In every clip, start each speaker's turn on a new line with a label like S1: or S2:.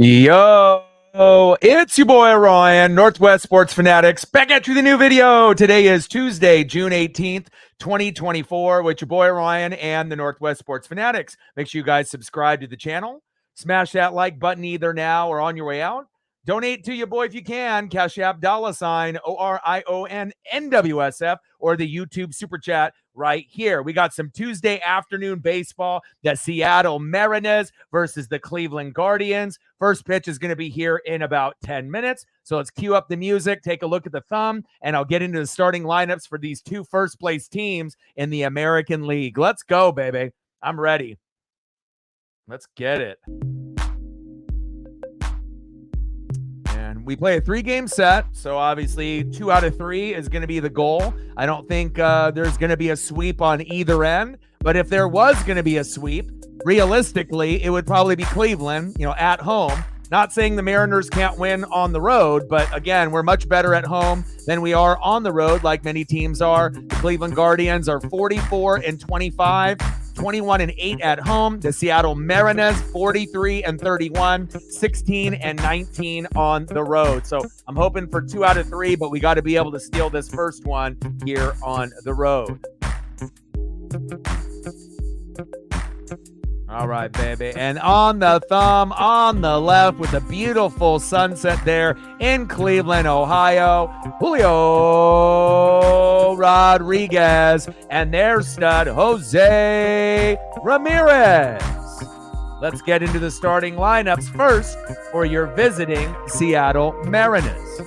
S1: Yo, it's your boy Ryan, Northwest Sports Fanatics, back at you with a new video. Today is Tuesday, June 18th, 2024, with your boy Ryan and the Northwest Sports Fanatics. Make sure you guys subscribe to the channel. Smash that like button either now or on your way out. Donate to your boy if you can. Cash App $ ORION-NWSF or the YouTube Super Chat right here. We got some Tuesday afternoon baseball. The Seattle Mariners versus the Cleveland Guardians. First pitch is going to be here in about 10 minutes. So let's cue up the music, take a look at the thumb, and I'll get into the starting lineups for these two first-place teams in the American League. Let's go, baby. I'm ready. Let's get it. We play a 3-game set, so obviously 2 out of 3 is going to be the goal. I don't think there's going to be a sweep on either end, but if there was going to be a sweep, realistically, it would probably be Cleveland, at home. Not saying the Mariners can't win on the road, but again, we're much better at home than we are on the road, like many teams are. The Cleveland Guardians are 44-25. 21-8 at home. The Seattle Mariners 43-31, 16-19 on the road. So I'm hoping for 2 out of 3, but we got to be able to steal this first one here on the road. All right, baby. And on the thumb, on the left, with a beautiful sunset there in Cleveland, Ohio, Julio Rodriguez and their stud, Jose Ramirez. Let's get into the starting lineups first for your visiting Seattle Mariners.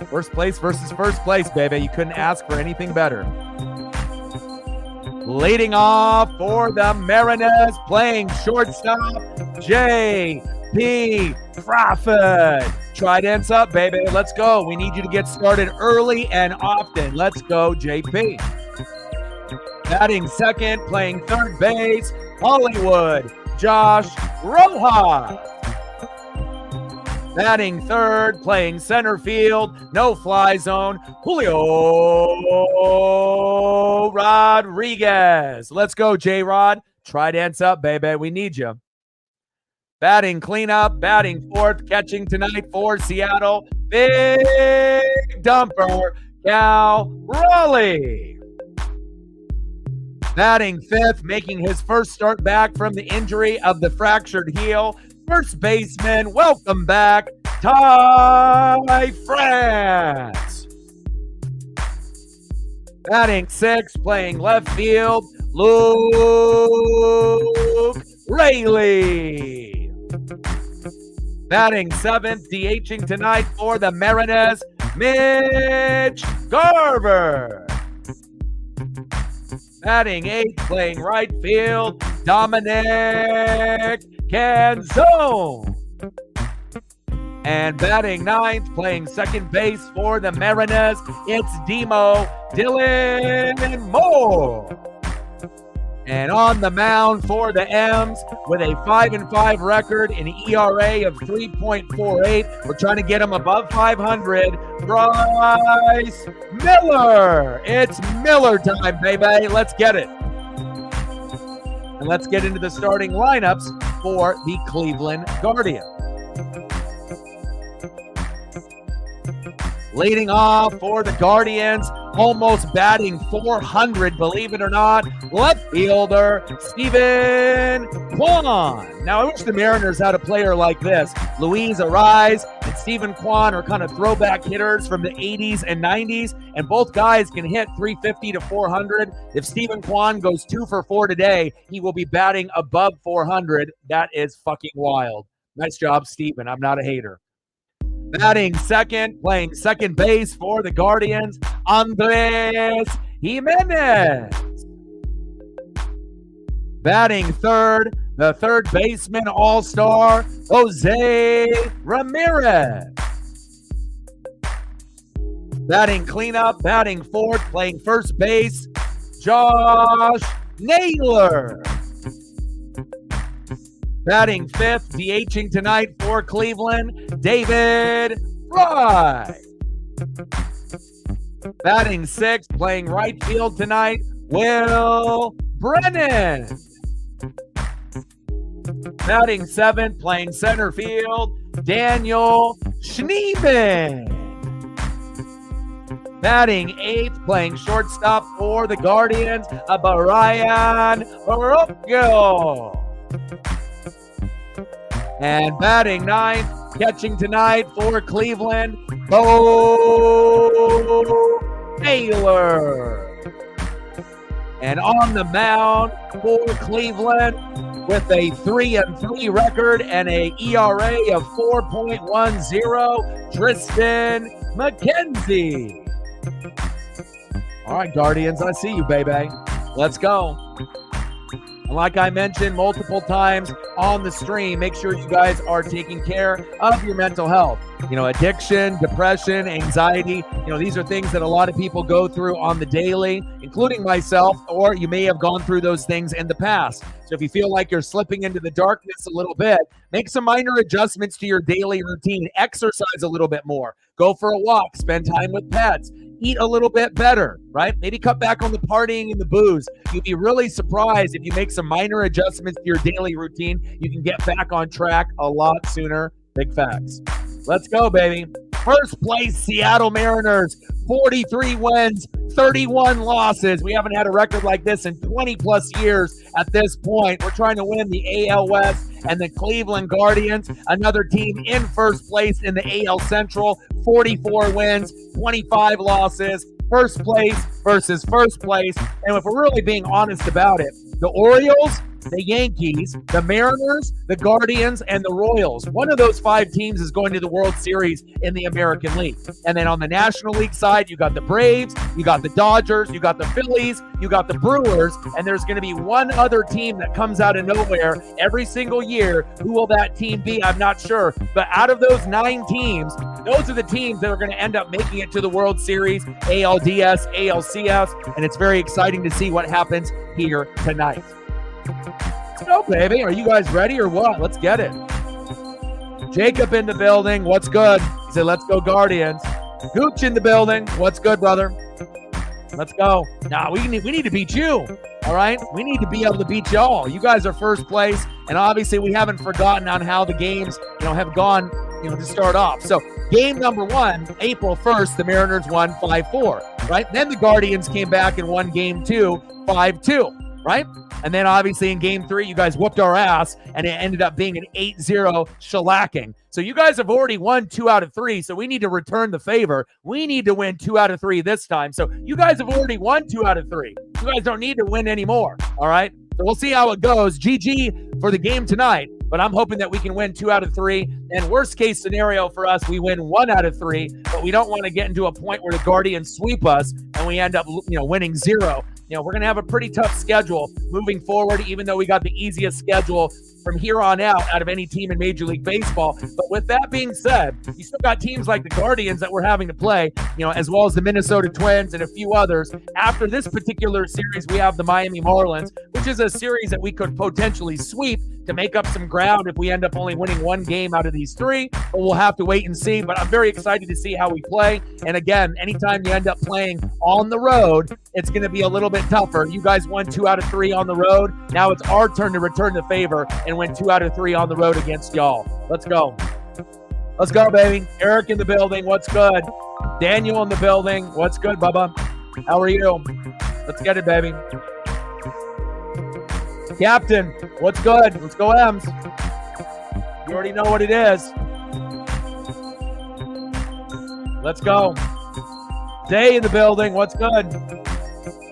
S1: First place versus first place, baby. You couldn't ask for anything better. Leading off for the Mariners, playing shortstop, J.P. Crawford. Tridents up, baby. Let's go. We need you to get started early and often. Let's go, J.P. Batting second, playing third base, Hollywood, Josh Rojas. Batting third, playing center field, no fly zone, Julio Rodriguez. Let's go, J-Rod. Tridents up, baby. We need you. Batting cleanup, batting fourth, catching tonight for Seattle. Big dumper, Raleigh. Batting fifth, making his first start back from the injury of the fractured heel. First baseman, welcome back, Ty France. Batting sixth, playing left field, Luke Raley. Batting seventh, DHing tonight for the Mariners, Mitch Garver. Batting eighth, playing right field, Dominic Canzone. And batting ninth, playing second base for the Mariners, it's Dylan Moore. And on the mound for the M's with a 5-5 record, an ERA of 3.48. We're trying to get him above 500. Bryce Miller. It's Miller time, baby. Let's get it. And let's get into the starting lineups for the Cleveland Guardians. Leading off for the Guardians, almost batting 400, believe it or not, left fielder Steven Kwan. Now, I wish the Mariners had a player like this. Luis Ariz and Steven Kwan are kind of throwback hitters from the 80s and 90s, and both guys can hit 350 to 400. If Steven Kwan goes 2 for 4 today, he will be batting above 400. That is fucking wild. Nice job, Steven. I'm not a hater. Batting second, playing second base for the Guardians, Andres Gimenez. Batting third, the third baseman all-star, Jose Ramirez. Batting cleanup, batting fourth, playing first base, Josh Naylor. Batting fifth, DHing tonight for Cleveland, David Fry. Batting sixth, playing right field tonight, Will Brennan. Batting 7th, playing center field, Daniel Schneeman. Batting 8th, playing shortstop for the Guardians, Brian Rocchio. And batting 9th, catching tonight for Cleveland, Bo Naylor. And on the mound for Cleveland with a 3-3 record and a ERA of 4.10, Tristan McKenzie. All right, Guardians, I see you, baby. Let's go. And like I mentioned multiple times on the stream, make sure you guys are taking care of your mental health. You know, addiction, depression, anxiety, these are things that a lot of people go through on the daily, including myself, or you may have gone through those things in the past. So if you feel like you're slipping into the darkness a little bit, make some minor adjustments to your daily routine. Exercise a little bit more. Go for a walk. Spend time with pets. Eat a little bit better, right? Maybe cut back on the partying and the booze. You'd be really surprised if you make some minor adjustments to your daily routine. You can get back on track a lot sooner. Big facts. Let's go, baby. First place, Seattle Mariners, 43 wins, 31 losses. We haven't had a record like this in 20-plus years at this point. We're trying to win the AL West. And the Cleveland Guardians, another team in first place in the AL Central, 44 wins, 25 losses. First place versus first place. And if we're really being honest about it, the Orioles, the Yankees, the Mariners, the Guardians, and the Royals. One of those 5 teams is going to the World Series in the American League. And then on the National League side, you got the Braves, you got the Dodgers, you got the Phillies, you got the Brewers, and there's going to be one other team that comes out of nowhere every single year. Who will that team be? I'm not sure. But out of those 9 teams, those are the teams that are going to end up making it to the World Series, ALDS, ALCS, and it's very exciting to see what happens here tonight. Let's go, baby. Are you guys ready or what? Let's get it. Jacob in the building. What's good? He said, let's go, Guardians. Gooch in the building. What's good, brother? Let's go. Nah, we need to beat you. All right? We need to be able to beat y'all. You guys are first place, and obviously we haven't forgotten on how the games, have gone, to start off. So game number 1, April 1st, the Mariners won 5-4, right? Then the Guardians came back and won game 2, 5-2. Right? And then obviously in game 3, you guys whooped our ass, and it ended up being an 8-0 shellacking. So you guys have already won 2 out of 3, so we need to return the favor. We need to win 2 out of 3 this time. So you guys have already won 2 out of 3. You guys don't need to win anymore, all right? So we'll see how it goes. GG for the game tonight, but I'm hoping that we can win 2 out of 3. And worst case scenario for us, we win 1 out of 3, but we don't want to get into a point where the Guardians sweep us and we end up, winning 0. We're going to have a pretty tough schedule moving forward, even though we got the easiest schedule from here on out of any team in Major League Baseball. But with that being said, you still got teams like the Guardians that we're having to play, as well as the Minnesota Twins and a few others. After this particular series, we have the Miami Marlins, which is a series that we could potentially sweep to make up some ground if we end up only winning 1 game out of these 3, but we'll have to wait and see. But I'm very excited to see how we play. And again, anytime you end up playing on the road, it's going to be a little bit tougher. You guys won 2 out of 3 on the road. Now it's our turn to return the favor and win 2 out of 3 on the road against y'all. Let's go. Let's go, baby. Eric in the building. What's good? Daniel in the building. What's good, Bubba? How are you? Let's get it, baby. Captain, what's good? Let's go, Ems. You already know what it is. Let's go. Day in the building. What's good?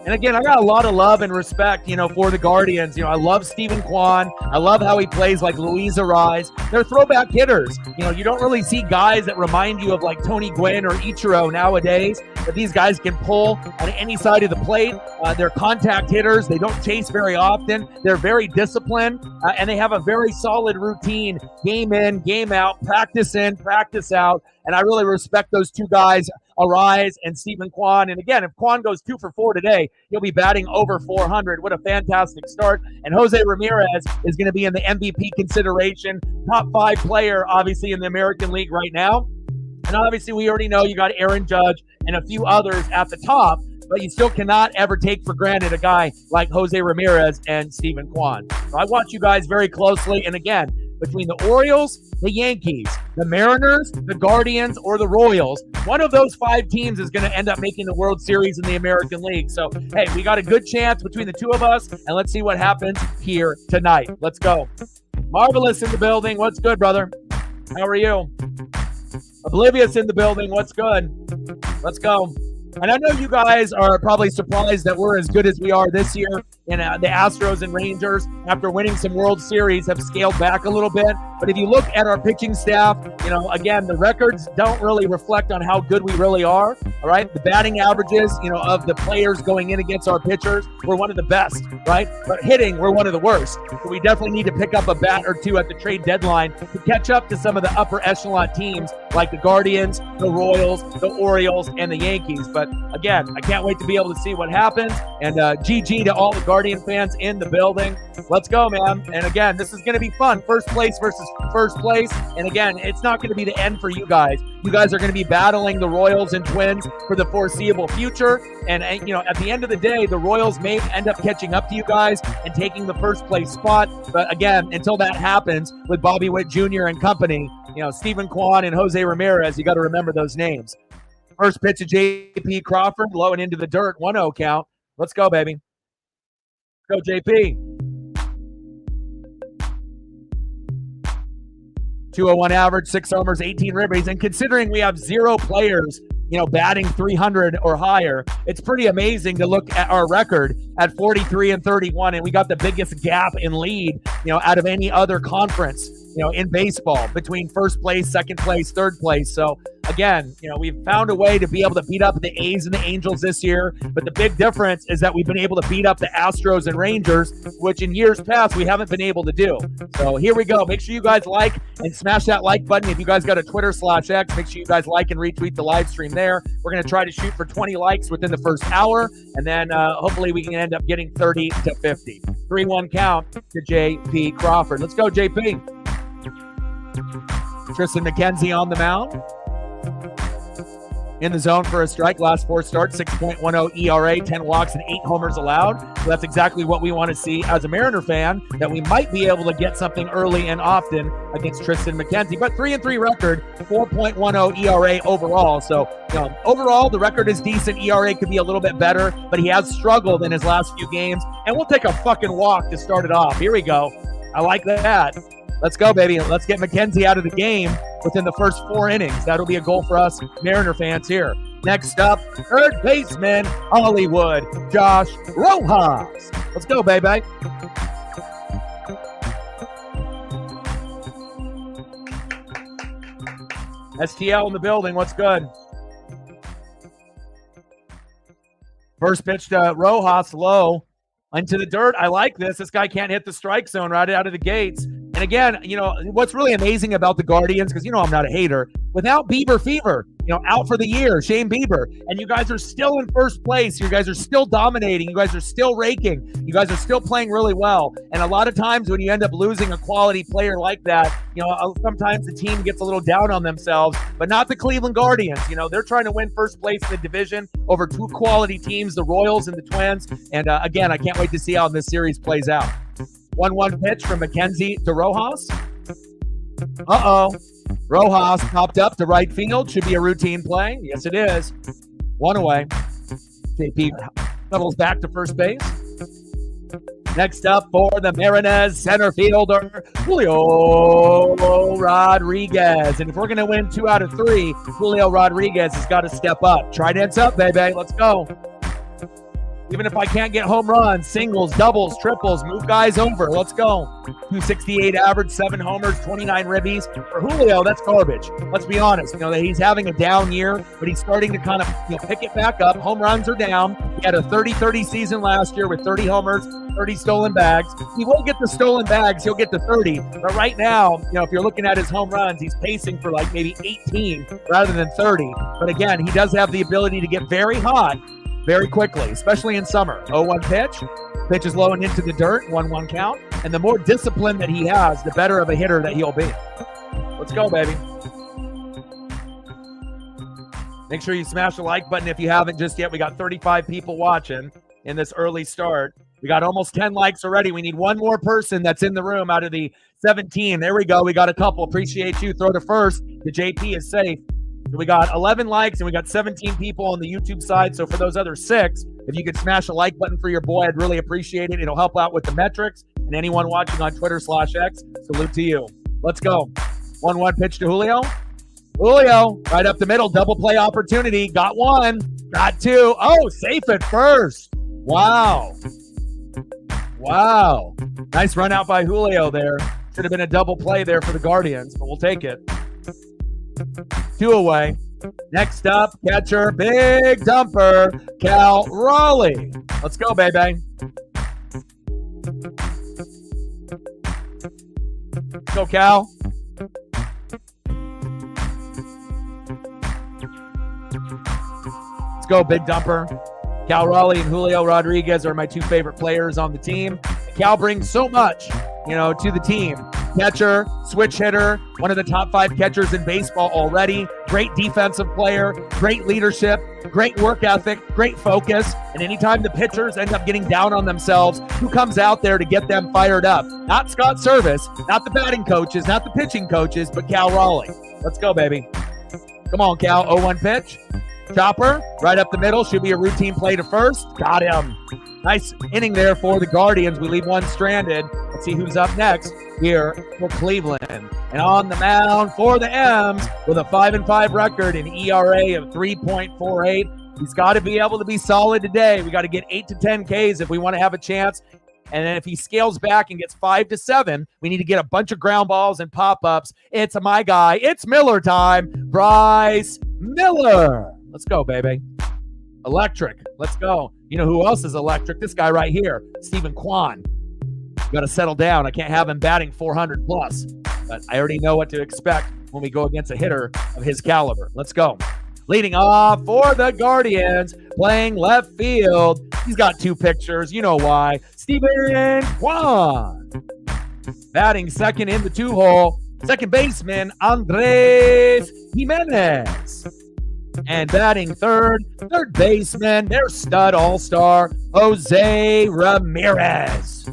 S1: And again, I got a lot of love and respect, for the Guardians. I love Stephen Kwan. I love how he plays like Luis Ariz. They're throwback hitters. You don't really see guys that remind you of like Tony Gwynn or Ichiro nowadays, but these guys can pull on any side of the plate. They're contact hitters. They don't chase very often. They're very disciplined, and they have a very solid routine, game in, game out, practice in, practice out. And I really respect those 2 guys, Ariz and Stephen Kwan. And again, if Kwan goes 2 for 4 today, he'll be batting over 400. What a fantastic start. And Jose Ramirez is going to be in the MVP consideration, top 5 player, obviously, in the American League right now. And obviously, we already know you got Aaron Judge and a few others at the top. but you still cannot ever take for granted a guy like Jose Ramirez and Steven Kwan. So I watch you guys very closely, and again, between the Orioles, the Yankees, the Mariners, the Guardians, or the Royals, one of those 5 teams is going to end up making the World Series in the American League. So, hey, we got a good chance between the two of us, and let's see what happens here tonight. Let's go. Marvelous in the building. What's good, brother? How are you? Oblivious in the building. What's good? Let's go. And I know you guys are probably surprised that we're as good as we are this year. And the Astros and Rangers, after winning some World Series, have scaled back a little bit. But if you look at our pitching staff, again, the records don't really reflect on how good we really are. All right. The batting averages, of the players going in against our pitchers, we're one of the best, right? But hitting, we're one of the worst. So we definitely need to pick up a bat or two at the trade deadline to catch up to some of the upper echelon teams like the Guardians, the Royals, the Orioles, and the Yankees. But again, I can't wait to be able to see what happens. And GG to all the Guardian fans in the building. Let's go, man. And again, this is going to be fun. First place versus first place. And again, it's not going to be the end for you guys. You guys are going to be battling the Royals and Twins for the foreseeable future. And at the end of the day, the Royals may end up catching up to you guys and taking the first place spot. But again, until that happens with Bobby Witt Jr. and company, Steven Kwan and Jose Ramirez, you got to remember those names. First pitch of JP Crawford, low and into the dirt, 1-0 count. Let's go, baby. Go, JP. 201 average, 6 homers, 18 ribbies. And considering we have 0 players, batting 300 or higher, it's pretty amazing to look at our record at 43-31. And we got the biggest gap in lead, out of any other conference, in baseball between first place, second place, third place. So again, we've found a way to be able to beat up the A's and the Angels this year. But the big difference is that we've been able to beat up the Astros and Rangers, which in years past we haven't been able to do. So here we go. Make sure you guys like and smash that like button. If you guys got a Twitter/X, make sure you guys like and retweet the live stream there. We're going to try to shoot for 20 likes within the first hour. And then hopefully we can end up getting 30 to 50. 3-1 count to JP Crawford. Let's go, JP. Tristan McKenzie on the mound. In the zone for a strike. Last 4 starts, 6.10 ERA, 10 walks, and 8 homers allowed. So that's exactly what we want to see as a Mariner fan, that we might be able to get something early and often against Tristan McKenzie. But 3-3 record, 4.10 ERA overall. So, overall, the record is decent. ERA could be a little bit better, but he has struggled in his last few games. And we'll take a fucking walk to start it off. Here we go. I like that. Let's go, baby. Let's get McKenzie out of the game within the first 4 innings. That'll be a goal for us Mariner fans here. Next up, third baseman, Hollywood, Josh Rojas. Let's go, baby. STL in the building. What's good? First pitch to Rojas, low into the dirt. I like this. This guy can't hit the strike zone right out of the gates. And again, what's really amazing about the Guardians, because I'm not a hater, without Bieber Fever, out for the year, Shane Bieber, and you guys are still in first place. You guys are still dominating. You guys are still raking. You guys are still playing really well. And a lot of times when you end up losing a quality player like that, sometimes the team gets a little down on themselves, but not the Cleveland Guardians. They're trying to win first place in the division over 2 quality teams, the Royals and the Twins. And again, I can't wait to see how this series plays out. 1-1 pitch from McKenzie to Rojas. Rojas popped up to right field. Should be a routine play. Yes, it is. 1 away. JP doubles back to first base. Next up for the Mariners, center fielder, Julio Rodriguez. And if we're going to win 2 out of 3, Julio Rodriguez has got to step up. Trident's up, baby. Let's go. Even if I can't get home runs, singles, doubles, triples, move guys over. Let's go. 268 average, 7 homers, 29 ribbies. For Julio, that's garbage. Let's be honest. He's having a down year, but he's starting to kind of pick it back up. Home runs are down. He had a 30-30 season last year with 30 homers, 30 stolen bags. He won't get the stolen bags. He'll get the 30. But right now, if you're looking at his home runs, he's pacing for like maybe 18 rather than 30. But again, he does have the ability to get very hot very quickly, especially in summer. 0-1 pitch. Pitch is low and into the dirt. 1-1 count. And the more discipline that he has, the better of a hitter that he'll be. Let's go, baby. Make sure you smash the like button if you haven't just yet. We got 35 people watching in this early start. We got almost 10 likes already. We need one more person that's in the room out of the 17. There we go. We got a couple. Appreciate you. Throw to first. The JP is safe. We got 11 likes and we got 17 people on the YouTube side. So for those other 6, if you could smash a like button for your boy, I'd really appreciate it. It'll help out with the metrics. And anyone watching on Twitter/X, salute to you. Let's go. 1-1 pitch to Julio. Julio, right up the middle, double play opportunity. Got 1, got 2. Oh, safe at first. Wow. Wow. Nice run out by Julio there. Should have been a double play there for the Guardians, but we'll take it. 2 away. Next up, catcher, big dumper, Raleigh. Let's go, baby. Let's go, Cal. Let's go, big dumper. Raleigh and Julio Rodriguez are my 2 favorite players on the team. Cal brings so much, to the team. Catcher, switch hitter, one of the top 5 catchers in baseball already. Great defensive player, great leadership, great work ethic, great focus. And anytime the pitchers end up getting down on themselves, who comes out there to get them fired up? Not Scott Service, not the batting coaches, not the pitching coaches, but Raleigh. Let's go, baby. Come on, Cal. 0-1 pitch. Chopper, right up the middle. Should be a routine play to first. Got him. Nice inning there for the Guardians. We leave one stranded. Let's see who's up next here for Cleveland. And on the mound for the M's with a 5-5 record, an ERA of 3.48. He's got to be able to be solid today. We got to get 8 to 10 Ks if we want to have a chance. And then if he scales back and gets 5 to 7, we need to get a bunch of ground balls and pop-ups. It's my guy. It's Miller time. Bryce Miller. Let's go, baby. Electric. Let's go. You know who else is electric? This guy right here, Steven Kwan. Got to settle down. I can't have him batting 400 plus, but I already know what to expect when we go against a hitter of his caliber. Let's go. Leading off for the Guardians, playing left field. He's got 2 pictures. You know why. Steven Kwan. Batting second in the 2-hole. Second baseman, Andres Gimenez. And batting third baseman, their stud all-star, Jose Ramirez.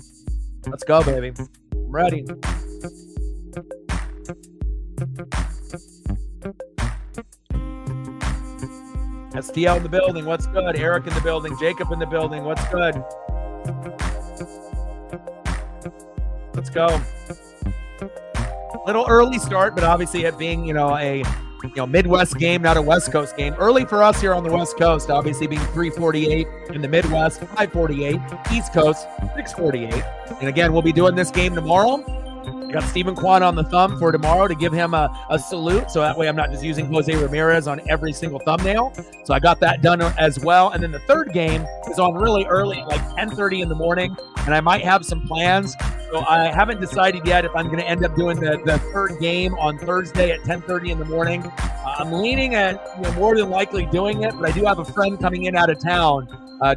S1: Let's go, baby. I'm ready. STL in the building. What's good? Eric in the building. Jacob in the building. What's good? Let's go. Little early start, but obviously it being, a Midwest game, not a West Coast game. Early for us here on the West Coast, obviously being 3:48 in the Midwest, 5:48, East Coast, 6:48. And again, we'll be doing this game tomorrow. I got Steven Kwan on the thumb for tomorrow to give him a salute, so that way I'm not just using Jose Ramirez on every single thumbnail. So I got that done as well. And then the third game is on really early, like 10:30 in the morning, and I might have some plans. So I haven't decided yet if I'm going to end up doing the third game on Thursday at 10:30 in the morning. I'm leaning at more than likely doing it, but I do have a friend coming in out of town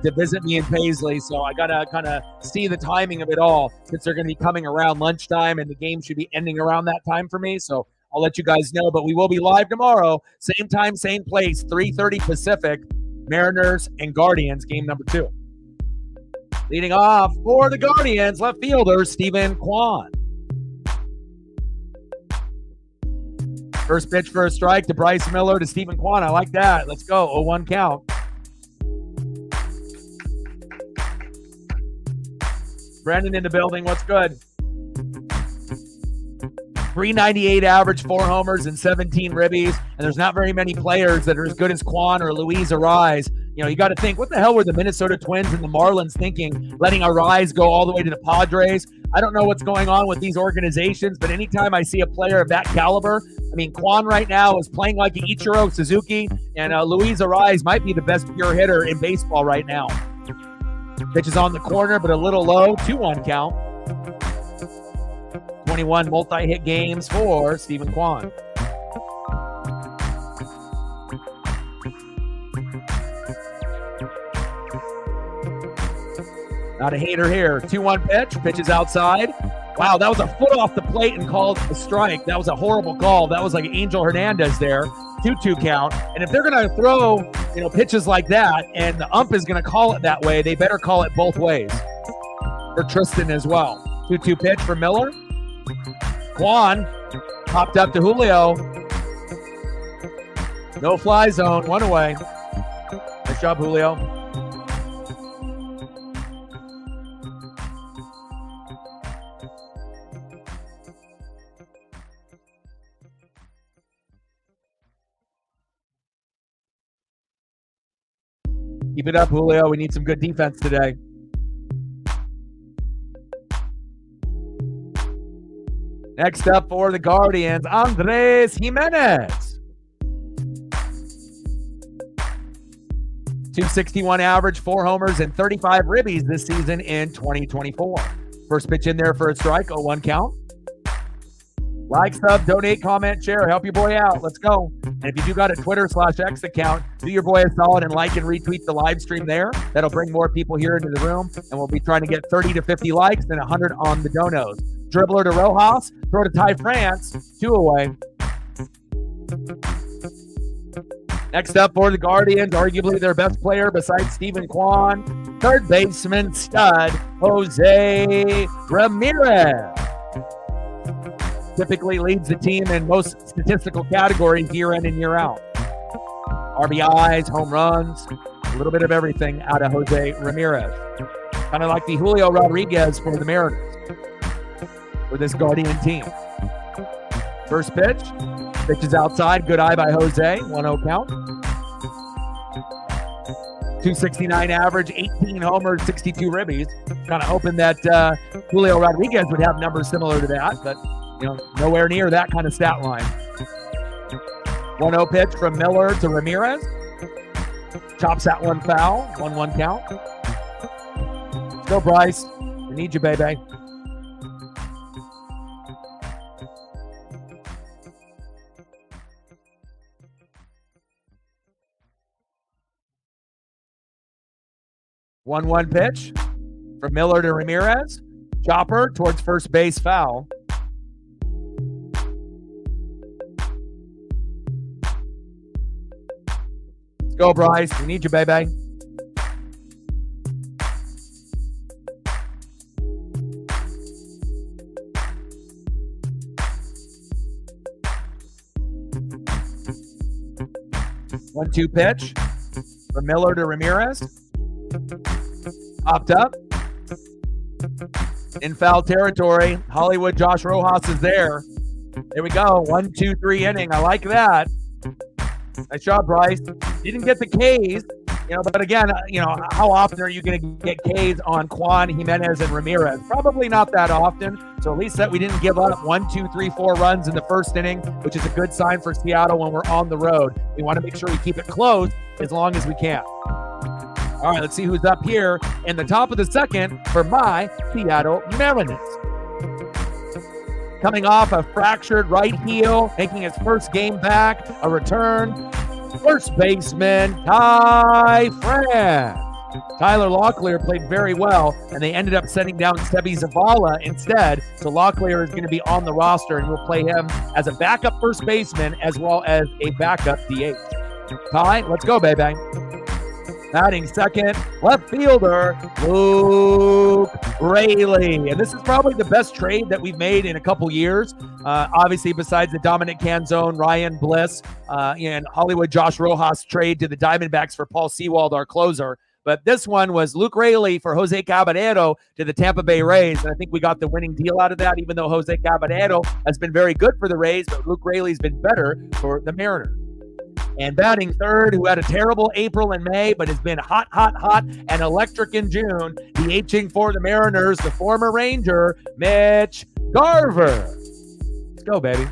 S1: to visit me in Paisley, so I got to kind of see the timing of it all since they're going to be coming around lunchtime and the game should be ending around that time for me, so I'll let you guys know. But we will be live tomorrow, same time, same place, 3:30 Pacific, Mariners and Guardians, game number 2. Leading off for the Guardians, left fielder, Steven Kwan. First pitch for a strike to Bryce Miller to Steven Kwan. I like that. Let's go. 0-1 count. Brennan in the building. What's good? 398 average, 4 homers, and 17 ribbies. And there's not very many players that are as good as Kwan or Luis Ariz. You got to think, what the hell were the Minnesota Twins and the Marlins thinking, letting Ariz go all the way to the Padres? I don't know what's going on with these organizations, but anytime I see a player of that caliber, Kwan right now is playing like Ichiro Suzuki, and Luis Ariz might be the best pure hitter in baseball right now. Pitch is on the corner, but a little low. 2-1 count. 21 multi-hit games for Steven Kwan. Not a hater here. 2-1 pitch. Pitch is outside. Wow, that was a foot off the plate and called a strike. That was a horrible call. That was like Angel Hernandez there. 2-2 count. And if they're going to throw, pitches like that and the ump is going to call it that way, they better call it both ways. For Tristan as well. 2-2 pitch for Miller. Quan popped up to Julio. No fly zone, one away. Nice job, Julio. Keep it up, Julio. We need some good defense today. Next up for the Guardians, Andres Gimenez. 261 average, 4 homers, and 35 ribbies this season in 2024. First pitch in there for a strike, 0-1 count. Like, sub, donate, comment, share, help your boy out. Let's go. And if you do got a Twitter/X account, do your boy a solid and like and retweet the live stream there. That'll bring more people here into the room, and we'll be trying to get 30 to 50 likes and 100 on the donos. Dribbler to Rojas, throw to Ty France, 2 away. Next up for the Guardians, arguably their best player besides Steven Kwan, third baseman stud, Jose Ramirez. Typically leads the team in most statistical categories year in and year out. RBIs, home runs, a little bit of everything out of Jose Ramirez. Kind of like the Julio Rodriguez for the Mariners, for this Guardian team. First pitch is outside, good eye by Jose, 1-0 count. 269 average, 18 homers, 62 ribbies. Kind of hoping that Julio Rodriguez would have numbers similar to that, but nowhere near that kind of stat line. 1-0 pitch from Miller to Ramirez. Chops that one foul, 1-1 count. Let's go, Bryce. We need you, baby. One pitch from Miller to Ramirez. Chopper towards first base, foul. Let's go, Bryce. We need you, baby. One-two pitch from Miller to Ramirez. Popped up. In foul territory. Hollywood Josh Rojas is there. There we go. 1-2-3 inning. I like that. Nice job, Bryce. Didn't get the Ks, but again, how often are you going to get Ks on Quan, Gimenez, and Ramirez? Probably not that often. So at least that we didn't give up 1, 2, 3, 4 runs in the first inning, which is a good sign for Seattle when we're on the road. We want to make sure we keep it close as long as we can. All right, let's see who's up here in the top of the second for my Seattle Mariners. Coming off a fractured right heel, making his first game back, a return, first baseman, Ty France. Tyler Locklear played very well, and they ended up sending down Sebi Zavala instead, so Locklear is going to be on the roster, and we'll play him as a backup first baseman as well as a backup DH. Ty, let's go, baby. Batting second, left fielder, Luke Raley. And this is probably the best trade that we've made in a couple years. Obviously, besides the Dominic Canzone, Ryan Bliss, and Hollywood Josh Rojas trade to the Diamondbacks for Paul Sewald, our closer. But this one was Luke Raley for Jose Caballero to the Tampa Bay Rays. And I think we got the winning deal out of that, even though Jose Caballero has been very good for the Rays, but Luke Raley's been better for the Mariners. And batting third, who had a terrible April and May, but has been hot, and electric in June, DHing for the Mariners, the former Ranger, Mitch Garver. Let's go, baby.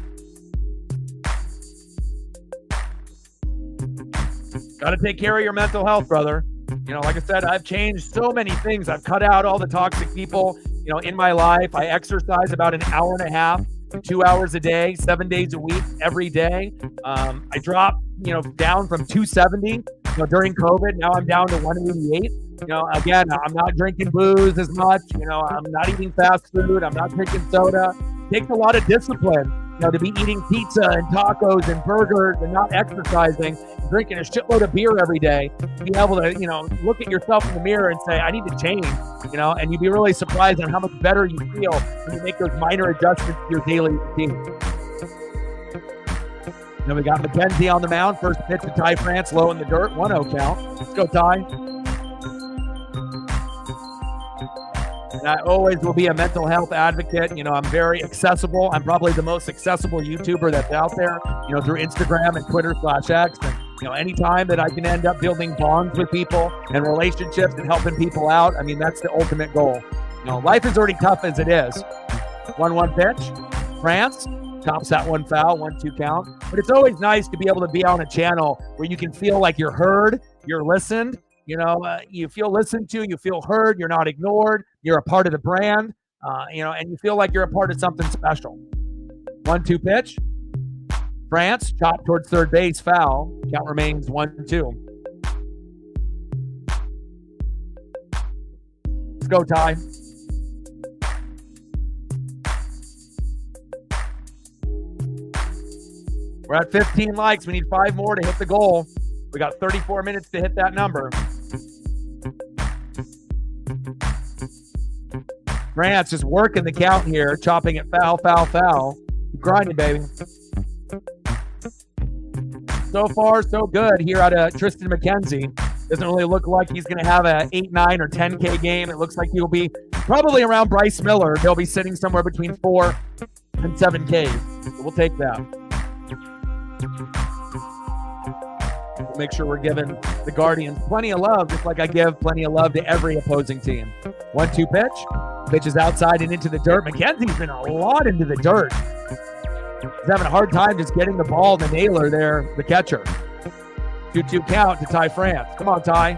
S1: Got to take care of your mental health, brother. Like I said, I've changed so many things. I've cut out all the toxic people, in my life. I exercise about an hour and a half, 2 hours a day, 7 days a week, every day. I dropped, down from 270, during COVID. Now I'm down to 188. Again, I'm not drinking booze as much. I'm not eating fast food. I'm not drinking soda. It takes a lot of discipline to be eating pizza and tacos and burgers and not exercising, drinking a shitload of beer every day, to be able to, look at yourself in the mirror and say, I need to change, and you'd be really surprised on how much better you feel when you make those minor adjustments to your daily routine. Then we got McKenzie on the mound. First pitch to Ty France, low in the dirt, 1-0 count. Let's go, Ty. And I always will be a mental health advocate. I'm very accessible. I'm probably the most accessible YouTuber that's out there, through Instagram and Twitter/X. And, anytime that I can end up building bonds with people and relationships and helping people out, that's the ultimate goal. Life is already tough as it is. 1-1 pitch. France chops that one foul, 1-2 count. But it's always nice to be able to be on a channel where you can feel like you're heard, you're listened. You feel listened to, you feel heard, you're not ignored, you're a part of the brand, and you feel like you're a part of something special. 1-2 pitch. France, chop towards third base, foul. Count remains 1-2. Let's go, Ty. We're at 15 likes. We need 5 more to hit the goal. We got 34 minutes to hit that number. France is working the count here, chopping it foul, foul, foul. Keep grinding, baby. So far, so good here out of Tristan McKenzie. Doesn't really look like he's going to have a 8, 9, or 10K game. It looks like he'll be probably around Bryce Miller. They'll be sitting somewhere between 4 and 7Ks. So we'll take that. We'll make sure we're giving the Guardians plenty of love, just like I give plenty of love to every opposing team. 1-2 pitch. Pitch is outside and into the dirt. McKenzie's been a lot into the dirt. He's having a hard time just getting the ball to Naylor there, the catcher. 2-2 count to Ty France. Come on, Ty.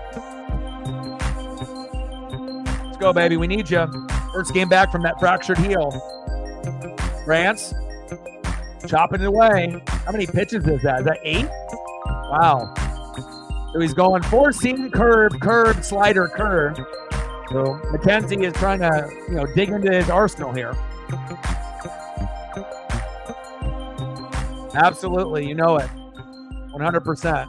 S1: Let's go, baby. We need you. First game back from that fractured heel. France. Chopping it away. How many pitches is that? Is that 8? Wow. So he's going 4-seam, curve, slider, curve. So McKenzie is trying to, dig into his arsenal here. Absolutely, you know it. 100%.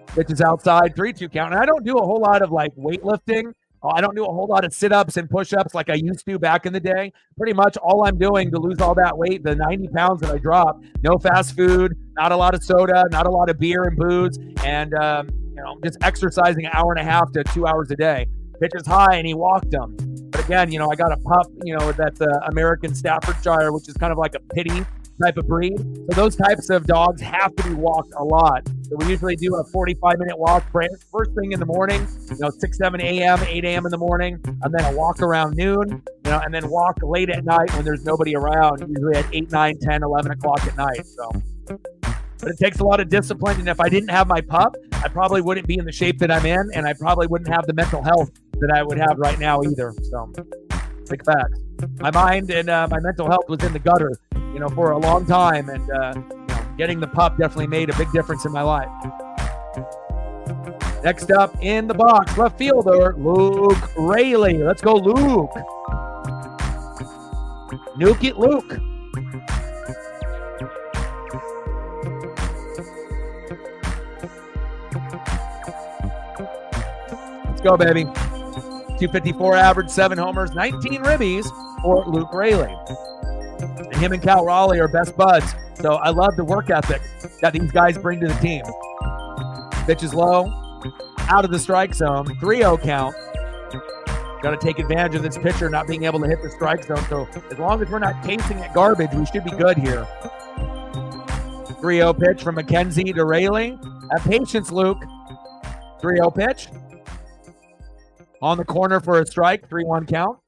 S1: Pitch is outside, 3-2 count. And I don't do a whole lot of weightlifting. I don't do a whole lot of sit-ups and push-ups like I used to back in the day. Pretty much all I'm doing to lose all that weight, the 90 pounds that I dropped, no fast food, not a lot of soda, not a lot of beer and booze, and just exercising an hour and a half to 2 hours a day. Pitch is high, and he walked him. But again, I got a pup, that's American Staffordshire, which is kind of like a pity type of breed. So those types of dogs have to be walked a lot. So we usually do a 45-minute walk first thing in the morning, 6, 7 a.m., 8 a.m. in the morning, and then a walk around noon, and then walk late at night when there's nobody around, usually at 8, 9, 10, 11 o'clock at night. So, but it takes a lot of discipline, and if I didn't have my pup, I probably wouldn't be in the shape that I'm in, and I probably wouldn't have the mental health that I would have right now either. So, big facts. My mind and my mental health was in the gutter, for a long time, and getting the pup definitely made a big difference in my life. Next up in the box, left fielder, Luke Raley. Let's go, Luke. Nuke it, Luke. Let's go, baby. 254 average, 7 homers, 19 ribbies for Luke Raley. And him and Cal Raleigh are best buds. So I love the work ethic that these guys bring to the team. Pitch is low, out of the strike zone, 3-0 count. Got to take advantage of this pitcher not being able to hit the strike zone. So as long as we're not casing it garbage, we should be good here. 3-0 pitch from McKenzie to Raley. Have patience, Luke. 3-0 pitch. On the corner for a strike, 3-1 count.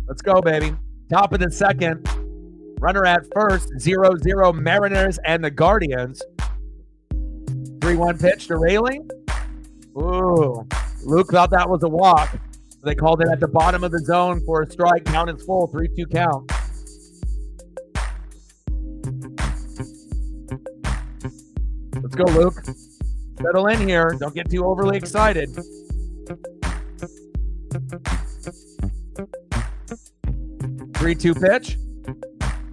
S1: Let's go, baby. Top of the second. Runner at first. 0-0 Mariners and the Guardians. 3-1 pitch to Raley. Ooh. Luke thought that was a walk. They called it at the bottom of the zone for a strike. Count is full. 3-2 count. Let's go, Luke. Settle in here. Don't get too overly excited. Three-two pitch.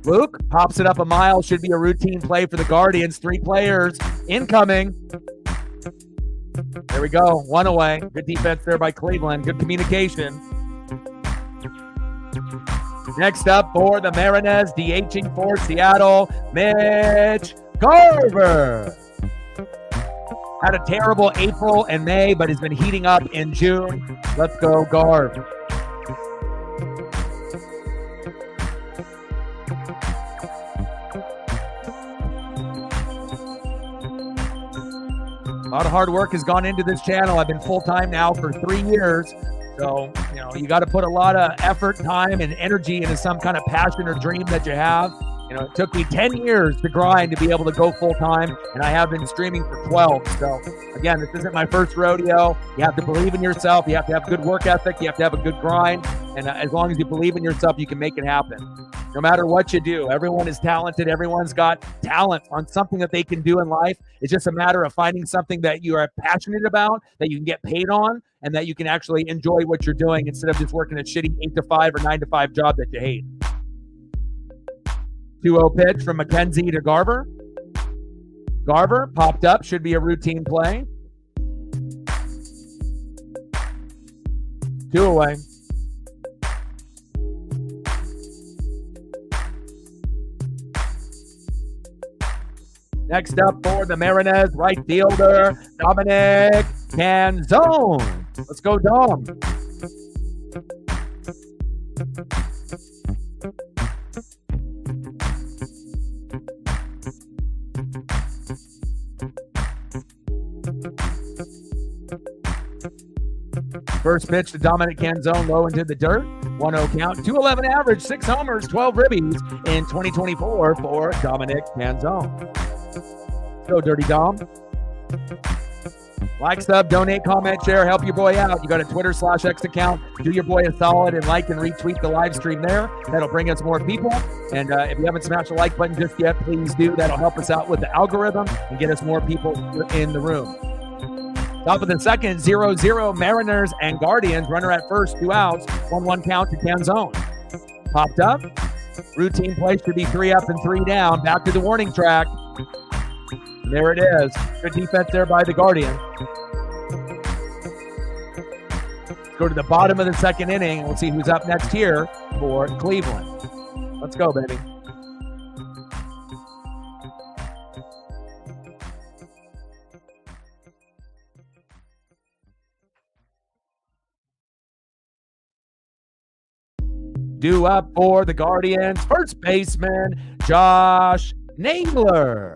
S1: Luke pops it up a mile. Should be a routine play for the Guardians. 3 players incoming. There we go. 1 away. Good defense there by Cleveland. Good communication. Next up for the Mariners, DHing for Seattle, Mitch Garver. Had a terrible April and May, but has been heating up in June. Let's go, Garv. A lot of hard work has gone into this channel. I've been full-time now for 3 years. So, you got to put a lot of effort, time, and energy into some kind of passion or dream that you have. It took me 10 years to grind to be able to go full-time, and I have been streaming for 12. So, again, this isn't my first rodeo. You have to believe in yourself. You have to have good work ethic. You have to have a good grind. And as long as you believe in yourself, you can make it happen. No matter what you do, everyone is talented. Everyone's got talent on something that they can do in life. It's just a matter of finding something that you are passionate about, that you can get paid on, and that you can actually enjoy what you're doing instead of just working a shitty 8-to-5 or 9-to-5 job that you hate. 2-0 pitch from McKenzie to Garver. Garver popped up. Should be a routine play. 2 away. Next up for the Mariners, right fielder, Dominic Canzone. Let's go, Dom. First pitch to Dominic Canzone, low into the dirt. 1-0 count, 211 average, 6 homers, 12 ribbies in 2024 for Dominic Canzone. Go, Dirty Dom. Like, sub, donate, comment, share, help your boy out. You got a Twitter/X account. Do your boy a solid and like and retweet the live stream there. That'll bring us more people. And if you haven't smashed the like button just yet, please do. That'll help us out with the algorithm and get us more people in the room. Top of the second, 0-0, Mariners and Guardians. Runner at first, 2 outs. 1-1 count to Canzone. Popped up. Routine play should be 3 up and 3 down. Back to the warning track. And there it is. Good defense there by the Guardian. Let's go to the bottom of the second inning. We'll see who's up next here for Cleveland. Let's go, baby. Due up for the Guardians, first baseman, Josh Naylor.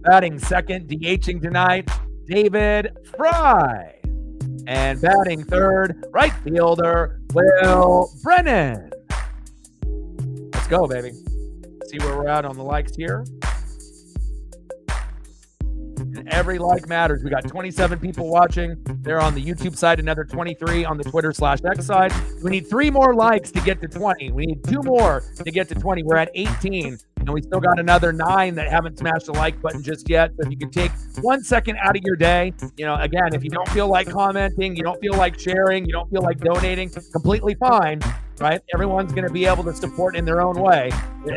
S1: Batting second, DHing tonight, David Fry. And batting third, right fielder, Will Brennan. Let's go, baby. See where we're at on the likes here. And every like matters. We got 27 people watching there on the YouTube side, another 23 on the Twitter/X side. We need 3 more likes to get to 20. We need 2 more to get to 20. We're at 18, and we still got another 9 that haven't smashed the like button just yet. So if you can take 1 second out of your day, again, if you don't feel like commenting, you don't feel like sharing, you don't feel like donating, completely fine. Right? Everyone's going to be able to support in their own way.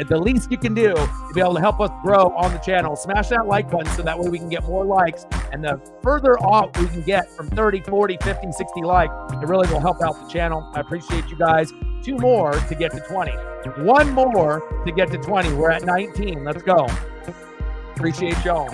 S1: The least you can do to be able to help us grow on the channel, smash that like button so that way we can get more likes. And the further off we can get from 30, 40, 50, 60 likes, it really will help out the channel. I appreciate you guys. 2 more to get to 20. 1 more to get to 20. We're at 19. Let's go. Appreciate y'all.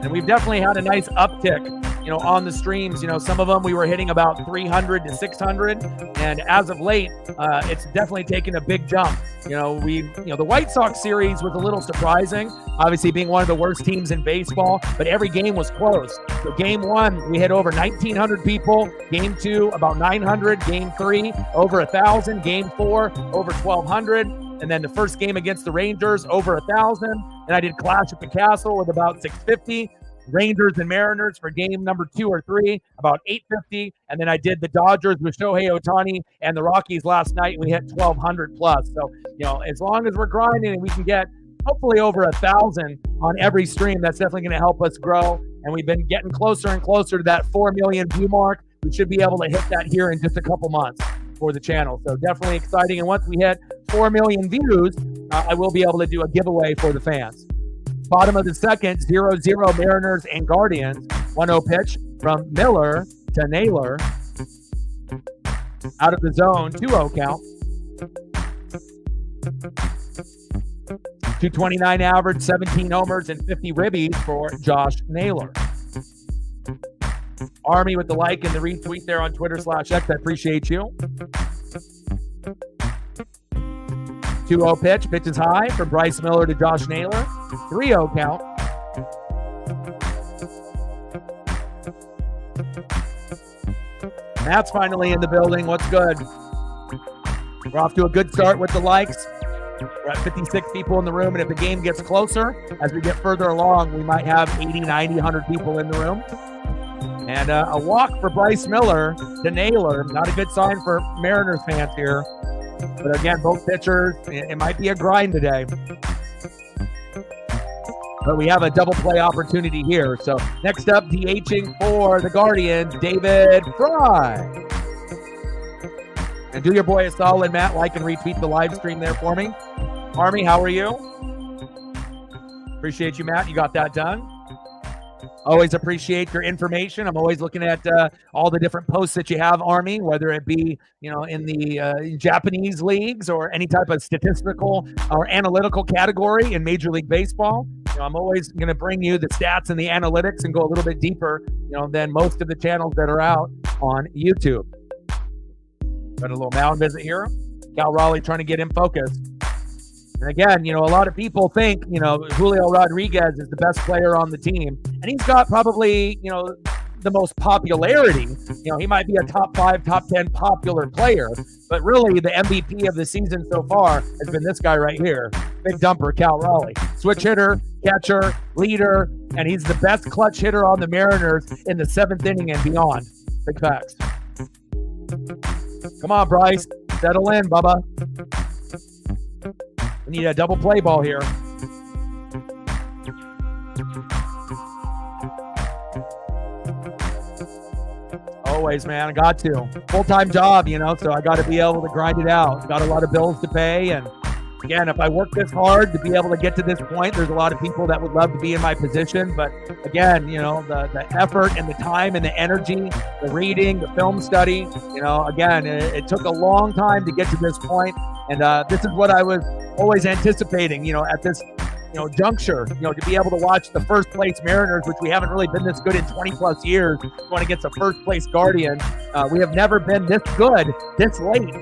S1: And we've definitely had a nice uptick, on the streams. Some of them we were hitting about 300 to 600, and as of late, it's definitely taken a big jump. The White Sox series was a little surprising, obviously being one of the worst teams in baseball, but every game was close. So game 1, we hit over 1,900 people. Game 2, about 900. Game 3, over 1,000. Game 4, over 1,200. And then the first game against the Rangers, over 1,000. And I did Clash at the Castle with about 650. Rangers and Mariners for game number 2 or 3, about 850. And then I did the Dodgers with Shohei Ohtani and the Rockies last night, and we hit 1,200 plus. So, as long as we're grinding and we can get, hopefully over 1,000 on every stream. That's definitely going to help us grow. And we've been getting closer and closer to that 4 million view mark. We should be able to hit that here in just a couple months for the channel. So definitely exciting. And once we hit 4 million views, I will be able to do a giveaway for the fans. Bottom of the second, 0-0 Mariners and Guardians. 1-0 pitch from Miller to Naylor. Out of the zone, 2-0 count. 229 average, 17 homers, and 50 ribbies for Josh Naylor. Army with the like and the retweet there on Twitter /X. I appreciate you. 2-0 pitch. Pitch is high from Bryce Miller to Josh Naylor. 3-0 count. Matt's finally in the building. What's good? We're off to a good start with the likes. We're at 56 people in the room, and if the game gets closer, as we get further along, we might have 80, 90, 100 people in the room. And a walk for Bryce Miller to Naylor. Not a good sign for Mariners fans here. But again, both pitchers, it might be a grind today. But we have a double play opportunity here. So next up, DHing for the Guardians, David Fry. And do your boy a solid, Matt. Like and retweet the live stream there for me. Army, how are you? Appreciate you, Matt. You got that done. Always appreciate your information. I'm always looking at all the different posts that you have, Army, whether it be, in the Japanese leagues or any type of statistical or analytical category in Major League Baseball. I'm always going to bring you the stats and the analytics and go a little bit deeper, than most of the channels that are out on YouTube. Got a little mound visit here. Cal Raleigh trying to get in focus. And again, a lot of people think, Julio Rodriguez is the best player on the team. And he's got probably, the most popularity. He might be a top 5, top 10 popular player. But really, the MVP of the season so far has been this guy right here. Big dumper, Cal Raleigh. Switch hitter, catcher, leader, and he's the best clutch hitter on the Mariners in the 7th inning and beyond. Big facts. Come on, Bryce. Settle in, Bubba. We need a double play ball here. Always, man. I got to. Full-time job, so I got to be able to grind it out. Got a lot of bills to pay. And again, if I work this hard to be able to get to this point, there's a lot of people that would love to be in my position. But again, the effort and the time and the energy, the reading, the film study, again, it took a long time to get to this point. And this is what I was always anticipating, at this, juncture, to be able to watch the first place Mariners, which we haven't really been this good in 20 plus years, going against a first place Guardian. We have never been this good, this late,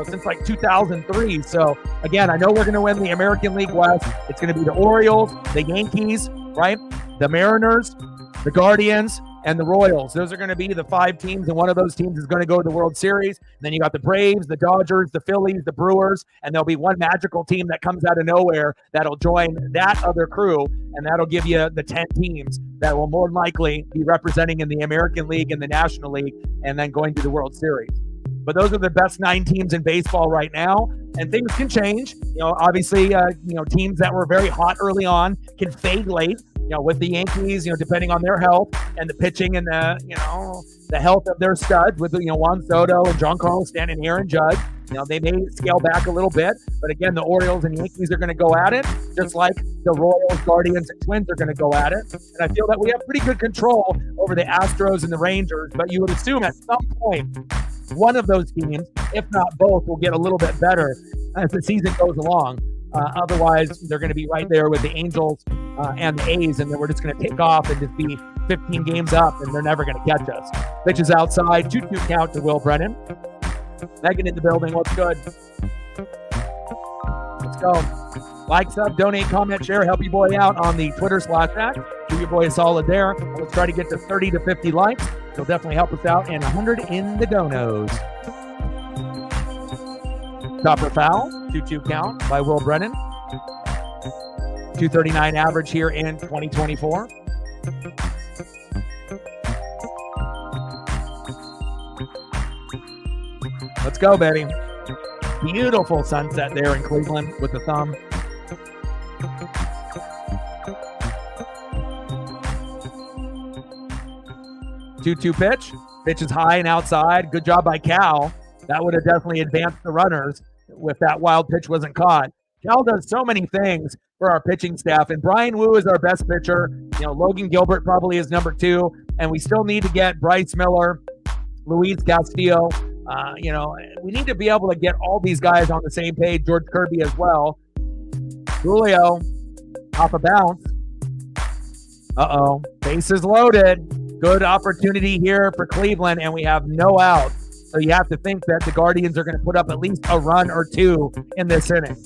S1: since like 2003. So again, I know we're going to win the American League West. It's going to be the Orioles, the Yankees, right? The Mariners, the Guardians, and the Royals. Those are going to be the 5 teams, and one of those teams is going to go to the World Series. And then you got the Braves, the Dodgers, the Phillies, the Brewers, and there'll be one magical team that comes out of nowhere that'll join that other crew, and that'll give you the 10 teams that will more likely be representing in the American League and the National League, and then going to the World Series. But those are the best 9 teams in baseball right now, and things can change. Obviously, teams that were very hot early on can fade late. With the Yankees, depending on their health and the pitching and the health of their studs with, Juan Soto and Giancarlo Stanton here and Judge, they may scale back a little bit. But again, the Orioles and Yankees are going to go at it, just like the Royals, Guardians, and Twins are going to go at it. And I feel that we have pretty good control over the Astros and the Rangers, but you would assume at some point, one of those teams, if not both, will get a little bit better as the season goes along. Otherwise, they're going to be right there with the Angels and the A's, and then we're just going to take off and just be 15 games up, and they're never going to catch us. Pitch is outside, 2-2 count to Will Brennan. Megan in the building, what's good? Let's go. Like, sub, donate, comment, share, help your boy out on the Twitter /X. Do your boy a solid there. Let's try to get to 30 to 50 likes. It'll definitely help us out, and 100 in the donos. Chopper foul, 2-2 count by Will Brennan. 239 average here in 2024. Let's go, baby. Beautiful sunset there in Cleveland with the thumb. 2-2 pitch. Pitch is high and outside. Good job by Cal. That would have definitely advanced the runners if that wild pitch wasn't caught. Cal does so many things for our pitching staff, and Brian Wu is our best pitcher. Logan Gilbert probably is number 2, and we still need to get Bryce Miller, Luis Castillo. We need to be able to get all these guys on the same page. George Kirby as well. Julio, off a bounce. Bases loaded. Good opportunity here for Cleveland, and we have no out. So you have to think that the Guardians are going to put up at least a run or 2 in this inning.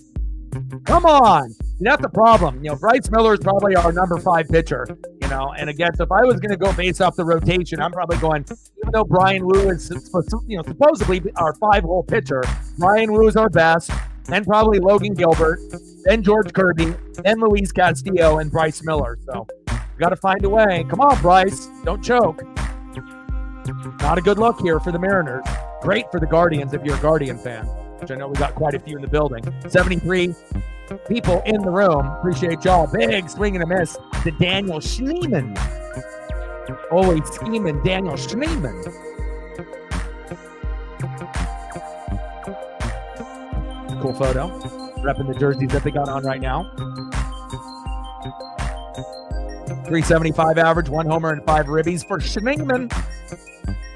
S1: Come on. That's the problem. Bryce Miller is probably our number 5 pitcher, and again, so if I was going to go based off the rotation, I'm probably going, even though Brian Wu is, supposedly our 5-hole pitcher, Brian Wu is our best, then probably Logan Gilbert, then George Kirby, then Luis Castillo, and Bryce Miller. So we got to find a way. Come on, Bryce. Don't choke. Not a good look here for the Mariners. Great for the Guardians if you're a Guardian fan, which I know we got quite a few in the building. 73 people in the room. Appreciate y'all. Big swing and a miss to Daniel Schneeman. Holy scheming Daniel Schneeman. Cool photo. Repping the jerseys that they got on right now. 375 average, 1 homer and 5 ribbies for Schneeman.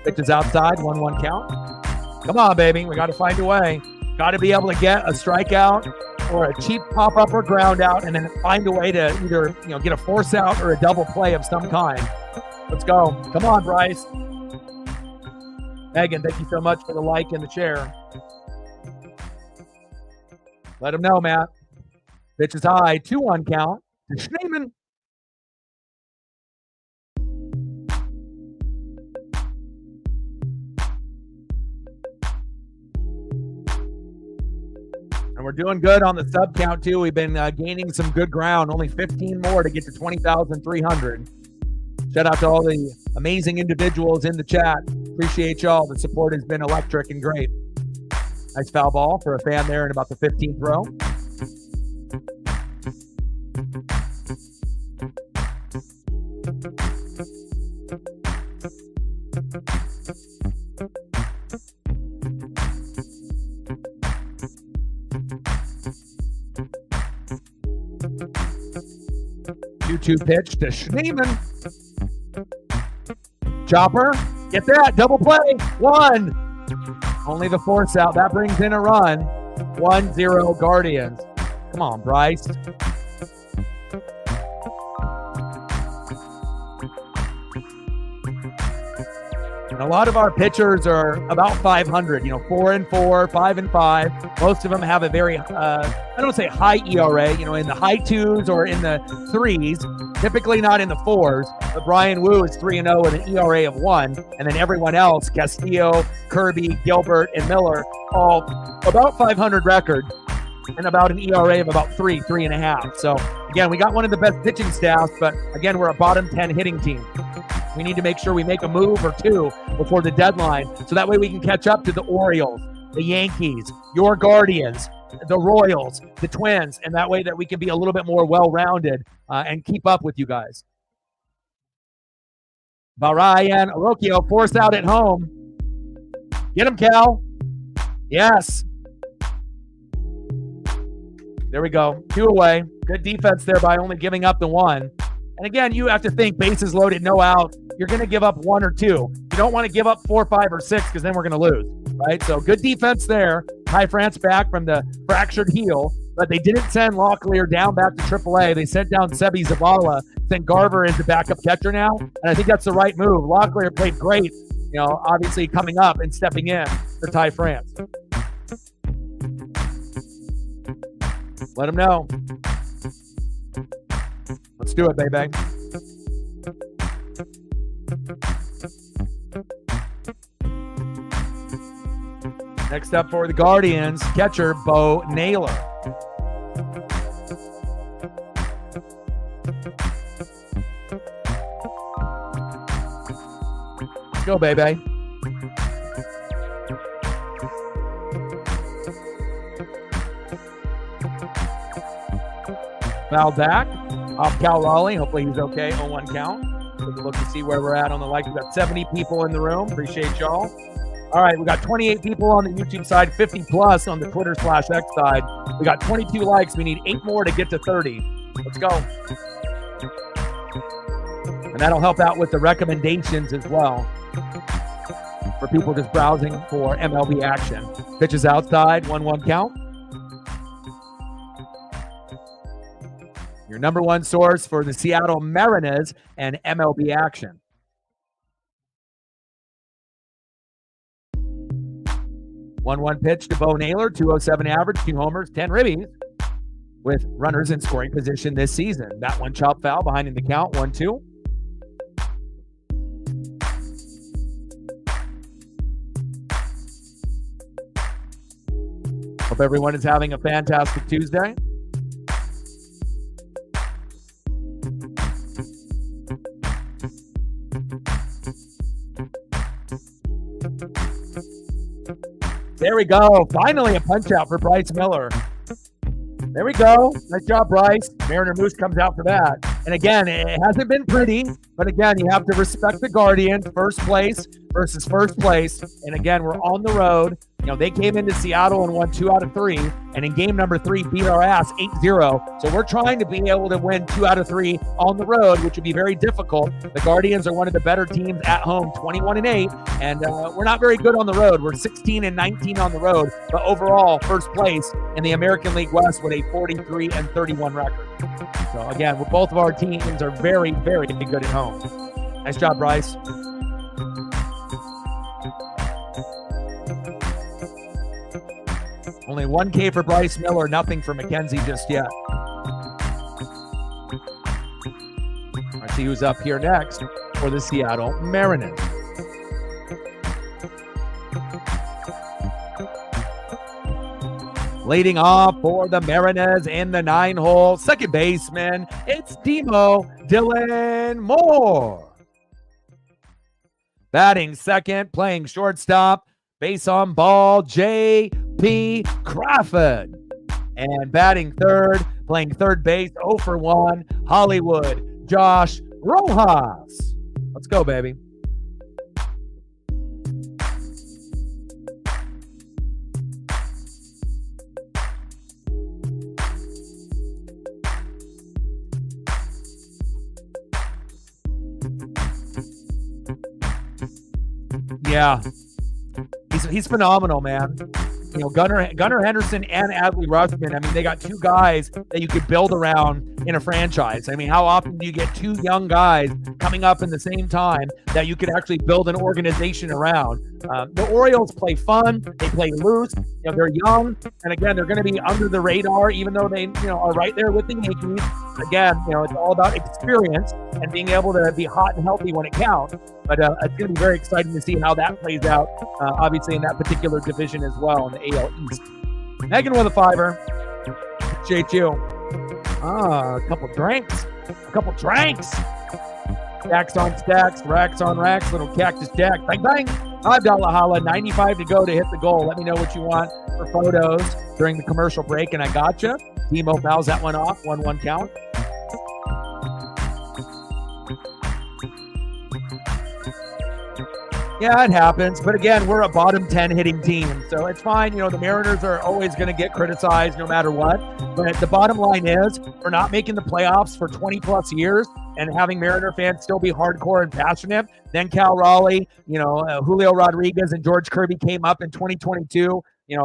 S1: Pitch is outside, 1-1 count. Come on, baby. We got to find a way. Got to be able to get a strikeout or a cheap pop-up or ground out, and then find a way to either get a force out or a double play of some kind. Let's go. Come on, Bryce. Megan, thank you so much for the like and the share. Let him know, Matt. Pitch is high, 2-1 count to Schneeman. And we're doing good on the sub count, too. We've been gaining some good ground. Only 15 more to get to 20,300. Shout out to all the amazing individuals in the chat. Appreciate y'all. The support has been electric and great. Nice foul ball for a fan there in about the 15th row. Two pitch to Schneeman. Chopper, get that, double play, 1. Only the force out, that brings in a run. 1-0 Guardians. Come on, Bryce. And a lot of our pitchers are about 500, 4-4, 5-5. Most of them have a very, I don't say high ERA, in the high 2s or in the 3s, typically not in the 4s. But Brian Wu is 3-0 with an ERA of 1. And then everyone else, Castillo, Kirby, Gilbert, and Miller, all about 500 record and about an ERA of about 3.5. So again, we got one of the best pitching staffs, but again, we're a bottom 10 hitting team. We need to make sure we make a move or 2 before the deadline, so that way we can catch up to the Orioles, the Yankees, your Guardians, the Royals, the Twins, and that way that we can be a little bit more well-rounded and keep up with you guys. Barayan Arroquio forced out at home. Get him, Cal. Yes. There we go. 2 away. Good defense there by only giving up the 1. And again, you have to think bases loaded, no out. You're going to give up 1 or 2. You don't want to give up 4, 5, or 6 because then we're going to lose, right? So good defense there. Ty France back from the fractured heel, but they didn't send Locklear down back to AAA. They sent down Sebi Zavala. Sent Garver as the backup catcher now, and I think that's the right move. Locklear played great, obviously coming up and stepping in for Ty France. Let him know. Let's do it, baby. Next up for the Guardians, catcher Bo Naylor. Let's go, baby. Foul back. Off Cal Raleigh. Hopefully he's okay. 0-1 count. Take a look to see where we're at on the likes. We've got 70 people in the room. Appreciate y'all. All right, we got 28 people on the YouTube side, 50 plus on the Twitter/X side. We got 22 likes. We need 8 more to get to 30. Let's go. And that'll help out with the recommendations as well for people just browsing for MLB action. Pitches outside, 1-1 count. Your number one source for the Seattle Mariners and MLB action. One pitch to Bo Naylor, 207 average, 2 homers, 10 ribbies, with runners in scoring position this season. That one chop foul behind in the count, 1-2. Hope everyone is having a fantastic Tuesday. There we go. Finally a punch out for Bryce Miller. There we go. Nice job, Bryce. Mariner Moose comes out for that. And again, it hasn't been pretty, but again, you have to respect the Guardians. First place versus first place. And again, we're on the road. You know, they came into Seattle and won 2 out of 3. And in game number 3, beat our ass 8-0. So we're trying to be able to win 2 out of 3 on the road, which would be very difficult. The Guardians are one of the better teams at home, 21-8. And we're not very good on the road. We're 16-19 on the road. But overall, first place in the American League West with a 43-31 record. So again, both of our teams are very, very good at home. Nice job, Bryce. Only 1K for Bryce Miller, nothing for McKenzie just yet. Let's see who's up here next for the Seattle Mariners. Leading off for the Mariners in the 9-hole, second baseman, it's Demo Dylan Moore. Batting second, playing shortstop, base on ball, J.P. Crawford. And batting third, playing third base, 0 for 1, Hollywood, Josh Rojas. Let's go, baby. Yeah, he's phenomenal, man. You know, Gunnar Henderson and Adley Rutschman. I mean, they got 2 guys that you could build around in a franchise. I mean, how often do you get 2 young guys coming up in the same time that you could actually build an organization around? The Orioles play fun. They play loose. You know, they're young, and again, they're going to be under the radar, even though they, are right there with the Yankees. Again, it's all about experience and being able to be hot and healthy when it counts. But it's going to be very exciting to see how that plays out, obviously, in that particular division as well in the AL East. Megan with a 5-er. Appreciate you. A couple drinks. Stacks on stacks, racks on racks, little cactus jack. Bang, bang. $5 holla, 95 to go to hit the goal. Let me know what you want for photos during the commercial break, and I gotcha. Demo fouls that one off, 1-1 count. Yeah, it happens. But again, we're a bottom 10 hitting team, so it's fine. The Mariners are always going to get criticized no matter what. But the bottom line is we're not making the playoffs for 20 plus years and having Mariner fans still be hardcore and passionate. Then Cal Raleigh, Julio Rodriguez and George Kirby came up in 2022.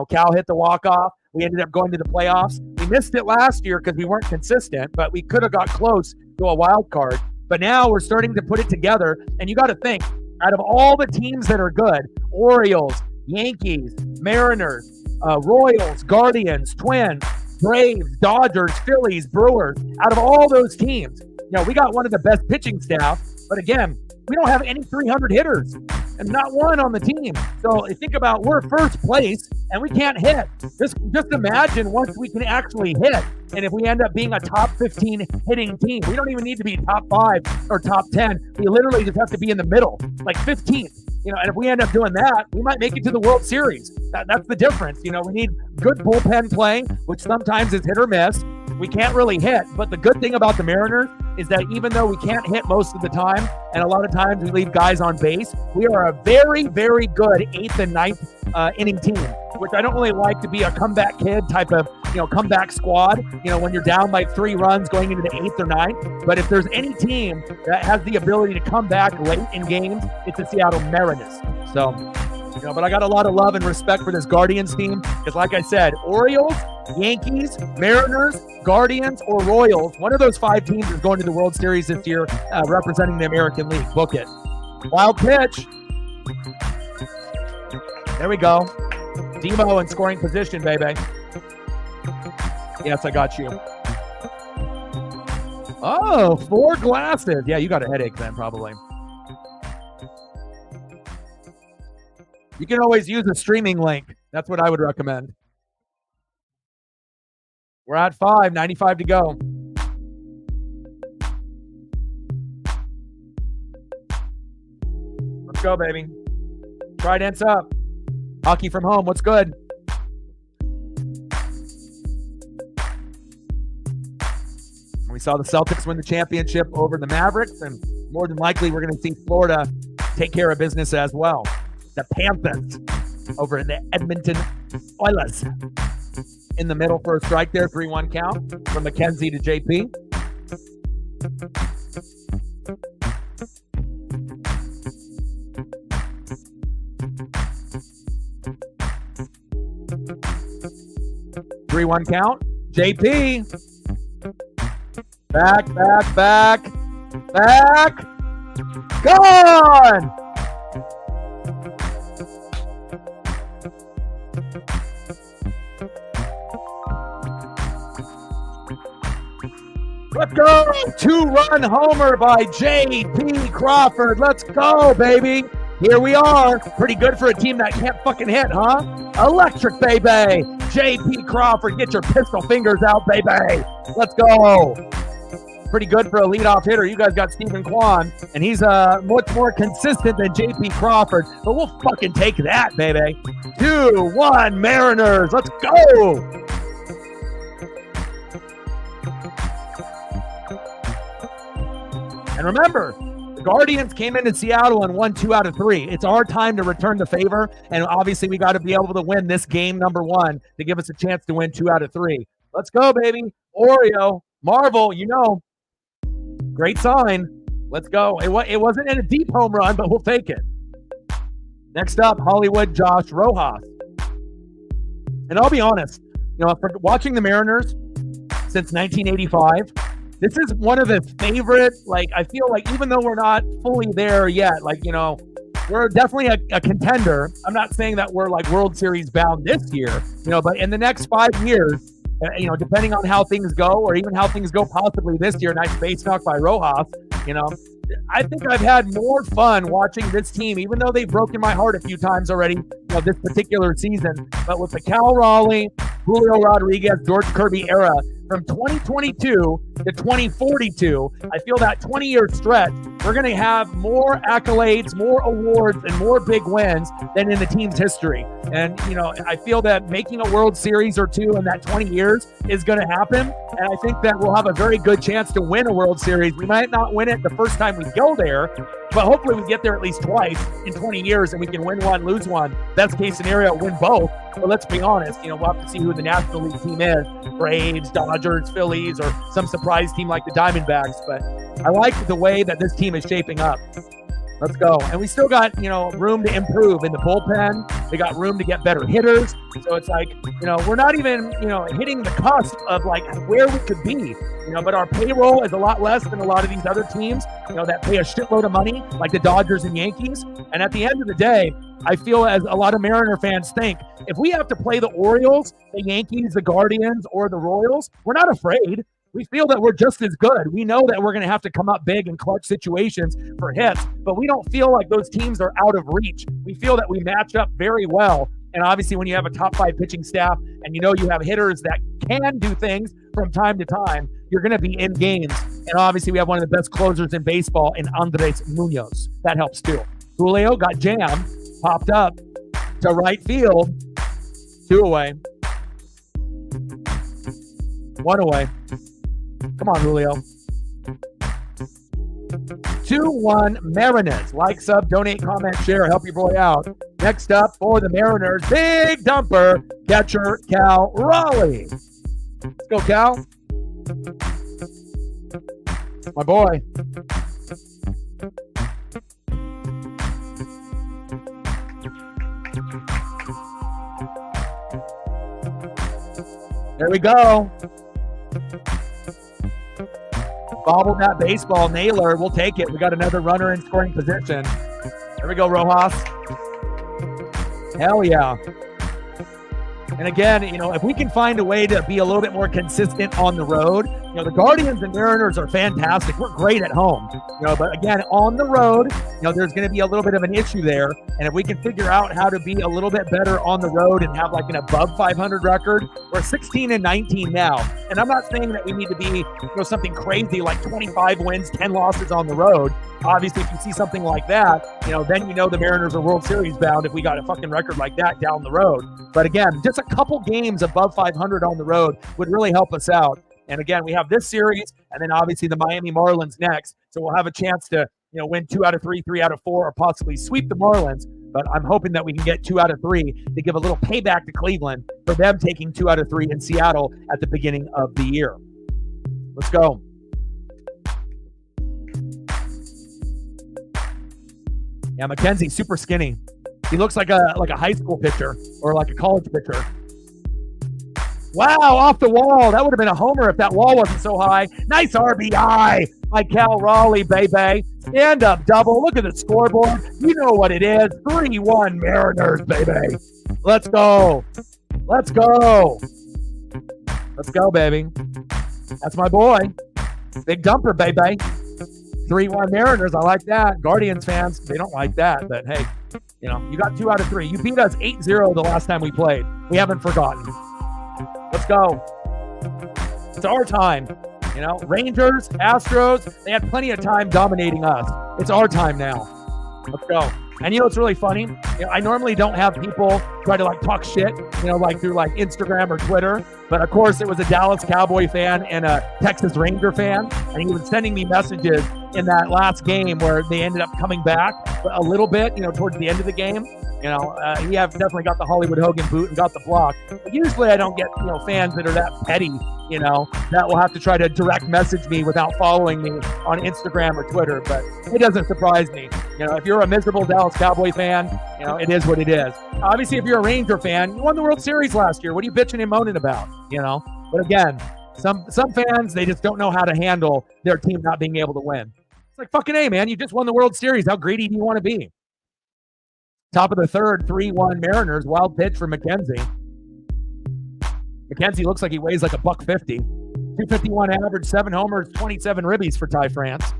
S1: Cal hit the walk-off. We ended up going to the playoffs. We missed it last year because we weren't consistent, but we could have got close to a wild card. But now we're starting to put it together, and you got to think, out of all the teams that are good, Orioles, Yankees, Mariners, Royals, Guardians, Twins, Braves, Dodgers, Phillies, Brewers, out of all those teams, we got one of the best pitching staff, but again, we don't have any 300 hitters and not one on the team. So think about, we're first place and we can't hit. Just imagine once we can actually hit. And if we end up being a top 15 hitting team, we don't even need to be top 5 or top 10. We literally just have to be in the middle, like 15th. And if we end up doing that, we might make it to the World Series. That's the difference. We need good bullpen play, which sometimes is hit or miss. We can't really hit. But the good thing about the Mariners, is that even though we can't hit most of the time, and a lot of times we leave guys on base, we are a very, very good 8th and 9th inning team, which I don't really like to be a comeback kid type of, comeback squad, when you're down by 3 runs going into the 8th or 9th. But if there's any team that has the ability to come back late in games, it's the Seattle Mariners. So, but I got a lot of love and respect for this Guardians team because, like I said, Orioles, Yankees, Mariners, Guardians, or Royals, one of those 5 teams is going to the World Series this year representing the American League. Book it. Wild pitch. There we go. Demo in scoring position, baby. Yes, I got you. Oh, 4 glasses. Yeah, you got a headache then, probably. You can always use a streaming link. That's what I would recommend. We're at 5, 95 to go. Let's go, baby. Trident's up. Hockey from home. What's good? We saw the Celtics win the championship over the Mavericks, and more than likely we're going to see Florida take care of business as well. The Panthers over in the Edmonton Oilers. In the middle for a strike there, 3-1 count from McKenzie to JP. Three-one count. JP. Back. Gone! Let's go! 2-run homer by J.P. Crawford. Let's go, baby. Here we are. Pretty good for a team that can't fucking hit, huh? Electric, baby. J.P. Crawford, get your pistol fingers out, baby. Let's go. Pretty good for a leadoff hitter. You guys got Stephen Kwan, and he's much more consistent than J.P. Crawford, but we'll fucking take that, baby. 2-1 Mariners. Let's go. And remember, the Guardians came into Seattle and won 2 out of 3. It's our time to return the favor, and obviously we got to be able to win this game number 1 to give us a chance to win 2 out of 3. Let's go, baby. Oreo, Marvel, great sign. Let's go. It wasn't in a deep home run, but we'll take it. Next up, Hollywood Josh Rojas. And I'll be honest, for watching the Mariners since 1985, this is one of the favorite, I feel like even though we're not fully there yet, we're definitely a contender. I'm not saying that we're World Series bound this year, but in the next 5 years, depending on how things go or even how things go possibly this year, nice base knock by Rojas, I think I've had more fun watching this team, even though they've broken my heart a few times already, this particular season. But with the Cal Raleigh, Julio Rodriguez, George Kirby era, from 2022 to 2042, I feel that 20-year stretch, we're going to have more accolades, more awards, and more big wins than in the team's history. And, I feel that making a World Series or 2 in that 20 years is going to happen. And I think that we'll have a very good chance to win a World Series. We might not win it the first time we go there, but hopefully we get there at least twice in 20 years and we can win one, lose one. Best case scenario, win both. But let's be honest, we'll have to see who the National League team is. Braves, Dodgers, Phillies, or some surprise team like the Diamondbacks. But I like the way that this team is shaping up. Let's go. And we still got, room to improve in the bullpen. We got room to get better hitters. So it's we're not even, hitting the cusp of where we could be. But our payroll is a lot less than a lot of these other teams, that pay a shitload of money, like the Dodgers and Yankees. And at the end of the day, I feel as a lot of Mariner fans think, if we have to play the Orioles, the Yankees, the Guardians, or the Royals, we're not afraid. We feel that we're just as good. We know that we're going to have to come up big in clutch situations for hits, but we don't feel like those teams are out of reach. We feel that we match up very well. And obviously when you have a top 5 pitching staff and you have hitters that can do things from time to time, you're going to be in games. And obviously we have one of the best closers in baseball in Andres Munoz. That helps too. Julio got jammed, popped up to right field. 2 away. 1 away. Come on, Julio. 2-1 Mariners. Like, sub, donate, comment, share, help your boy out. Next up for the Mariners, big dumper, catcher Cal Raleigh. Let's go, Cal. My boy. There we go. Bobble that baseball. Naylor, we'll take it. We got another runner in scoring position. There we go, Rojas. Hell yeah. And again, if we can find a way to be a little bit more consistent on the road, the Guardians and Mariners are fantastic. We're great at home, but again, on the road, there's going to be a little bit of an issue there. And if we can figure out how to be a little bit better on the road and have like an above 500 record, we're 16-19 now. And I'm not saying that we need to be, something crazy like 25 wins, 10 losses on the road. Obviously, if you see something like that, then the Mariners are World Series bound if we got a fucking record like that down the road. But again, just a couple games above 500 on the road would really help us out. And again, we have this series, and then obviously the Miami Marlins next. So we'll have a chance to, win 2 out of 3, 3 out of 4, or possibly sweep the Marlins. But I'm hoping that we can get 2 out of 3 to give a little payback to Cleveland for them taking 2 out of 3 in Seattle at the beginning of the year. Let's go. Yeah, McKenzie's super skinny. He looks like a high school pitcher or like a college pitcher. Wow, off the wall. That would have been a homer if that wall wasn't so high. Nice RBI by Cal Raleigh, baby. Stand up double. Look at the scoreboard. You know what it is. 3-1 Mariners, baby. Let's go. Let's go. Let's go, baby. That's my boy. Big dumper, baby. 3-1 Mariners. I like that. Guardians fans, they don't like that. But, hey, you got 2 out of 3. You beat us 8-0 the last time we played. We haven't forgotten. Let's go. It's our time. Rangers, Astros, they had plenty of time dominating us. It's our time now. Let's go. And it's really funny. I normally don't have people try to talk shit, through Instagram or Twitter. But of course, it was a Dallas Cowboy fan and a Texas Ranger fan. And he was sending me messages in that last game where they ended up coming back a little bit, towards the end of the game. He definitely got the Hollywood Hogan boot and got the block. But usually I don't get, fans that are that petty, that will have to try to direct message me without following me on Instagram or Twitter. But it doesn't surprise me. If you're a miserable Dallas Cowboy fan, it is what it is. Obviously, if you're a Ranger fan, you won the World Series last year. What are you bitching and moaning about, But again, some fans, they just don't know how to handle their team not being able to win. It's like, fucking A, man, you just won the World Series. How greedy do you want to be? Top of the third, 3-1 Mariners. Wild pitch for McKenzie. McKenzie looks like he weighs like $150. 251 average, 7 homers, 27 ribbies for Ty France.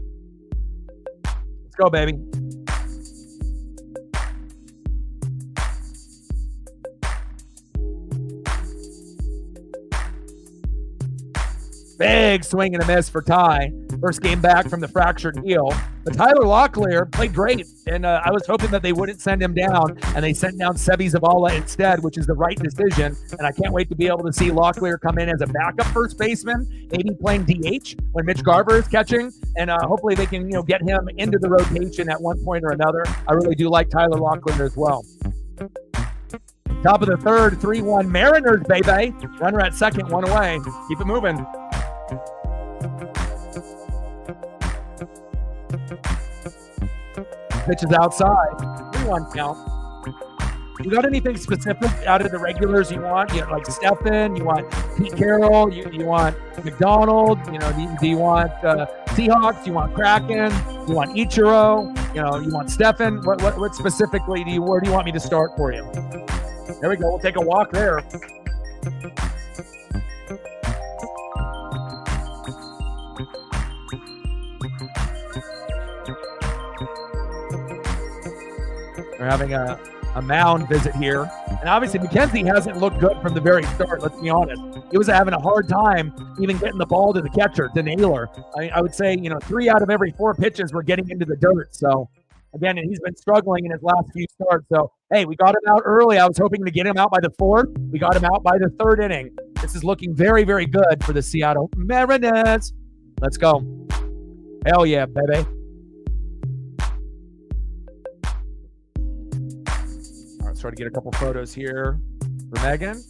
S1: Let's go, baby. Big swing and a miss for Ty. First game back from the fractured heel. But Tyler Locklear played great, and I was hoping that they wouldn't send him down, and they sent down Sebi Zavala instead, which is the right decision. And I can't wait to be able to see Locklear come in as a backup first baseman, maybe playing DH when Mitch Garver is catching, and hopefully they can get him into the rotation at one point or another. I really do like Tyler Locklear as well. Top of the third, 3-1 Mariners, baby. Runner at second, 1 away. Keep it moving. Pitches outside. 3-1 count. You got anything specific out of the regulars you want? You like Stephan? You want Pete Carroll? You want McDonald? Do you want Seahawks? You want Kraken? You want Ichiro? You want Stephan? What specifically where do you want me to start for you? There we go. We'll take a walk there. We're having a mound visit here. And obviously, McKenzie hasn't looked good from the very start, let's be honest. He was having a hard time even getting the ball to the catcher, to Naylor. I would say, 3 out of every 4 pitches were getting into the dirt. So, again, and he's been struggling in his last few starts. So, hey, we got him out early. I was hoping to get him out by the 4th. We got him out by the 3rd inning. This is looking very, very good for the Seattle Mariners. Let's go. Hell yeah, baby. Let's try to get a couple photos here for Megan.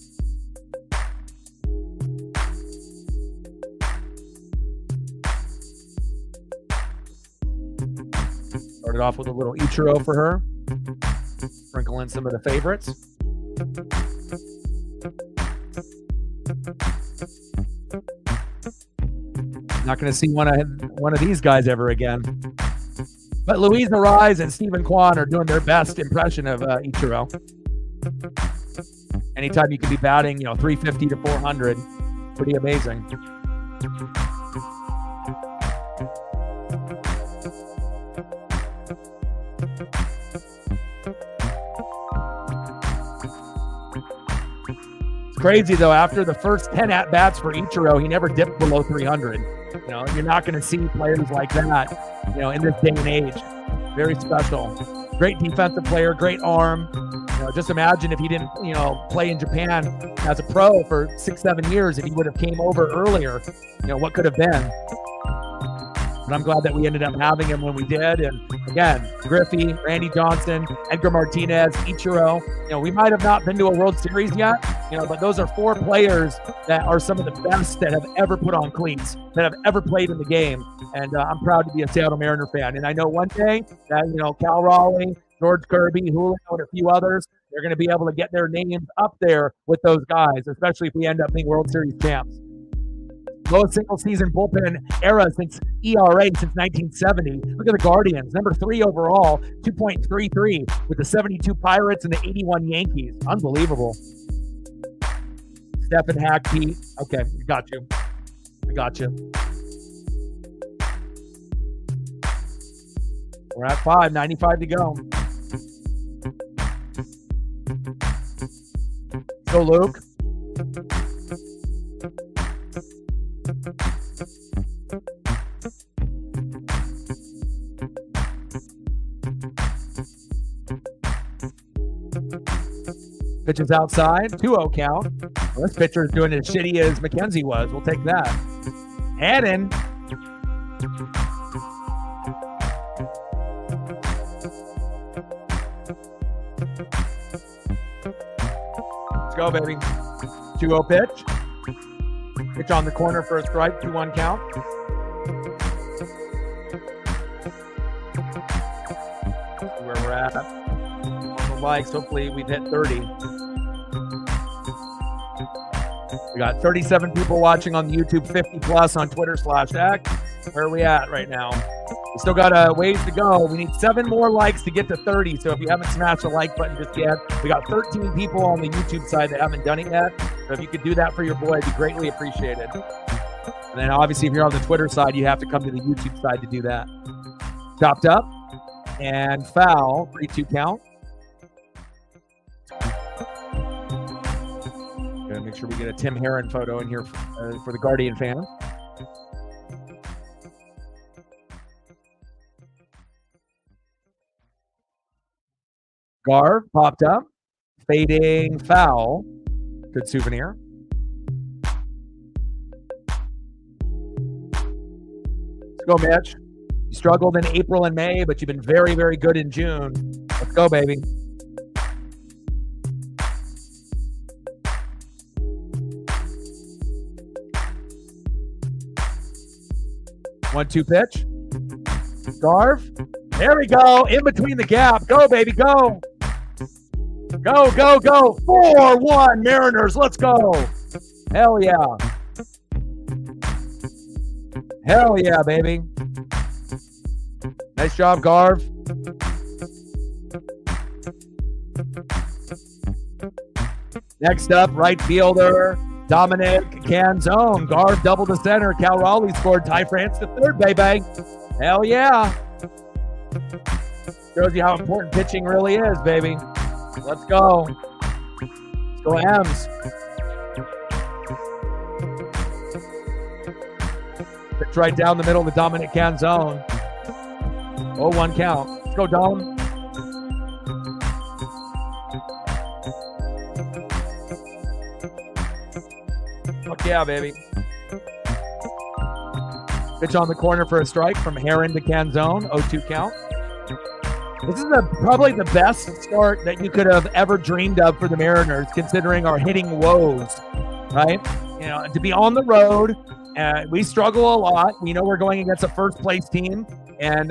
S1: Started off with a little Ichiro for her. Sprinkle in some of the favorites. Not going to see one of these guys ever again. But Louisa Rise and Stephen Kwan are doing their best impression of Ichiro. Anytime you can be batting, 350 to 400, pretty amazing. It's crazy though. After the first 10 at bats for Ichiro, he never dipped below 300. You're not going to see players like that, in this day and age. Very special. Great defensive player, great arm. Just imagine if he didn't, play in Japan as a pro for 6-7 years, if he would have came over earlier, what could have been. But I'm glad that we ended up having him when we did. And again, Griffey, Randy Johnson, Edgar Martinez, Ichiro. We might have not been to a World Series yet, but those are 4 players that are some of the best that have ever put on cleats, that have ever played in the game. And I'm proud to be a Seattle Mariner fan. And I know one day that, Cal Raleigh, George Kirby, Julio, and a few others, they're going to be able to get their names up there with those guys, especially if we end up being World Series champs. Lowest single season bullpen era since ERA since 1970. Look at the Guardians, number 3 overall, 2.33 with the 72 Pirates and the 81 Yankees. Unbelievable. Stephen Hackpete. Okay, got you. I got you. We're at 5, 95 to go. Go, Luke. Pitches outside, 2-0 count. Well, this pitcher is doing as shitty as McKenzie was. We'll take that. Hannon. Let's go, baby. 2-0 pitch. Pitch on the corner for a strike, 2-1 count. Where we're at. On the likes, hopefully we've hit 30. We got 37 people watching on the YouTube, 50 plus on Twitter/X. Where are we at right now? We still got a ways to go. We need 7 more likes to get to 30. So if you haven't smashed the like button just yet, we got 13 people on the YouTube side that haven't done it yet. So if you could do that for your boy, it'd be greatly appreciated. And then obviously if you're on the Twitter side, you have to come to the YouTube side to do that. Chopped up and foul, 3-2 count. Gotta make sure we get a Tim Herron photo in here for the Guardian fans. Garv popped up, fading foul. Good souvenir. Let's go, Mitch. You struggled in April and May, but you've been very, very good in June. Let's go, baby. One-two pitch. Garv. There we go. In between the gap. Go, baby. Go. Go, go, go. 4-1 Mariners. Let's go. Hell yeah. Hell yeah, baby. Nice job, Garv. Next up, right fielder, Dominic Canzone. Garv doubled to center. Cal Raleigh scored. Ty France to third, baby. Hell yeah. Shows you how important pitching really is, baby. Let's go. Let's go, M's. Pitch right down the middle to Dominic Canzone. 0-1 count. Let's go, Dom. Fuck yeah, baby. Pitch on the corner for a strike from Herron to Canzone. 0-2 count. This is probably the best start that you could have ever dreamed of for the Mariners, considering our hitting woes, right? You know, to be on the road, we struggle a lot. We know we're going against a first-place team, and,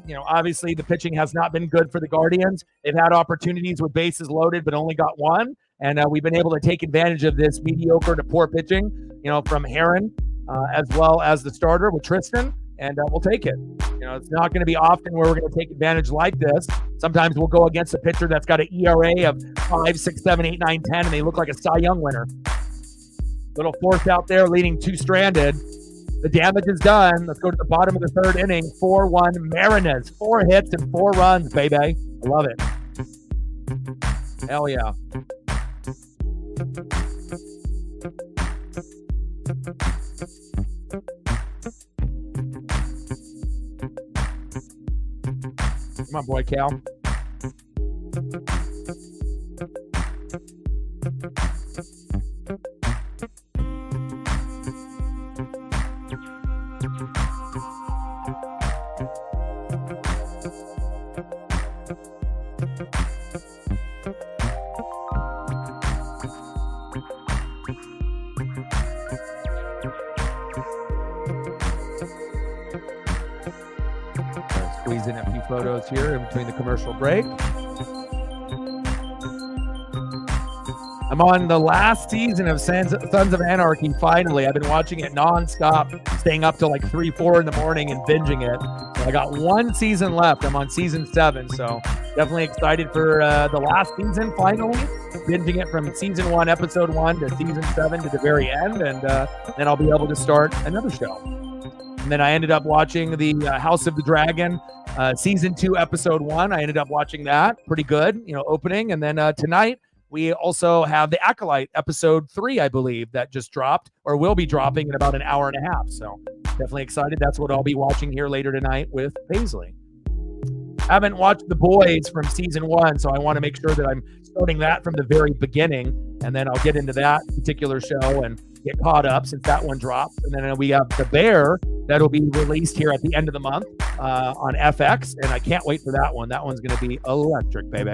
S1: you know, obviously the pitching has not been good for the Guardians. They've had opportunities with bases loaded, but only got one, and we've been able to take advantage of this mediocre to poor pitching, you know, from Heron, as well as the starter with Tristan, and we'll take it. You know, it's not going to be often where we're going to take advantage like this. Sometimes we'll go against a pitcher that's got an ERA of 5, 6, 7, 8, 9, 10, and they look like a Cy Young winner. Little force out there leading two stranded. The damage is done. Let's go to the bottom of the third inning. 4-1 Marinez. 4 hits and 4 runs, baby. I love it. Hell yeah. Come on, boy, Cal. Squeeze in a few photos here in between the commercial break. I'm on the last season of Sons of Anarchy, finally. I've been watching it nonstop, staying up till like 3, 4 in the morning and binging it. So I got one season left. I'm on season 7, so definitely excited for the last season, finally. Binging it from season 1, episode 1 to season 7 to the very end, and then I'll be able to start another show. And then I ended up watching the House of the Dragon, season 2, episode 1. I ended up watching that. Pretty good, you know, opening. And then tonight, we also have The Acolyte, episode 3, I believe, that just dropped or will be dropping in about an hour and a half. So definitely excited. That's what I'll be watching here later tonight with Paisley. I haven't watched The Boys from season 1, so I want to make sure that I'm starting that from the very beginning, and then I'll get into that particular show and get caught up since that one dropped. And then we have The Bear that'll be released here at the end of the month on FX, and I can't wait for that one. That one's going to be electric, baby.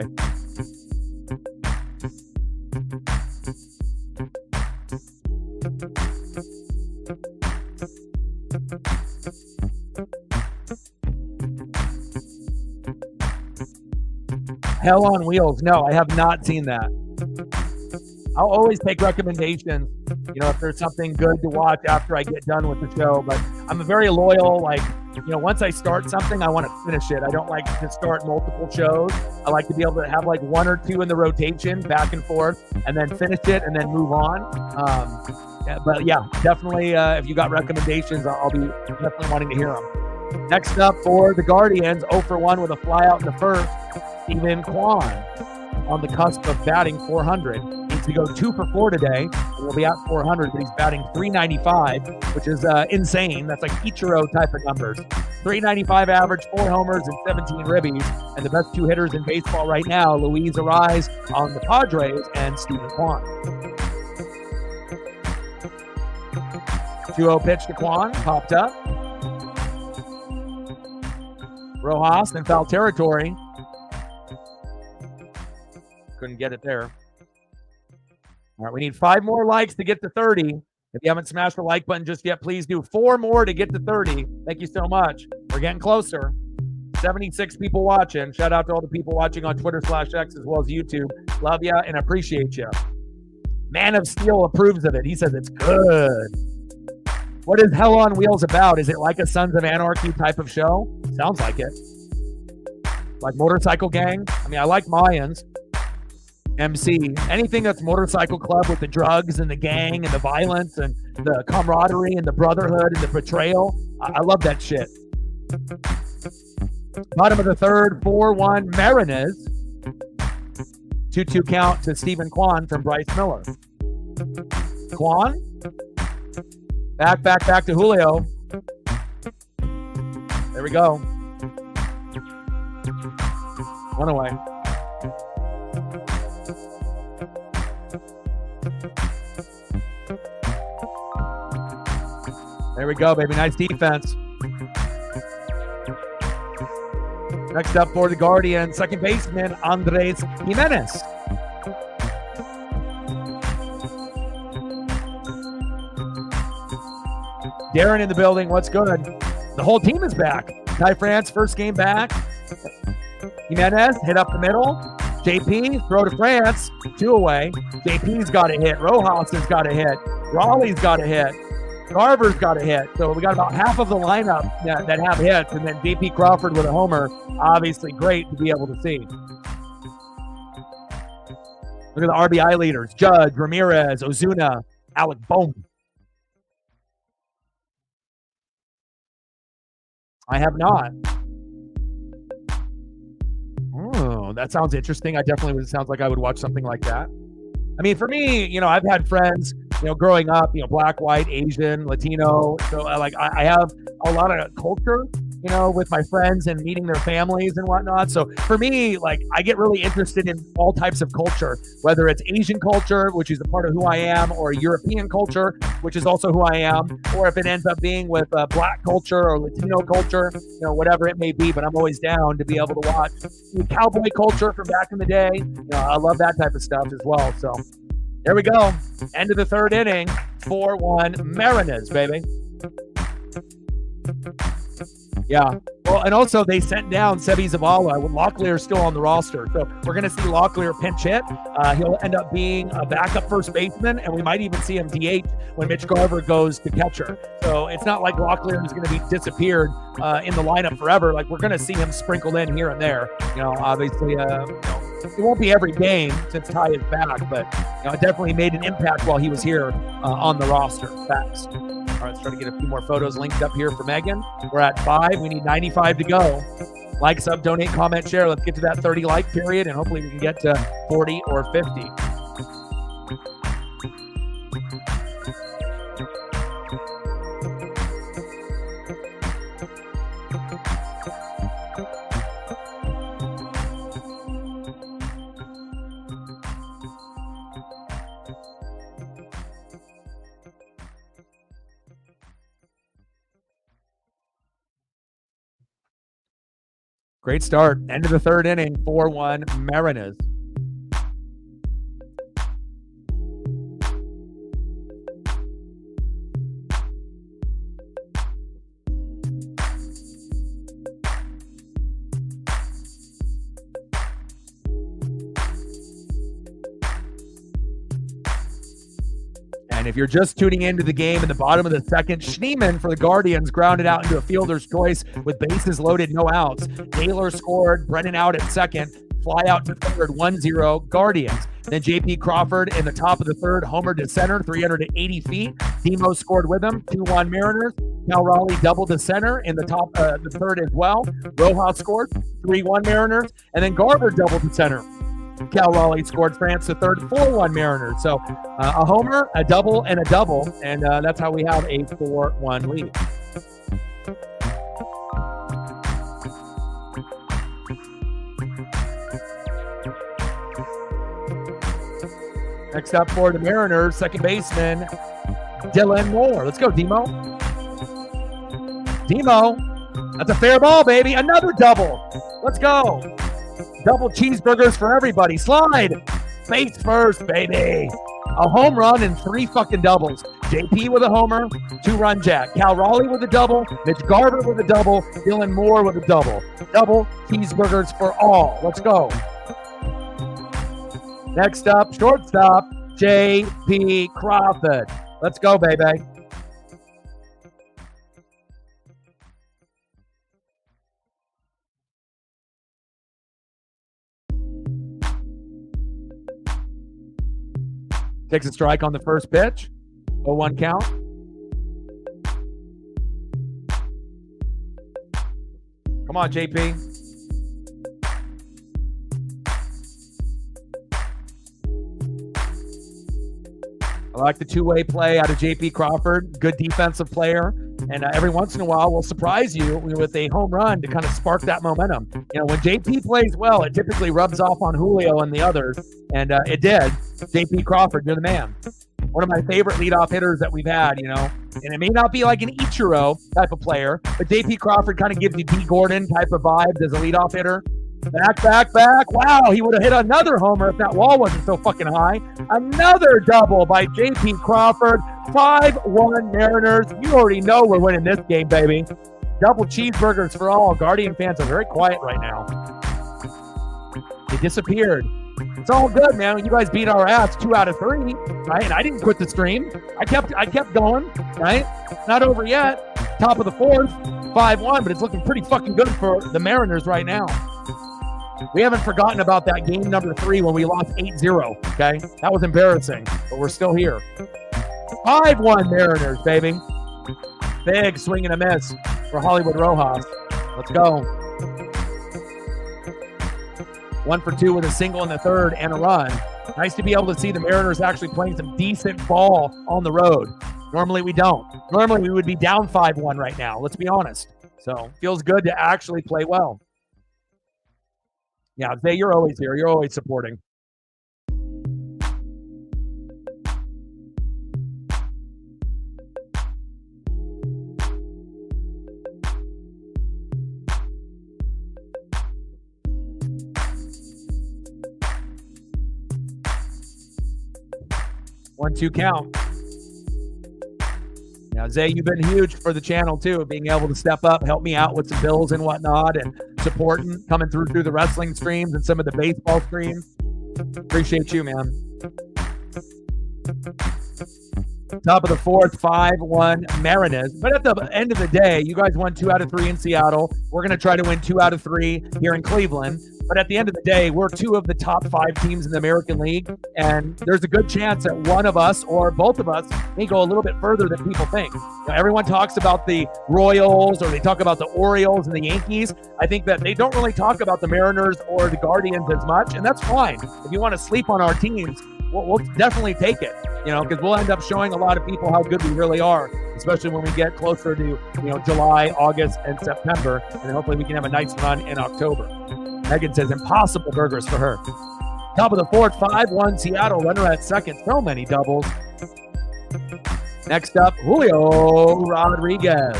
S1: Hell on Wheels. No, I have not seen that. I'll always take recommendations, you know, if there's something good to watch after I get done with the show. But I'm a very loyal, like, you know, once I start something, I want to finish it. I don't like to start multiple shows. I like to be able to have like 1 or 2 in the rotation, back and forth, and then finish it and then move on. But yeah, definitely, if you got recommendations, I'll be definitely wanting to hear them. Next up for the Guardians, 0 for 1 with a fly out in the first, Steven Kwan on the cusp of batting 400. Needs to go 2 for 4 today. He'll be at 400, but he's batting 395, which is insane. That's like Ichiro type of numbers. 395 average, 4 homers, and 17 ribbies. And the best 2 hitters in baseball right now, Luis Arraez on the Padres and Steven Kwan. 2-0 pitch to Kwan, popped up. Rojas in foul territory. Couldn't get it there. All right, we need 5 more likes to get to 30. If you haven't smashed the like button just yet, please do. 4 more to get to 30. Thank you so much. We're getting closer. 76 people watching. Shout out to all the people watching on Twitter/X as well as YouTube. Love ya and appreciate ya. Man of Steel approves of it. He says it's good. What is Hell on Wheels about? Is it like a Sons of Anarchy type of show? Sounds like it. Like Motorcycle Gang? I mean, I like Mayans. MC, anything that's motorcycle club with the drugs and the gang and the violence and the camaraderie and the brotherhood and the betrayal. I love that shit. Bottom of the third, 4-1 Marinez. 2-2 count to Steven Kwan from Bryce Miller. Kwan. Back to Julio. There we go. One away. There we go, baby. Nice defense. Next up for the Guardians, second baseman, Andres Gimenez. Darren in the building. What's good? The whole team is back. Ty France, first game back. Gimenez hit up the middle. JP, throw to France, 2 away. JP's got a hit. Rojas has got a hit. Raleigh's got a hit. Garver's got a hit. So we got about half of the lineup that have hits, and then JP Crawford with a homer. Obviously great to be able to see. Look at the RBI leaders. Judge, Ramirez, Ozuna, Alec Bohm. I have not. Oh, that sounds interesting. I definitely would. It sounds like I would watch something like that. I mean, for me, I've had friends, growing up, black, white, Asian, Latino. So I have a lot of culture, with my friends and meeting their families and whatnot. So for me, I get really interested in all types of culture, whether it's Asian culture, which is a part of who I am, or European culture, which is also who I am, or if it ends up being with black culture or Latino culture, whatever it may be. But I'm always down to be able to watch cowboy culture from back in the day. I love that type of stuff as well. So there we go. End of the third inning. 4-1 Mariners, baby. Yeah. Well, and also they sent down Sebi Zavala with Locklear still on the roster. So we're going to see Locklear pinch hit. He'll end up being a backup first baseman, and we might even see him DH when Mitch Garver goes to catcher. So it's not like Locklear is going to be disappeared in the lineup forever. We're going to see him sprinkled in here and there. Obviously, it won't be every game since Ty is back, but it definitely made an impact while he was here on the roster. Facts. All right, let's try to get a few more photos linked up here for Megan. We're at 5. We need 95 to go. Like, sub, donate, comment, share. Let's get to that 30 like period, and hopefully we can get to 40 or 50. Great start. End of the third inning, 4-1 Mariners. And if you're just tuning into the game in the bottom of the second, Schneeman for the Guardians grounded out into a fielder's choice with bases loaded, no outs. Naylor scored, Brennan out at second, fly out to third, 1-0 Guardians. Then JP Crawford in the top of the third, homer to center, 380 feet. Demo scored with him, 2-1 Mariners. Raleigh doubled to center in the top the third as well. Rojas scored, 3-1 Mariners. And then Garver doubled to center. Raleigh scored France to third, 4-1 Mariners. So a homer, a double, and that's how we have a 4-1 lead. Next up for the Mariners, second baseman, Dylan Moore. Let's go, Demo. Demo, that's a fair ball, baby. Another double. Let's go. Double cheeseburgers for everybody. Slide. Face first, baby. A home run and 3 fucking doubles. JP with a homer, 2-run jack. Raleigh with a double. Mitch Garver with a double. Dylan Moore with a double. Double cheeseburgers for all. Let's go. Next up, shortstop, JP Crawford. Let's go, baby. Takes a strike on the first pitch. 0-1 count. Come on, JP. I like the two-way play out of JP Crawford. Good defensive player. And every once in a while, will surprise you with a home run to kind of spark that momentum. When JP plays well, it typically rubs off on Julio and the others. And it did. JP Crawford, you're the man. one of my favorite leadoff hitters that we've had, you know. And it may not be like an Ichiro type of player, but J.P. Crawford kind of gives you D. Gordon type of vibes as a leadoff hitter. Back. Wow, he would have hit another homer if that wall wasn't so fucking high. Another double by J.P. Crawford. 5-1 Mariners. You already know we're winning this game, baby. Double cheeseburgers for all. Guardian fans are very quiet right now. They disappeared. It's all good, man. You guys beat our ass 2 out of 3, right? And I didn't quit the stream. I kept going, right? Not over yet. Top of the 4th, 5-1, but it's looking pretty fucking good for the Mariners right now. We haven't forgotten about that game number 3 when we lost 8-0, okay? That was embarrassing, but we're still here. 5-1 Mariners, baby. Big swing and a miss for Hollywood Rojas. Let's go. 1 for 2 with a single in the 3rd and a run. Nice to be able to see the Mariners actually playing some decent ball on the road. Normally we don't. Normally we would be down 5-1 right now, let's be honest. So feels good to actually play well. Yeah, Zay, you're always here. You're always supporting. One-two count. Now, Zay, you've been huge for the channel, too, being able to step up, help me out with some bills and whatnot, and supporting, coming through the wrestling streams and some of the baseball streams. Appreciate you, man. Top of the 4th, 5-1 Mariners. But at the end of the day, you guys won 2 out of 3 in Seattle. We're going to try to win 2 out of 3 here in Cleveland. But at the end of the day, we're 2 of the top 5 teams in the American League. And there's a good chance that one of us or both of us may go a little bit further than people think. You know, everyone talks about the Royals or they talk about the Orioles and the Yankees. I think that they don't really talk about the Mariners or the Guardians as much. And that's fine. If you want to sleep on our teams, we'll definitely take it. You know, because we'll end up showing a lot of people how good we really are, especially when we get closer to, you know, July, August, and September. And hopefully we can have a nice run in October. Megan says impossible burgers for her. Top of the 4th, 5-1 Seattle. Runner at second. So many doubles. Next up, Julio Rodriguez.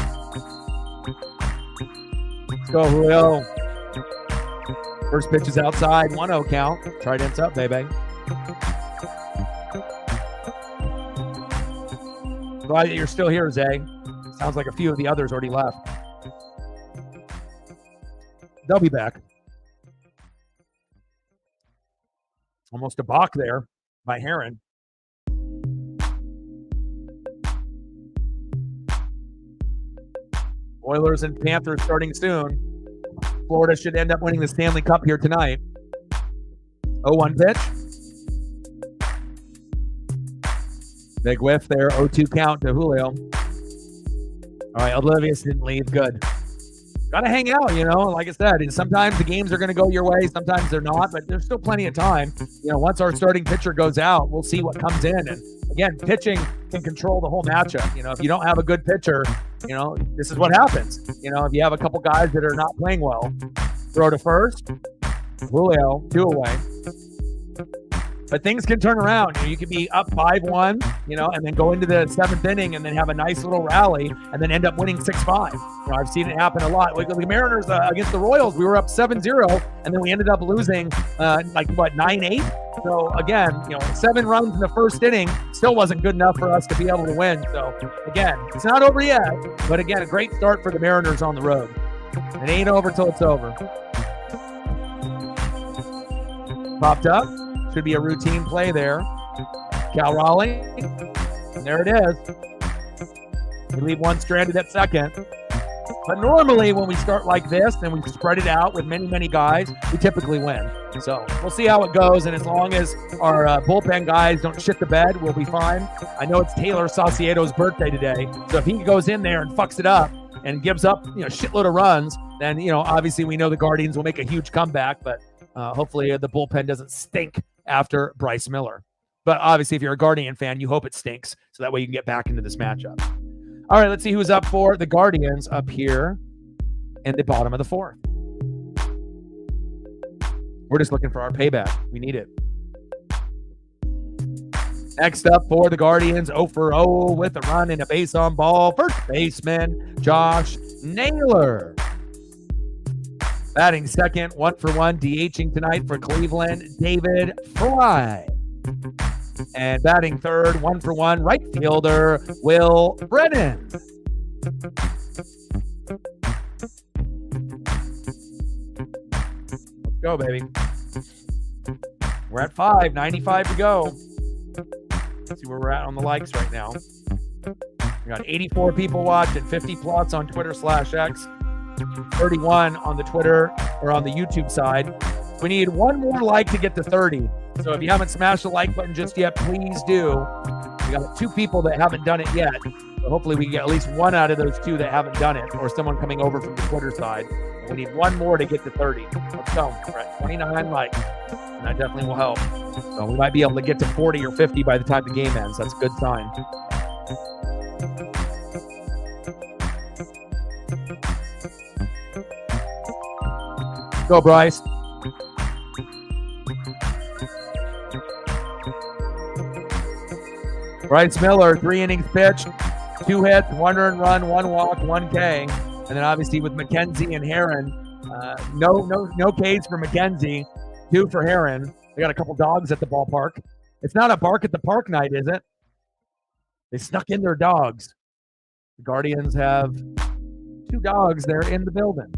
S1: Let's go, Julio. First pitch is outside. 1-0 count. Trident's up, baby. Glad that you're still here, Zay. Sounds like a few of the others already left. They'll be back. Almost a balk there by Heron. Oilers and Panthers starting soon. Florida should end up winning the Stanley Cup here tonight. 0-1 pitch. Big whiff there, 0-2 count to Julio. All right, Oblivious didn't leave, good. Got to hang out, you know, like I said. And sometimes the games are going to go your way, sometimes they're not, but there's still plenty of time. You know, once our starting pitcher goes out, we'll see what comes in. And again, pitching can control the whole matchup. You know, if you don't have a good pitcher, you know, this is what happens. You know, if you have a couple guys that are not playing well, throw to first, Julio, 2 away. But things can turn around. You can be up 5-1, you know, and then go into the 7th inning and then have a nice little rally and then end up winning 6-5. You know, I've seen it happen a lot. Like the Mariners against the Royals, we were up 7-0, and then we ended up losing 9-8. So again, you know, 7 runs in the 1st inning still wasn't good enough for us to be able to win. So again, it's not over yet, but again, a great start for the Mariners on the road. It ain't over till it's over. Popped up. Should be a routine play there. Raleigh. And there it is. We leave one stranded at second. But normally when we start like this and we spread it out with many, many guys, we typically win. So we'll see how it goes. And as long as our bullpen guys don't shit the bed, we'll be fine. I know it's Taylor Saucedo's birthday today. So if he goes in there and fucks it up and gives up, you know, shitload of runs, then, you know, obviously we know the Guardians will make a huge comeback. But hopefully the bullpen doesn't stink after Bryce Miller. But obviously, if you're a Guardian fan, you hope it stinks, so that way you can get back into this matchup. All right, let's see who's up for the Guardians up here in the bottom of the 4th. We're just looking for our payback. We need it. Next up for the Guardians, 0 for 0 with a run and a base on ball. First baseman, Josh Naylor. Batting second, 1 for 1, DHing tonight for Cleveland, David Fry. And batting third, 1 for 1, right fielder, Will Brennan. Let's go, baby. We're at 95 to go. Let's see where we're at on the likes right now. We got 84 people watching, 50 plus on Twitter/X, 31 on the Twitter or on the YouTube side. We need one more like to get to 30. So if you haven't smashed the like button just yet, please do. We got 2 people that haven't done it yet. So hopefully we get at least 1 out of those 2 that haven't done it, or someone coming over from the Twitter side. We need 1 more to get to 30. Let's go. We're at 29 likes, and that definitely will help. So we might be able to get to 40 or 50 by the time the game ends. That's a good sign. Go, Bryce. Bryce Miller, 3 innings pitched, 2 hits, 1 earned run, 1 walk, 1 K. And then obviously with McKenzie and Heron, no Ks for McKenzie, 2 for Heron. They got a couple dogs at the ballpark. It's not a bark at the park night, is it? They snuck in their dogs. The Guardians have 2 dogs there in the building.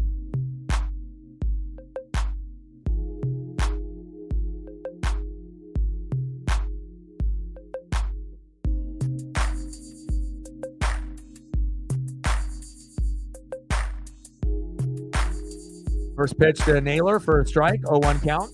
S1: First pitch to Naylor for a strike, 0-1 count.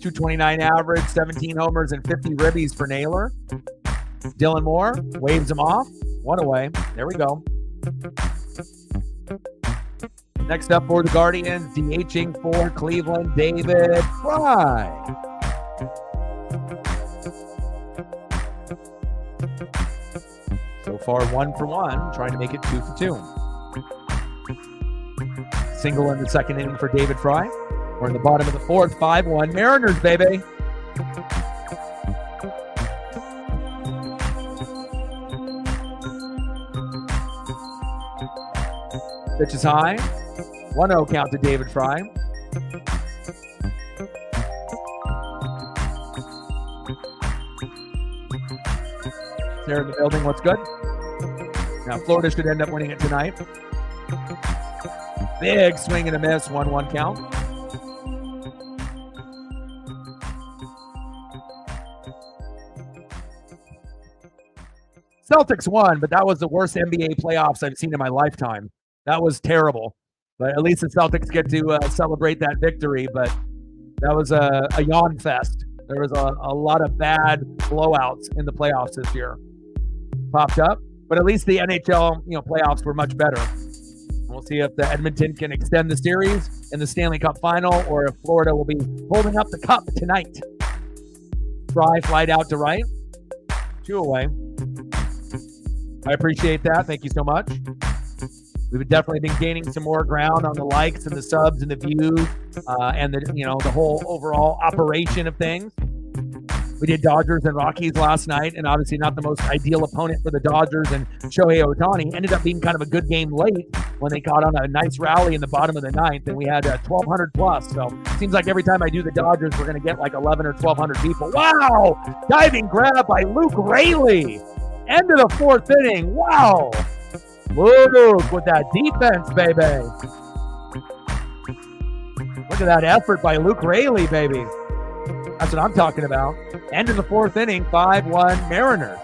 S1: .229 average, 17 homers, and 50 ribbies for Naylor. Dylan Moore waves him off. 1 away. There we go. Next up for the Guardians, DHing for Cleveland, David Fry. So far, 1 for 1, trying to make it 2 for 2. Single in the second inning for David Fry. We're in the bottom of the 4th, 5-1. Mariners, baby. Pitch is high. 1-0 count to David Fry. There in the building, what's good? Now Florida should end up winning it tonight. Big swing and a miss, 1-1 count. Celtics won, but that was the worst NBA playoffs I've seen in my lifetime. That was terrible. But at least the Celtics get to celebrate that victory. But that was a yawn fest. There was a lot of bad blowouts in the playoffs this year. Popped up. But at least the NHL playoffs were much better. We'll see if the Edmonton can extend the series in the Stanley Cup final, or if Florida will be holding up the cup tonight. Fry flight out to right. 2 away. I appreciate that. Thank you so much. We've definitely been gaining some more ground on the likes and the subs and the views and the whole overall operation of things. We did Dodgers and Rockies last night, and obviously not the most ideal opponent for the Dodgers, and Shohei Ohtani ended up being kind of a good game late when they caught on a nice rally in the bottom of the 9th, and we had 1,200 plus. So it seems like every time I do the Dodgers, we're going to get like 11 or 1,200 people. Wow! Diving grab by Luke Raley. End of the 4th inning. Wow! Luke with that defense, baby. Look at that effort by Luke Raley, baby. That's what I'm talking about. End of the 4th inning, 5-1 Mariners.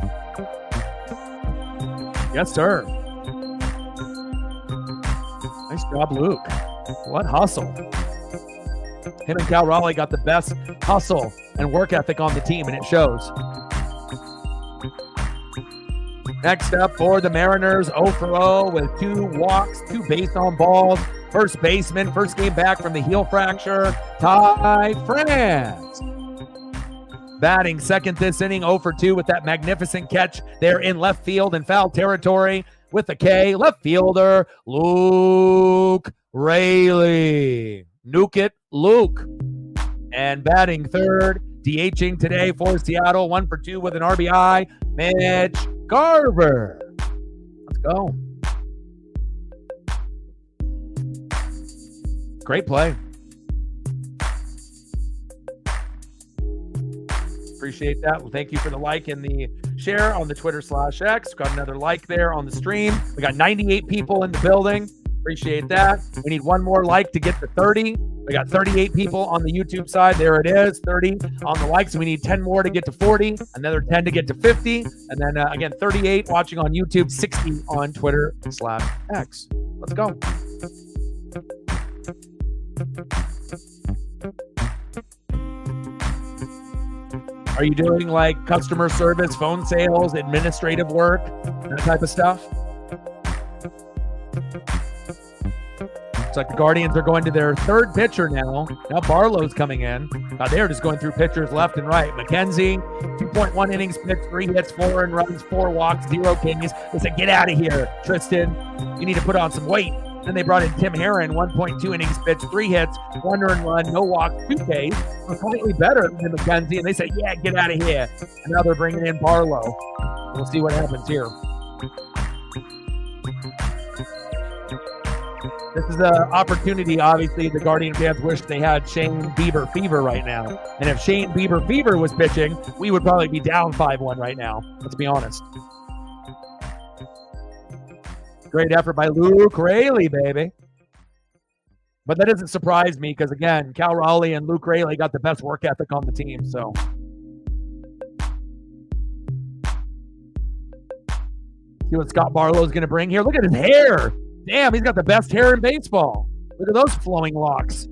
S1: Yes, sir. Nice job, Luke. What hustle. Him and Cal Raleigh got the best hustle and work ethic on the team, and it shows. Next up for the Mariners, 0 for 0 with 2 walks, 2 base on balls. First baseman, first game back from the heel fracture, Ty France. batting second this inning, 0 for 2 with that magnificent catch there in left field in foul territory with the K. Left fielder, Luke Raley. Nuke it, Luke. And batting third, DHing today for Seattle, 1 for 2 with an RBI, Mitch Garver. Let's go. Great play. Appreciate that. Well, thank you for the like and the share on the Twitter/X. Got another like there on the stream. We got 98 people in the building. Appreciate that. We need one more like to get to 30. We got 38 people on the YouTube side. There it is, 30 on the likes. We need 10 more to get to 40, another 10 to get to 50, and then again, 38 watching on YouTube, 60 on Twitter/X. Let's go. Are you doing like customer service, phone sales, administrative work, that type of stuff? Looks like the Guardians are going to their third pitcher now. Now Barlow's coming in. They're just going through pitchers left and right. McKenzie, 2.1 innings pitched, 3 hits, 4 earned runs, 4 walks, 0 Ks. They said, get out of here, Tristan. You need to put on some weight. Then they brought in Tim Herron, 1.2 innings pitched, 3 hits, 1 earned run, no walks, 2 Ks. Slightly better than McKenzie. And they said, yeah, get out of here. And now they're bringing in Barlow. We'll see what happens here. This is an opportunity. Obviously, the Guardian fans wish they had Shane Bieber fever right now. And if Shane Bieber fever was pitching, we would probably be down 5-1 right now. Let's be honest. Great effort by Luke Raley, baby. But that doesn't surprise me because, again, Cal Raleigh and Luke Raley got the best work ethic on the team. So, see what Scott Barlow's going to bring here. Look at his hair. Damn, he's got the best hair in baseball. Look at those flowing locks.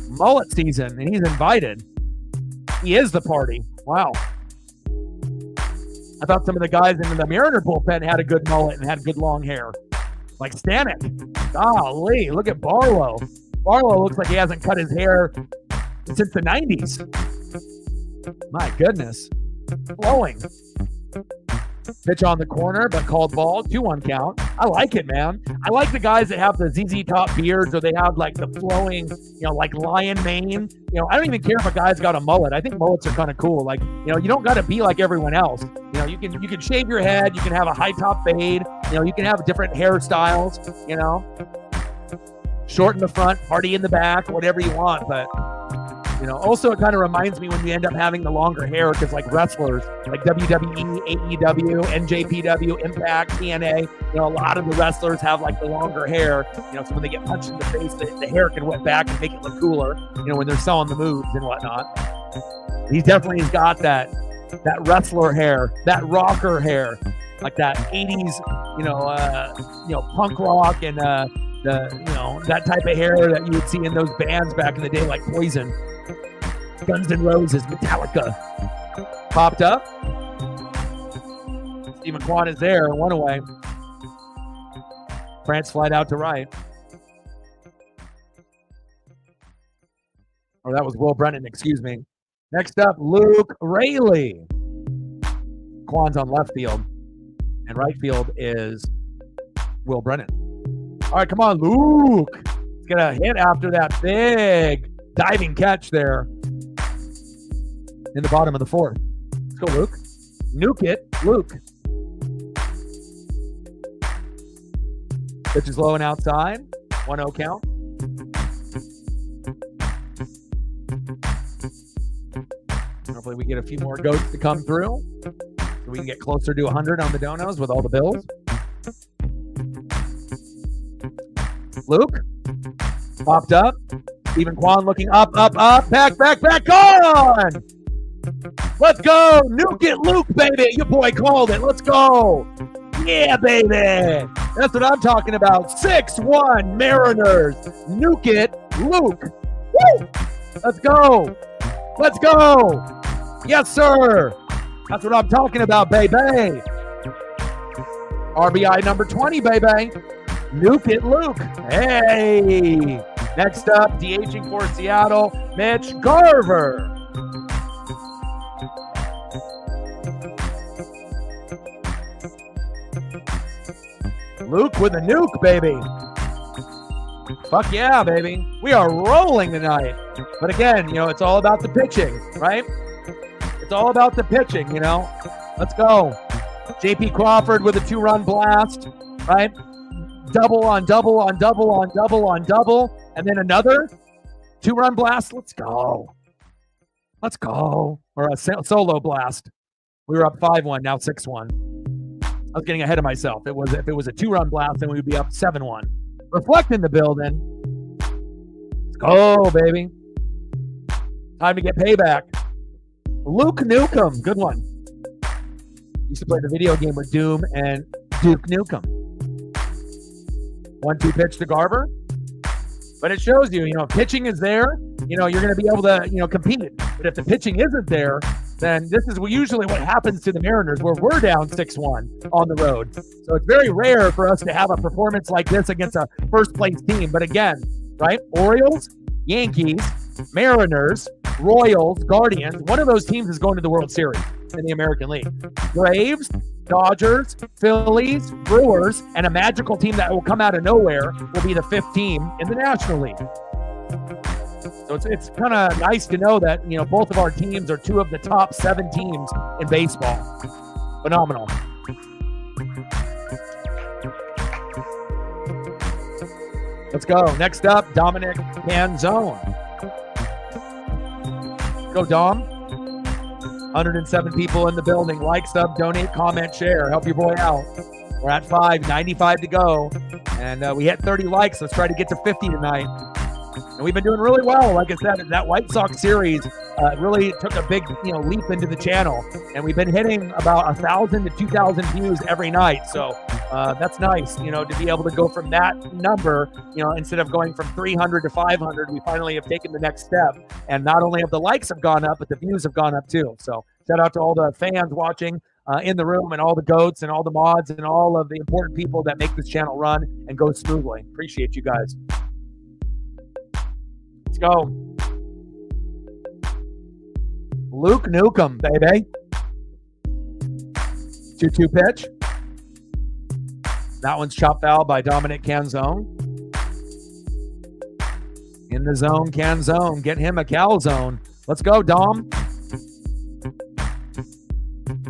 S1: Mullet season, and he's invited. He is the party. Wow. I thought some of the guys in the Mariner bullpen had a good mullet and had good long hair. Like Stanek. Golly, look at Barlow. Barlow looks like he hasn't cut his hair since the 90s. My goodness. Flowing. Pitch on the corner, but called ball. 2-1 count. I like it, man. I like the guys that have the ZZ Top beards or they have like the flowing, like lion mane. I don't even care if a guy's got a mullet. I think mullets are kind of cool. Like, you don't got to be like everyone else. You can shave your head. You can have a high top fade. You can have different hairstyles. Short in the front, party in the back, whatever you want. But also it kind of reminds me when we end up having the longer hair because like wrestlers, like WWE, AEW, NJPW, Impact, TNA, a lot of the wrestlers have like the longer hair, so when they get punched in the face, the hair can whip back and make it look cooler, when they're selling the moves and whatnot. He definitely has got that wrestler hair, that rocker hair, like that 80s, punk rock and that type of hair that you would see in those bands back in the day, like Poison. Guns N' Roses, Metallica. Popped up. Steve McQuan is there, 1 away. France flight out to right. Oh, that was Will Brennan, excuse me. Next up, Luke Raley. Quan's on left field. And right field is Will Brennan. All right, come on, Luke. He's going to hit after that big diving catch there in the bottom of the 4th. Let's go, Luke. Nuke it, Luke. Pitch is low and outside. 1-0 count. Hopefully we get a few more goats to come through so we can get closer to 100 on the donos with all the bills. Luke. Popped up. Stephen Kwan looking up. Back, on! Let's go! Nuke it, Luke, baby! Your boy called it. Let's go! Yeah, baby! That's what I'm talking about. 6-1 Mariners. Nuke it, Luke. Woo! Let's go! Let's go! Yes, sir! That's what I'm talking about, baby! RBI number 20, baby! Nuke it, Luke. Hey! Next up, DHing for Seattle, Mitch Garver. Luke with a nuke, baby. Fuck yeah, baby. We are rolling tonight. But again, it's all about the pitching, right? It's all about the pitching, Let's go. JP Crawford with a 2-run blast, right? Double on double on double on double on double. And then another 2-run blast. Let's go. Let's go. Or a solo blast. We were up 5-1, now 6-1. I was getting ahead of myself. If it was a 2-run blast, then we'd be up 7-1. Reflect in the building. Let's go, baby. Time to get payback. Luke Nukem. Good one. Used to play the video game with Doom and Duke Nukem. 1-2 pitch to Garver. But it shows you, pitching is there. You're going to be able to, compete. But if the pitching isn't there, then this is usually what happens to the Mariners, where we're down 6-1 on the road. So it's very rare for us to have a performance like this against a first-place team. But again, right? Orioles, Yankees, Mariners, Royals, Guardians. One of those teams is going to the World Series in the American League. Braves, Dodgers, Phillies, Brewers, and a magical team that will come out of nowhere will be the 5th team in the National League. So it's kind of nice to know that, both of our teams are 2 of the top 7 teams in baseball. Phenomenal. Let's go. Next up, Dominic Canzone. Go, Dom. 107 people in the building. Like, sub, donate, comment, share. Help your boy out. We're at 95 to go. And we hit 30 likes. Let's try to get to 50 tonight. And we've been doing really well. Like I said, that White Sox series really took a big, leap into the channel. And we've been hitting about 1,000 to 2,000 views every night. So that's nice, to be able to go from that number, instead of going from 300 to 500, we finally have taken the next step. And not only have the likes have gone up, but the views have gone up too. So shout out to all the fans watching in the room, and all the goats and all the mods and all of the important people that make this channel run and go smoothly. Appreciate you guys. Let's go. Luke Nukem, baby. 2-2 pitch. That one's chopped foul by Dominic Canzone. In the zone, Canzone. Get him a calzone. Let's go, Dom.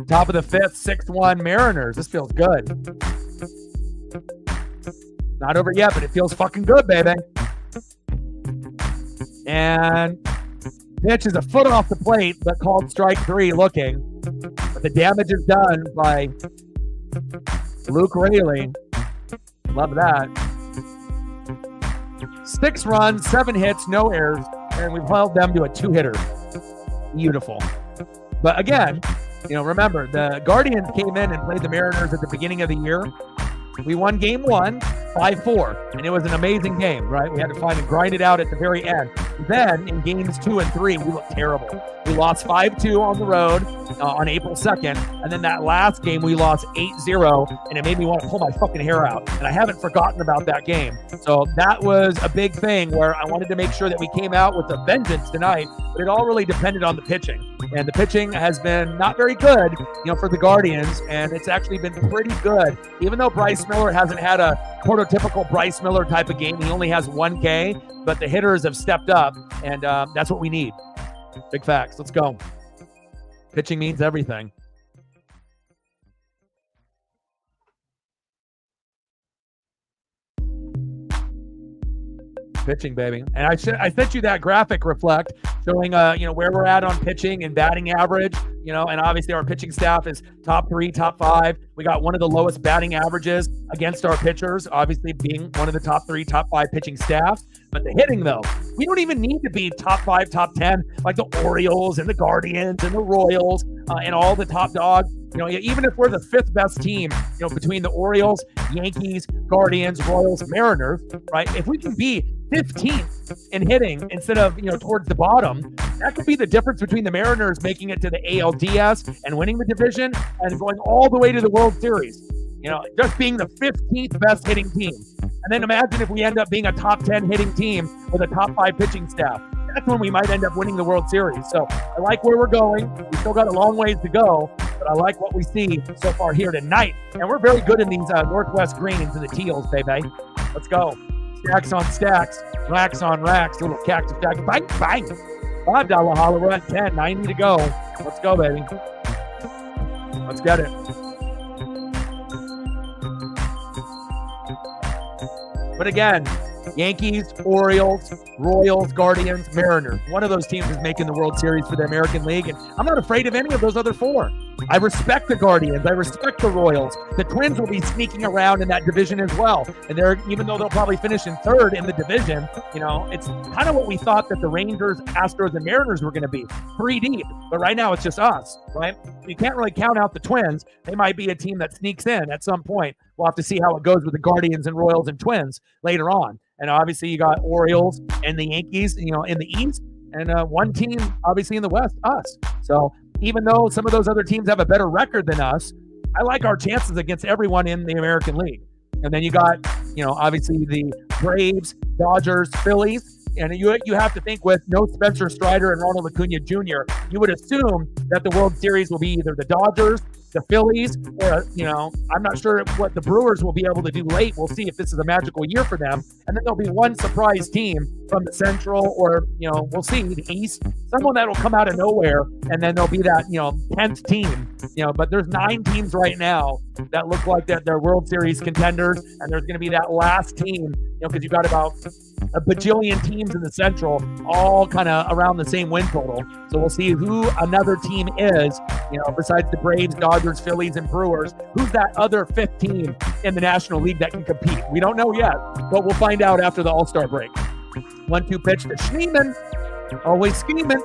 S1: Top of the 5th, 6-1 Mariners. This feels good. Not over yet, but it feels fucking good, baby. And pitch is a foot off the plate, but called strike 3 looking. But the damage is done by Luke Raley. Love that. 6 runs, 7 hits, no errors, and we've held them to a 2-hitter. Beautiful. But again, remember, the Guardians came in and played the Mariners at the beginning of the year. We won game 1, 5-4, and it was an amazing game, right? We had to find and grind it out at the very end. Then in games 2 and 3, we looked terrible. We lost 5-2 on the road on April 2nd, and then that last game we lost 8-0, and it made me want to pull my fucking hair out. And I haven't forgotten about that game. So that was a big thing where I wanted to make sure that we came out with a vengeance tonight, but it all really depended on the pitching. And the pitching has been not very good, for the Guardians, and it's actually been pretty good. Even though Bryce Miller hasn't had a prototypical Bryce Miller type of game, he only has 1K, but the hitters have stepped up, and that's what we need. Big facts. Let's go. Pitching means everything. Pitching, baby. And I sent you that graphic, Reflect, showing where we're at on pitching and batting average, and obviously our pitching staff is top 3, top 5. We got one of the lowest batting averages against our pitchers, obviously being one of the top 3, top 5 pitching staffs. But the hitting, though, we don't even need to be top 5, top 10 like the Orioles and the Guardians and the Royals and all the top dogs. Even if we're the 5th best team, between the Orioles, Yankees, Guardians, Royals, Mariners, right? If we can be 15th in hitting instead of, towards the bottom, that could be the difference between the Mariners making it to the ALDS and winning the division and going all the way to the World Series. Just being the 15th best hitting team. And then imagine if we end up being a top 10 hitting team with a top 5 pitching staff. That's when we might end up winning the World Series. So I like where we're going. We still got a long ways to go, but I like what we see so far here tonight. And we're very good in these Northwest greens and the teals, baby. Let's go. Stacks on stacks, racks on racks, little cactus stack. Bang, bang. $5 holler. We're at 10. 90 to go. Let's go, baby. Let's get it. But again, Yankees, Orioles, Royals, Guardians, Mariners. One of those teams is making the World Series for the American League, and I'm not afraid of any of those other four. I respect the Guardians. I respect the Royals. The Twins will be sneaking around in that division as well. And even though they'll probably finish in third in the division, it's kind of what we thought that the Rangers, Astros, and Mariners were going to be. 3 deep. But right now it's just us, right? You can't really count out the Twins. They might be a team that sneaks in at some point. We'll have to see how it goes with the Guardians and Royals and Twins later on. And obviously you got Orioles and the Yankees, in the East, and one team obviously in the West, us. So even though some of those other teams have a better record than us, I like our chances against everyone in the American League. And then you got, obviously the Braves, Dodgers, Phillies. And you have to think, with no Spencer Strider and Ronald Acuna Jr., you would assume that the World Series will be either the Dodgers, the Phillies, or, I'm not sure what the Brewers will be able to do late. We'll see if this is a magical year for them. And then there'll be one surprise team from the Central, or, we'll see, the East, someone that will come out of nowhere, and then there'll be that, 10th team. But there's 9 teams right now that look like that they're World Series contenders, and there's going to be that last team, because you've got about a bajillion teams in the Central, all kind of around the same win total. So we'll see who another team is, besides the Braves, Dodgers, Phillies, and Brewers. Who's that other 5th team in the National League that can compete? We don't know yet, but we'll find out after the All-Star break. 1-2 pitch to Schneeman. Always scheming.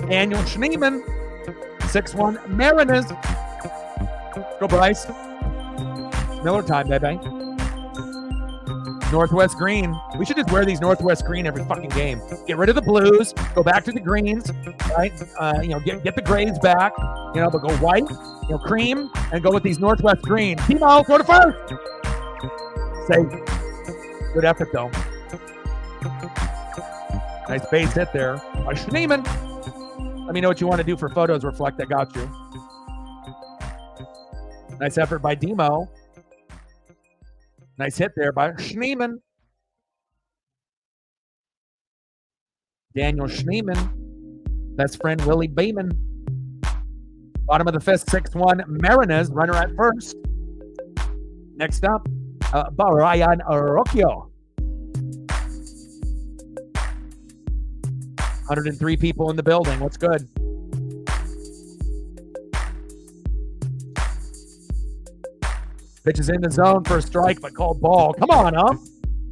S1: Daniel Schneeman. 6-1 Marinez. Go Bryce. Miller time, baby. Northwest green. We should just wear these Northwest green every fucking game. Get rid of the blues. Go back to the greens, right? Get the grays back. But go white, cream, and go with these Northwest green. Timo, go to first. Save. Good effort though. Nice base hit there by Schneeman. Let me know what you want to do for photos. Reflect, I got you. Nice effort by Demo. Nice hit there by Schneeman. Daniel Schneeman. Best friend Willie Bayman. Bottom of the 5th, 6-1 Marinez. Runner at first. Next up, Brian Rocchio. 103 people in the building. What's good? Pitch is in the zone for a strike, but called ball. Come on, ump.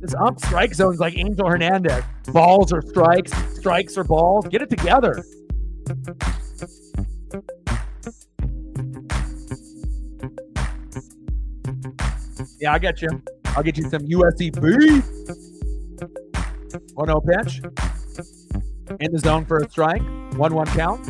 S1: This ump strike zone's like Angel Hernandez. Balls or strikes, strikes or balls. Get it together. Yeah, I get you. I'll get you some USC beef. 1-0 pitch. In the zone for a strike. 1-1 count.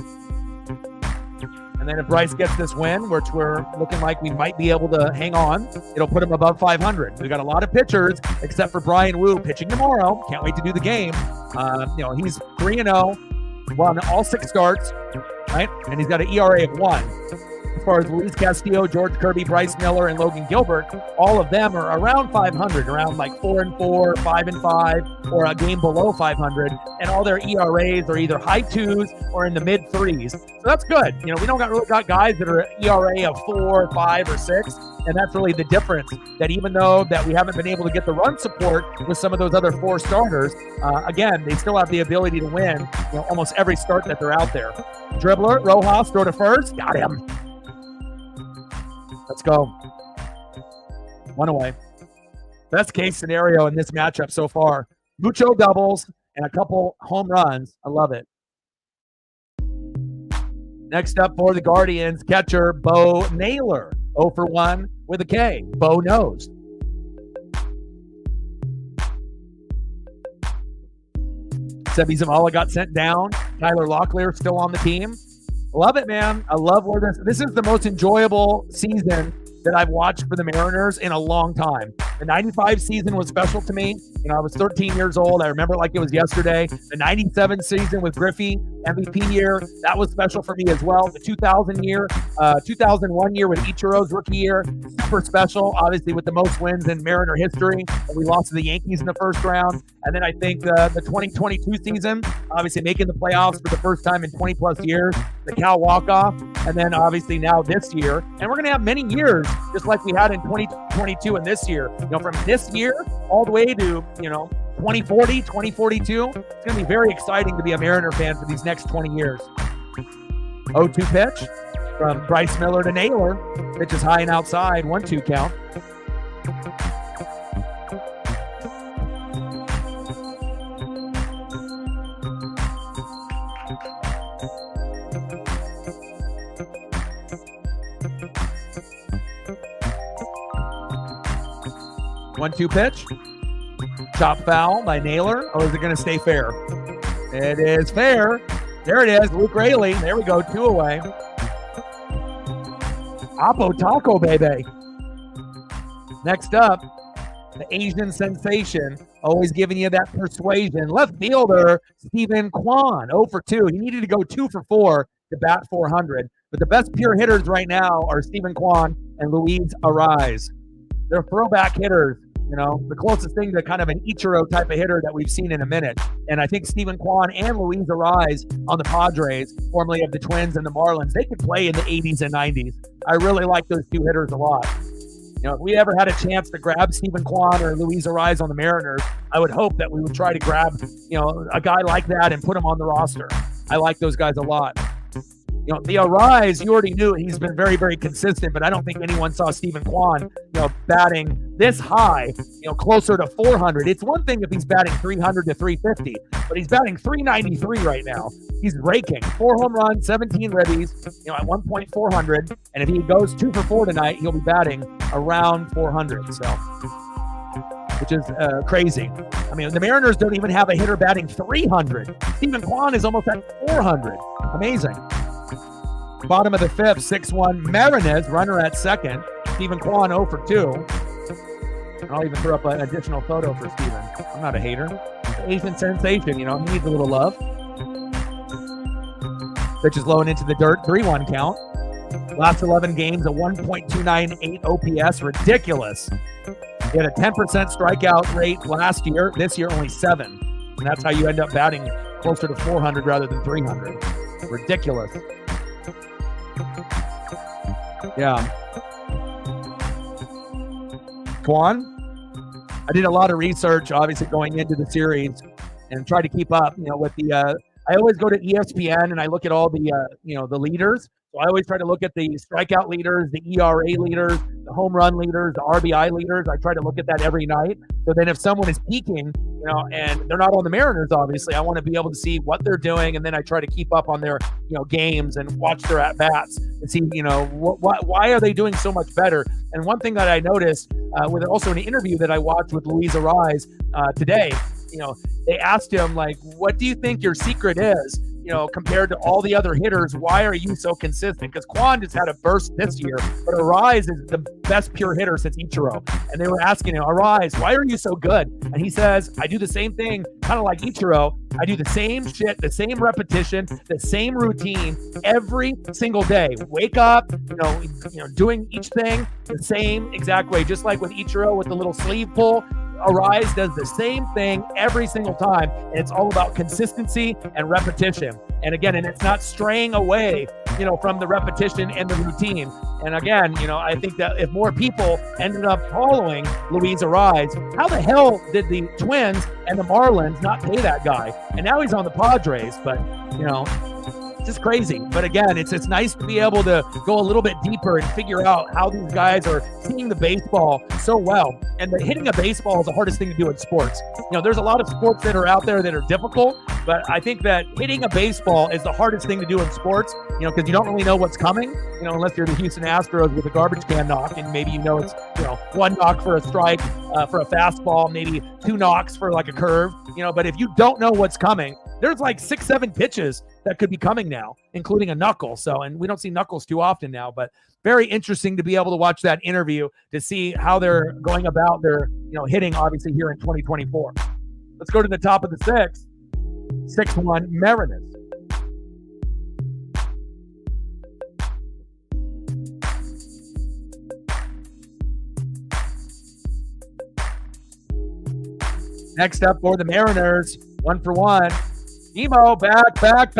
S1: And then if Bryce gets this win, which we're looking like we might be able to hang on, it'll put him above 500. We've got a lot of pitchers, except for Brian Wu pitching tomorrow. Can't wait to do the game. He's 3-0, won all 6 starts, right? And he's got an ERA of 1. As far as Luis Castillo, George Kirby, Bryce Miller, and Logan Gilbert, all of them are around 500, around like 4-4, 5-5, or a game below 500. And all their ERAs are either high 2s or in the mid 3s. So that's good. We don't really got guys that are ERA of 4, 5, or 6. And that's really the difference, that even though that we haven't been able to get the run support with some of those other 4 starters, again, they still have the ability to win almost every start that they're out there. Dribbler, Rojas, throw to first. Got him. Let's go. 1 away. Best case scenario in this matchup so far. Mucho doubles and a couple home runs. I love it. Next up for the Guardians, catcher Bo Naylor. 0 for 1 with a K. Bo knows. Sebi Zamala got sent down. Tyler Locklear still on the team. Love it, man. I love where this is the most enjoyable season that I've watched for the Mariners in a long time. The 95 season was special to me. I was 13 years old. I remember it like it was yesterday. The 97 season with Griffey, MVP year, that was special for me as well. The 2001 year with Ichiro's rookie year, super special, obviously with the most wins in Mariner history. We lost to the Yankees in the first round. And then I think the 2022 season, obviously making the playoffs for the first time in 20 plus years, the Cal walk-off, and then obviously now this year. And we're going to have many years, just like we had in 2022 and this year. From this year all the way to, 2040, 2042, it's going to be very exciting to be a Mariner fan for these next 20 years. 0-2 pitch from Bryce Miller to Naylor. Pitch is high and outside, 1-2 count. One-two pitch. Chop foul by Naylor. Or is it going to stay fair? It is fair. There it is. Luke Raley. There we go. 2 away. Apo Taco, baby. Next up, the Asian sensation. Always giving you that persuasion. Left fielder, Stephen Kwan. 0 for 2. He needed to go 2 for 4 to bat 400. But the best pure hitters right now are Stephen Kwan and Luis Arraez. They're throwback hitters. The closest thing to kind of an Ichiro type of hitter that we've seen in a minute. And I think Stephen Kwan and Luis Arraez on the Padres, formerly of the Twins and the Marlins, they could play in the 80s and 90s. I really like those two hitters a lot. If we ever had a chance to grab Stephen Kwan or Luis Arraez on the Mariners, I would hope that we would try to grab, a guy like that and put him on the roster. I like those guys a lot. The Arraez, you already knew he's been very, very consistent, but I don't think anyone saw Stephen Kwan, batting this high, closer to 400. It's one thing if he's batting 300 to 350, but he's batting 393 right now. He's raking 4 home runs, 17 ribbies, at 1.400. And if he goes 2 for 4 tonight, he'll be batting around 400. So, which is crazy. The Mariners don't even have a hitter batting 300. Stephen Kwan is almost at 400. Amazing. Bottom of the 5th, 6-1 Marinez, runner at second. Stephen Kwan 0 for 2. And I'll even throw up an additional photo for Stephen. I'm not a hater. Asian sensation, he needs a little love. Pitch is low and into the dirt, 3-1 count. Last 11 games, a 1.298 OPS, ridiculous. He had a 10% strikeout rate last year. This year, only 7. And that's how you end up batting closer to 400 rather than 300. Ridiculous. Yeah. Kwan, I did a lot of research, obviously, going into the series and try to keep up, with the, I always go to ESPN and I look at all the, the leaders. So I always try to look at the strikeout leaders, the ERA leaders, the home run leaders, the RBI leaders. I try to look at that every night. So then if someone is peaking, and they're not on the Mariners, obviously, I want to be able to see what they're doing. And then I try to keep up on their, games and watch their at-bats and see, why are they doing so much better? And one thing that I noticed with also an interview that I watched with Luis Arraez today, they asked him, what do you think your secret is? Compared to all the other hitters, why are you so consistent? Because Kwan just had a burst this year, but Arraez is the best pure hitter since Ichiro. And they were asking him, Arraez, why are you so good? And he says, I do the same thing, kind of like Ichiro. I do the same shit, the same repetition, the same routine every single day. Wake up, doing each thing the same exact way, just like with Ichiro with the little sleeve pull. Arraez does the same thing every single time, and it's all about consistency and repetition. And again, and it's not straying away, from the repetition and the routine. And again, I think that if more people ended up following Luis Arraez, how the hell did the Twins and the Marlins not pay that guy? And now he's on the Padres, but just crazy. But again, it's nice to be able to go a little bit deeper and figure out how these guys are seeing the baseball so well. And hitting a baseball is the hardest thing to do in sports. There's a lot of sports that are out there that are difficult, but I think that hitting a baseball is the hardest thing to do in sports, because you don't really know what's coming, unless you're the Houston Astros with a garbage can knock, and maybe it's, 1 knock for a strike, for a fastball, maybe 2 knocks for like a curve, but if you don't know what's coming, there's like 6-7 pitches that could be coming now, including a knuckle. So, and we don't see knuckles too often now, but very interesting to be able to watch that interview to see how they're going about their, hitting obviously here in 2024. Let's go to the top of the 6th. 6-1 Mariners. Next up for the Mariners, 1-for-1. Emo, back.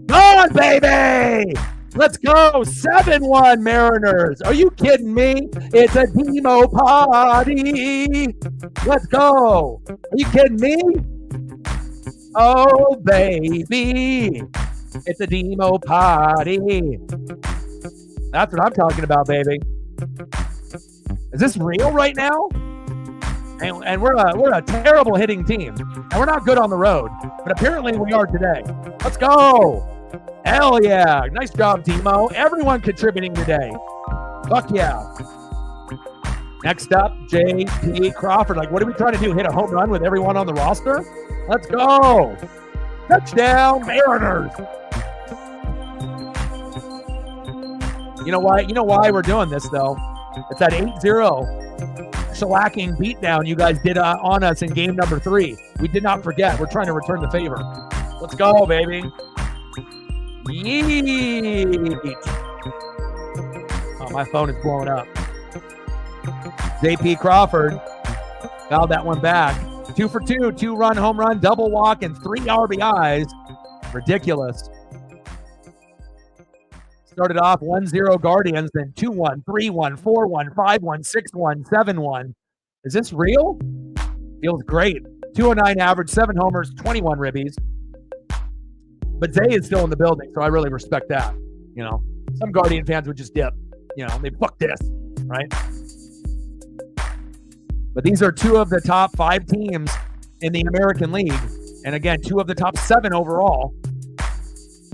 S1: Go on, baby! Let's go, 7-1 Mariners. Are you kidding me? It's a Demo party. Let's go. Are you kidding me? Oh, baby. It's a Demo party. That's what I'm talking about, baby. Is this real right now? And we're a terrible hitting team. And we're not good on the road. But apparently we are today. Let's go. Hell yeah. Nice job, Timo. Everyone contributing today. Fuck yeah. Next up, J.P. Crawford. Like, what are we trying to do? Hit a home run with everyone on the roster? Let's go. Touchdown, Mariners. You know why we're doing this, though? It's that 8-0 shellacking beatdown you guys did on us in game number 3. We did not forget. We're trying to return the favor. Let's go, baby. Yeet. Oh, my phone is blowing up. J.P. Crawford fouled that one back. 2 for 2, 2-run home run, double walk, and 3 RBIs. Ridiculous. Started off 1-0 Guardians, then 2-1, 3-1, 4-1, 5-1, 6-1, 7-1. Is this real? Feels great. 209 average, 7 homers, 21 ribbies. But Zay is still in the building, so I really respect that. Some Guardian fans would just dip. They fuck this, right? But these are 2 of the top 5 teams in the American League. And again, 2 of the top 7 overall.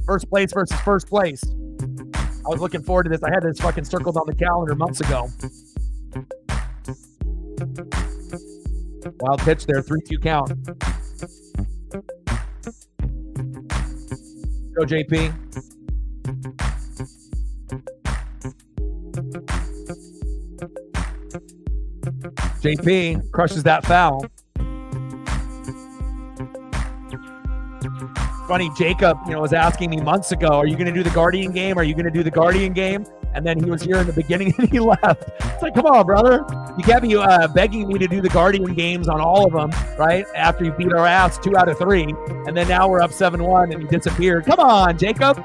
S1: First place versus first place. I was looking forward to this. I had this fucking circled on the calendar months ago. Wild pitch there, 3-2 count. Go, JP. JP crushes that foul. Funny, Jacob, was asking me months ago, are you going to do the Guardian game? Are you going to do the Guardian game? And then he was here in the beginning and he left. It's like, come on, brother. You can't be begging me to do the Guardian games on all of them, right? After you beat our ass 2 out of 3. And then now we're up 7-1 and he disappeared. Come on, Jacob.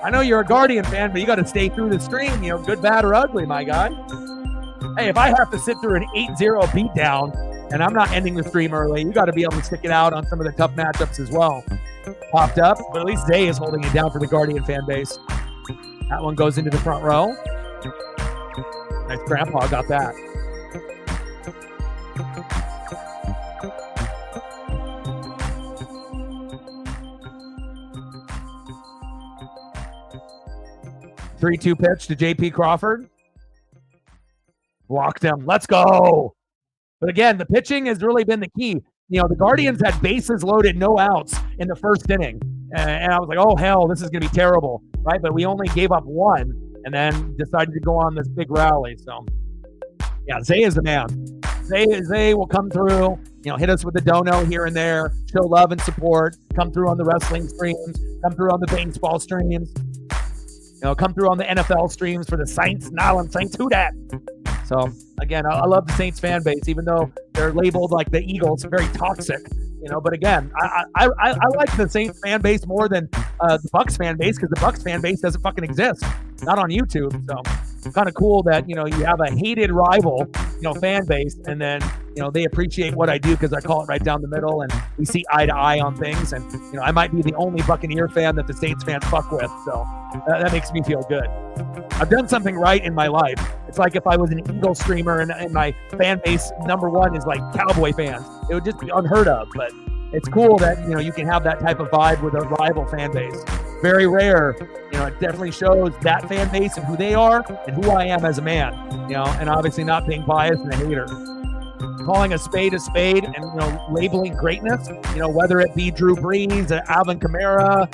S1: I know you're a Guardian fan, but you got to stay through the stream, good, bad, or ugly, my guy. Hey, if I have to sit through an 8-0 beatdown and I'm not ending the stream early, you got to be able to stick it out on some of the tough matchups as well. Popped up, but at least Zay is holding it down for the Guardian fan base. That one goes into the front row. Nice grandpa got that. Three-two pitch to J.P. Crawford. Blocked him. Let's go. But again, the pitching has really been the key. The Guardians had bases loaded, no outs in the first inning. And I was like, oh, hell, this is going to be terrible, right? But we only gave up 1 and then decided to go on this big rally. So, yeah, Zay is the man. Zay will come through, hit us with the dono here and there, show love and support, come through on the wrestling streams, come through on the baseball streams, come through on the NFL streams for the Saints. Nylon Saints, who dat? So, again, I love the Saints fan base, even though they're labeled like the Eagles, very toxic, But again, I like the Saints fan base more than the Bucks fan base because the Bucks fan base doesn't fucking exist, not on YouTube. So, kind of cool that, you have a hated rival, fan base, and then, they appreciate what I do because I call it right down the middle, and we see eye to eye on things. And, I might be the only Buccaneer fan that the Saints fans fuck with. So, that makes me feel good. I've done something right in my life. It's like if I was an Eagle streamer and my fan base number 1 is like Cowboy fans. It would just be unheard of. But it's cool that, you can have that type of vibe with a rival fan base. Very rare. It definitely shows that fan base and who they are and who I am as a man. And obviously not being biased and a hater. calling a spade, and, labeling greatness, whether it be Drew Brees, Alvin Kamara,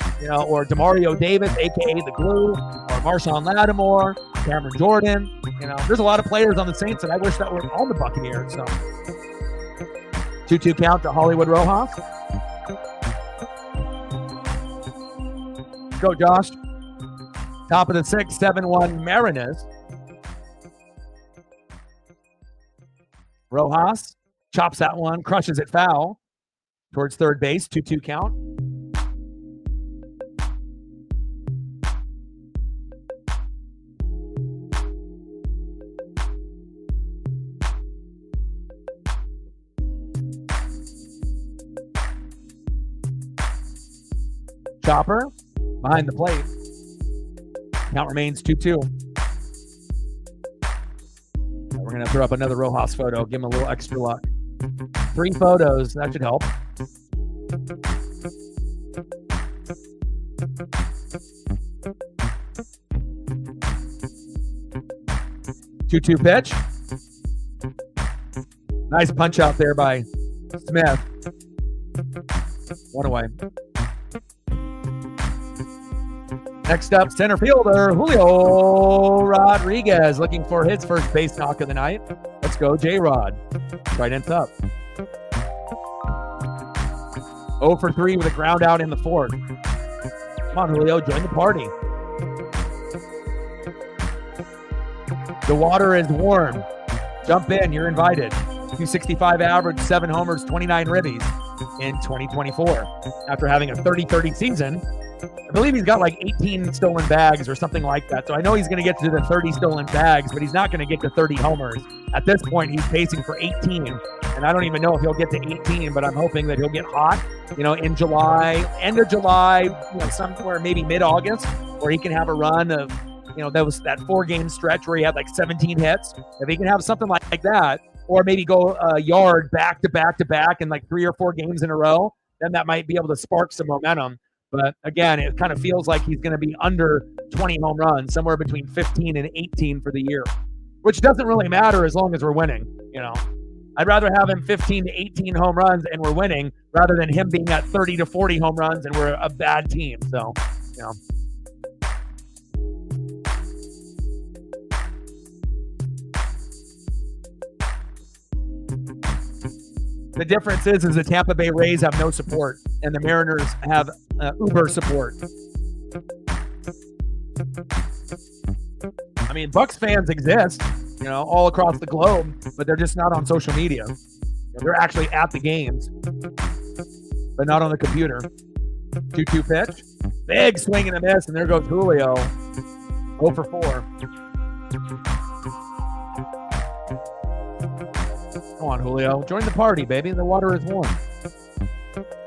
S1: or Demario Davis, a.k.a. the Glue, or Marshawn Lattimore, Cameron Jordan. There's a lot of players on the Saints that I wish that were on the Buccaneers. So 2-2 count to Hollywood Rojas. Go, Josh. Top of the 6, 7-1 Marinez. Rojas chops that one, crushes it foul towards third base, 2-2 count. Chopper behind the plate. Count remains 2-2. We're going to throw up another Rojas photo. Give him a little extra luck. 3 photos. That should help. Two-two pitch. Nice punch out there by Smith. One away. Next up, center fielder Julio Rodriguez looking for his first base knock of the night. Let's go, J-Rod. Trident's up. 0 for 3 with a ground out in the fourth. Come on, Julio, join the party. The water is warm. Jump in, you're invited. 265 average, 7 homers, 29 ribbies in 2024. After having a 30-30 season, I believe he's got like 18 stolen bags or something like that. So I know he's going to get to the 30 stolen bags, but he's not going to get to 30 homers. At this point, he's pacing for 18. And I don't even know if he'll get to 18, but I'm hoping that he'll get hot, in July, end of July, somewhere maybe mid-August, where he can have a run of, that 4-game stretch where he had like 17 hits. If he can have something like that, or maybe go a yard back to back to back in like 3 or 4 games in a row, then that might be able to spark some momentum. But again, it kind of feels like he's going to be under 20 home runs, somewhere between 15 and 18 for the year, which doesn't really matter as long as we're winning. I'd rather have him 15 to 18 home runs and we're winning rather than him being at 30 to 40 home runs and we're a bad team. So, The difference is the Tampa Bay Rays have no support and the Mariners have uber support. I mean, Bucs fans exist, all across the globe, but they're just not on social media. They're actually at the games, but not on the computer. 2-2 pitch. Big swing and a miss, and there goes Julio. 0 for 4. Come on, Julio. Join the party, baby. The water is warm.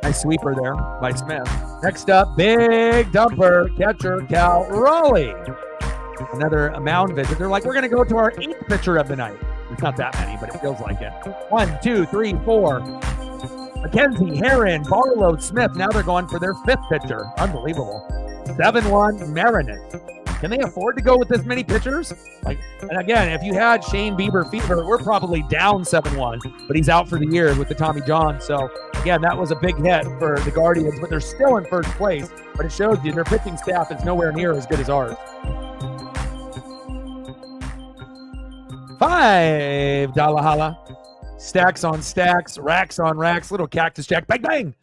S1: Nice sweeper there by Smith. Next up, big dumper, catcher Cal Raleigh. Another mound visit. They're like, we're going to go to our 8th pitcher of the night. It's not that many, but it feels like it. 1, 2, 3, 4. McKenzie, Heron, Barlow, Smith. Now they're going for their 5th pitcher. Unbelievable. 7-1 Marinez. Can they afford to go with this many pitchers? And again, if you had Shane Bieber fever, we're probably down 7-1, but he's out for the year with the Tommy John. So again, that was a big hit for the Guardians, but they're still in first place. But it shows you their pitching staff is nowhere near as good as ours. 5 Dalahala. Stacks on stacks, racks on racks, little cactus jack, bang, bang.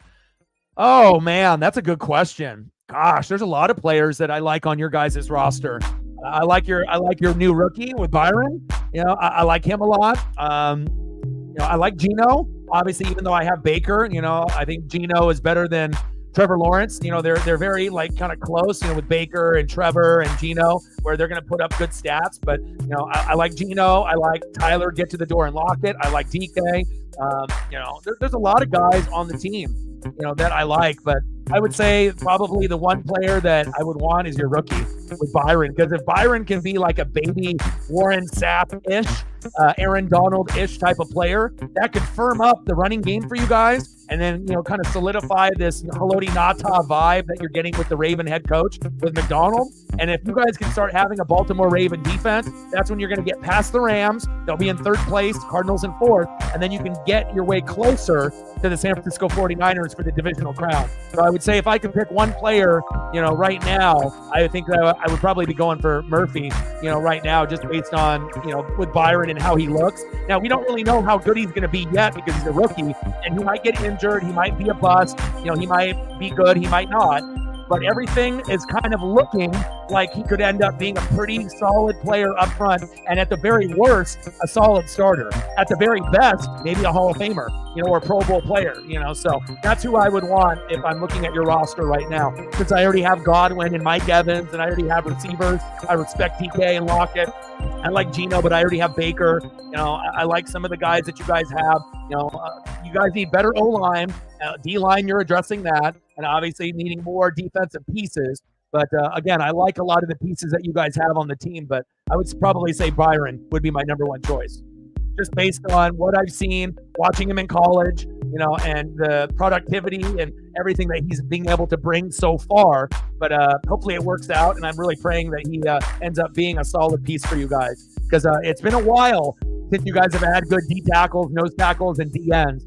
S1: Oh man, that's a good question. Gosh, there's a lot of players that I like on your guys' roster. I like your new rookie with Byron. I like him a lot. I like Gino. Obviously, even though I have Baker, I think Gino is better than Trevor Lawrence. They're very kind of close, with Baker and Trevor and Gino, where they're going to put up good stats. But I like Gino. I like Tyler. Get to the door and lock it. I like DK. There's a lot of guys on the team, that I like, but I would say probably the one player that I would want is your rookie with Byron, because if Byron can be like a baby Warren Sapp-ish, Aaron Donald-ish type of player, that could firm up the running game for you guys and then, kind of solidify this Haloti Nata vibe that you're getting with the Raven head coach with McDonald. And if you guys can start having a Baltimore Raven defense, that's when you're going to get past the Rams. They'll be in third place, Cardinals in fourth, and then you can get your way closer to the San Francisco 49ers for the divisional crown. So I would say if I could pick one player, right now, I think I would probably be going for Murphy, right now, just based on, with Byron and how he looks. Now, we don't really know how good he's going to be yet because he's a rookie, and he might get injured. He might be a bust. He might be good. He might not. But everything is kind of looking like he could end up being a pretty solid player up front, and at the very worst, a solid starter. At the very best, maybe a Hall of Famer, or a Pro Bowl player, So that's who I would want if I'm looking at your roster right now. Since I already have Godwin and Mike Evans, and I already have receivers, I respect TK and Lockett. I like Geno, but I already have Baker. I like some of the guys that you guys have. You guys need better O-line. D-line, you're addressing that. And obviously needing more defensive pieces. But again, I like a lot of the pieces that you guys have on the team. But I would probably say Byron would be my number one choice. Just based on what I've seen, watching him in college, and the productivity and everything that he's being able to bring so far. But hopefully it works out, and I'm really praying that he ends up being a solid piece for you guys. Because it's been a while since you guys have had good D tackles, nose tackles, and DNs.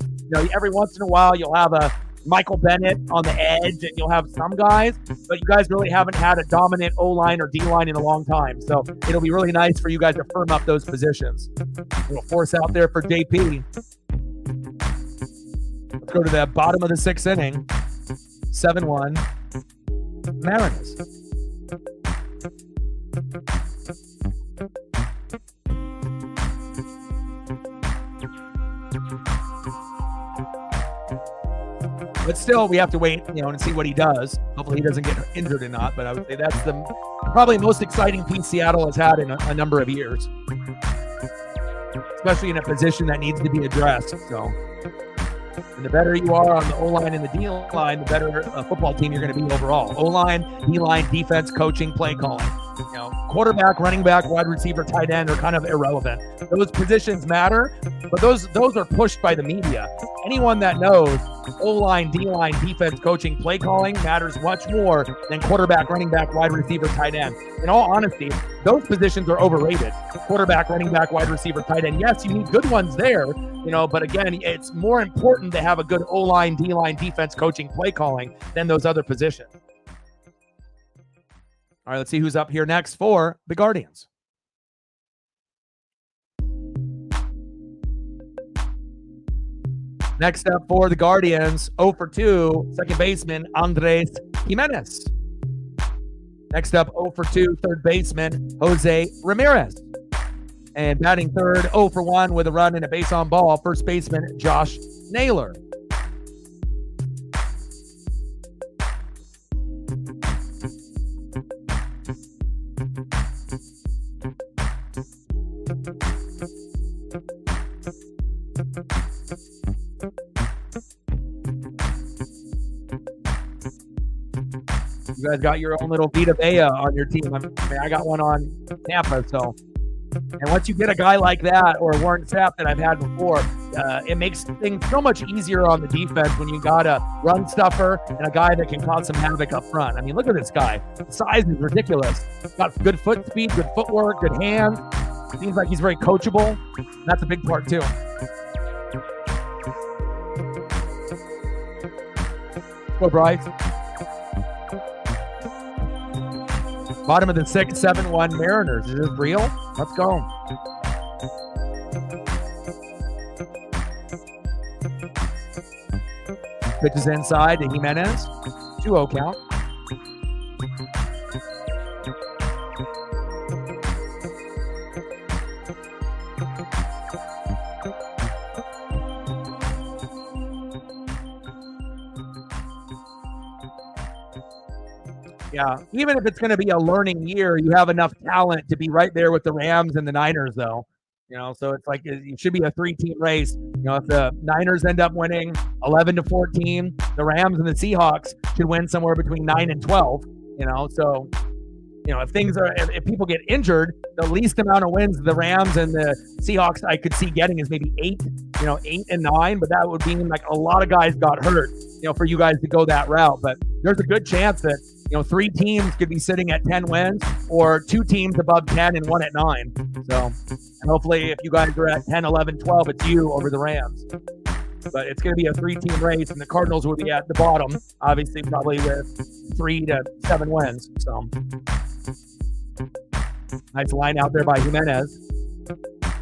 S1: Every once in a while you'll have a Michael Bennett on the edge, and you'll have some guys, but you guys really haven't had a dominant O-line or D-line in a long time. So it'll be really nice for you guys to firm up those positions. A little force out there for JP. Let's go to the bottom of the sixth inning. 7-1 Mariners. But still, we have to wait, and see what he does. Hopefully he doesn't get injured or not. But I would say that's the probably most exciting piece Seattle has had in a number of years, especially in a position that needs to be addressed. So, and the better you are on the O-line and the D-line, the better a football team you're going to be overall. O-line, D-line, defense, coaching, play calling. Quarterback, running back, wide receiver, tight end are kind of irrelevant. Those positions matter, but those are pushed by the media. Anyone that knows O-line, D-line, defense, coaching, play calling matters much more than quarterback, running back, wide receiver, tight end. In all honesty, those positions are overrated. Quarterback, running back, wide receiver, tight end. Yes, you need good ones there, but again, it's more important to have a good O-line, D-line, defense, coaching, play calling than those other positions. All right, let's see who's up here next for the Guardians. Next up for the Guardians, 0 for 2, second baseman Andres Gimenez. Next up, 0 for 2, third baseman Jose Ramirez. And batting third, 0 for 1 with a run and a base on ball, first baseman Josh Naylor. You guys got your own little Vita Vea on your team. I mean, I got one on Tampa. So, and once you get a guy like that or Warren Sapp that I've had before, it makes things so much easier on the defense when you got a run stuffer and a guy that can cause some havoc up front. I mean, look at this guy. The size is ridiculous. Got good foot speed, good footwork, good hands. Seems like he's very coachable. That's a big part too. Go, Bryce. Bottom of the sixth, 7-1 Mariners. Is this real? Let's go. Pitches inside to Gimenez. 2-0 count. Yeah, even if it's going to be a learning year, you have enough talent to be right there with the Rams and the Niners, though. So it's like it should be a 3-team race. If the Niners end up winning 11-14, the Rams and the Seahawks should win somewhere between 9 and 12. So if people get injured, the least amount of wins the Rams and the Seahawks I could see getting is maybe 8 and 9, but that would mean like a lot of guys got hurt, for you guys to go that route. But there's a good chance that 3 teams could be sitting at 10 wins, or 2 teams above 10 and 1 at 9. So, and hopefully if you guys are at 10, 11, 12, it's you over the Rams. But it's going to be a 3-team race, and the Cardinals will be at the bottom, obviously, probably with 3 to 7 wins. So, nice line out there by Gimenez.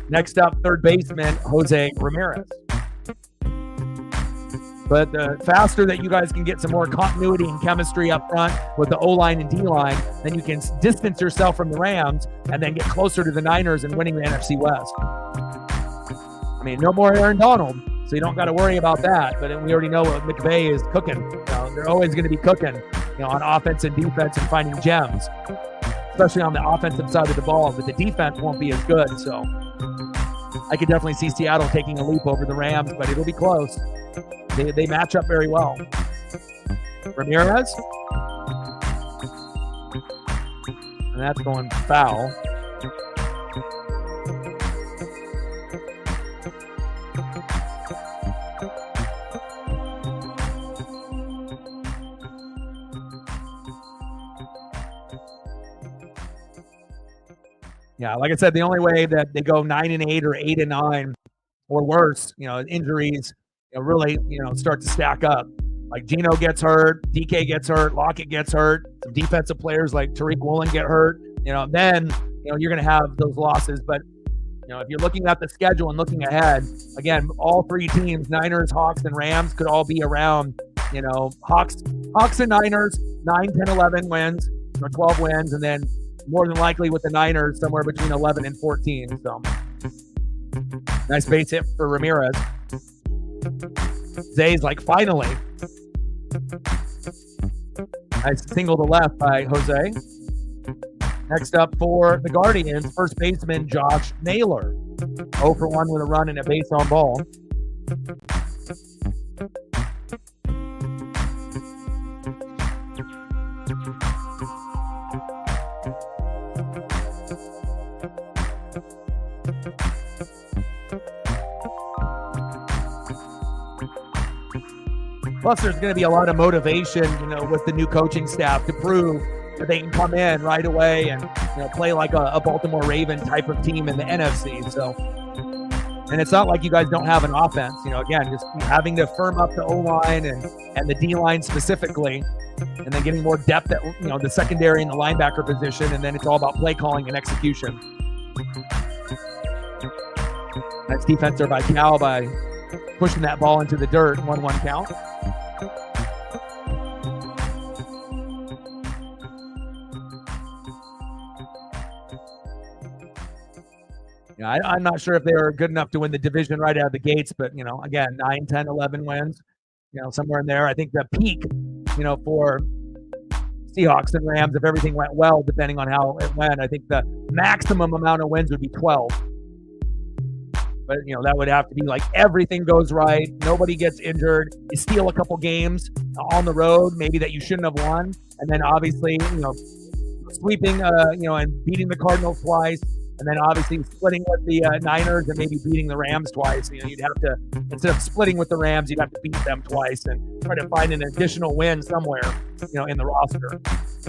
S1: Next up, third baseman, Jose Ramirez. But the faster that you guys can get some more continuity and chemistry up front with the O-line and D-line, then you can distance yourself from the Rams and then get closer to the Niners and winning the NFC West. I mean, no more Aaron Donald, so you don't got to worry about that. But we already know what McVay is cooking. They're always going to be cooking, on offense and defense and finding gems, especially on the offensive side of the ball. But the defense won't be as good. So I could definitely see Seattle taking a leap over the Rams, but it'll be close. They match up very well. Ramirez. And that's going foul. Yeah, like I said, the only way that they go 9-8 or 8-9 or worse, injuries, really, start to stack up. Like Geno gets hurt, DK gets hurt, Lockett gets hurt, some defensive players like Tariq Woolen get hurt, then, you're going to have those losses. But, if you're looking at the schedule and looking ahead, again, all 3 teams, Niners, Hawks, and Rams, could all be around, Hawks and Niners, 9, 10, 11 wins, or 12 wins, and then more than likely with the Niners, somewhere between 11 and 14. So, nice base hit for Ramirez. Zay's like, finally. Nice single to left by Jose. Next up for the Guardians, first baseman Josh Naylor. 0 for 1 with a run and a base on ball. Plus, there's going to be a lot of motivation, with the new coaching staff to prove that they can come in right away and, play like a Baltimore Raven type of team in the NFC. So, and it's not like you guys don't have an offense. Again, just having to firm up the O-line and the D-line specifically, and then getting more depth at, the secondary and the linebacker position, and then it's all about play calling and execution. Nice defense there by Cal by pushing that ball into the dirt. 1-1 count. Yeah, I'm not sure if they are good enough to win the division right out of the gates, but, again, 9, 10, 11 wins, somewhere in there. I think the peak, for Seahawks and Rams, if everything went well, depending on how it went, I think the maximum amount of wins would be 12. But, that would have to be like everything goes right. Nobody gets injured. You steal a couple games on the road, maybe that you shouldn't have won. And then obviously, sweeping, and beating the Cardinals twice. And then obviously splitting with the Niners and maybe beating the Rams twice. You'd have to, instead of splitting with the Rams, you'd have to beat them twice and try to find an additional win somewhere, in the roster.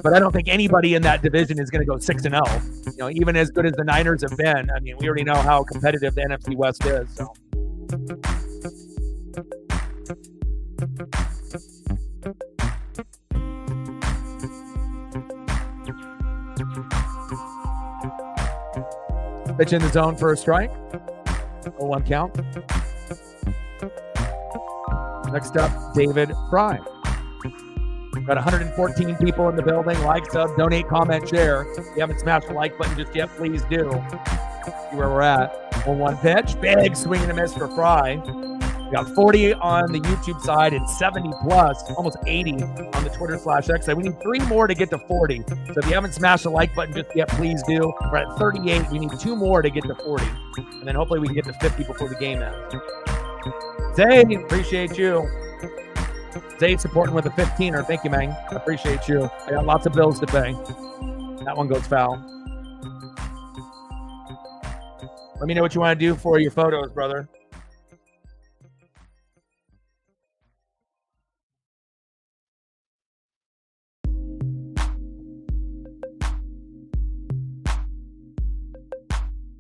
S1: But I don't think anybody in that division is going to go 6-0. Even as good as the Niners have been. I mean, we already know how competitive the NFC West is. So. Pitch in the zone for a strike. 0-1 count. Next up, David Fry. Got 114 people in the building. Like, sub, donate, comment, share. If you haven't smashed the like button just yet, please do. See where we're at. 0-1 pitch. Big swing and a miss for Fry. We got 40 on the YouTube side and 70 plus, almost 80 on the Twitter/X side. We need 3 more to get to 40. So if you haven't smashed the like button just yet, please do. We're at 38. We need 2 more to get to 40. And then hopefully we can get to 50 before the game ends. Zay, appreciate you. Zay supporting with a 15er. Thank you, man. I appreciate you. I got lots of bills to pay. That one goes foul. Let me know what you want to do for your photos, brother.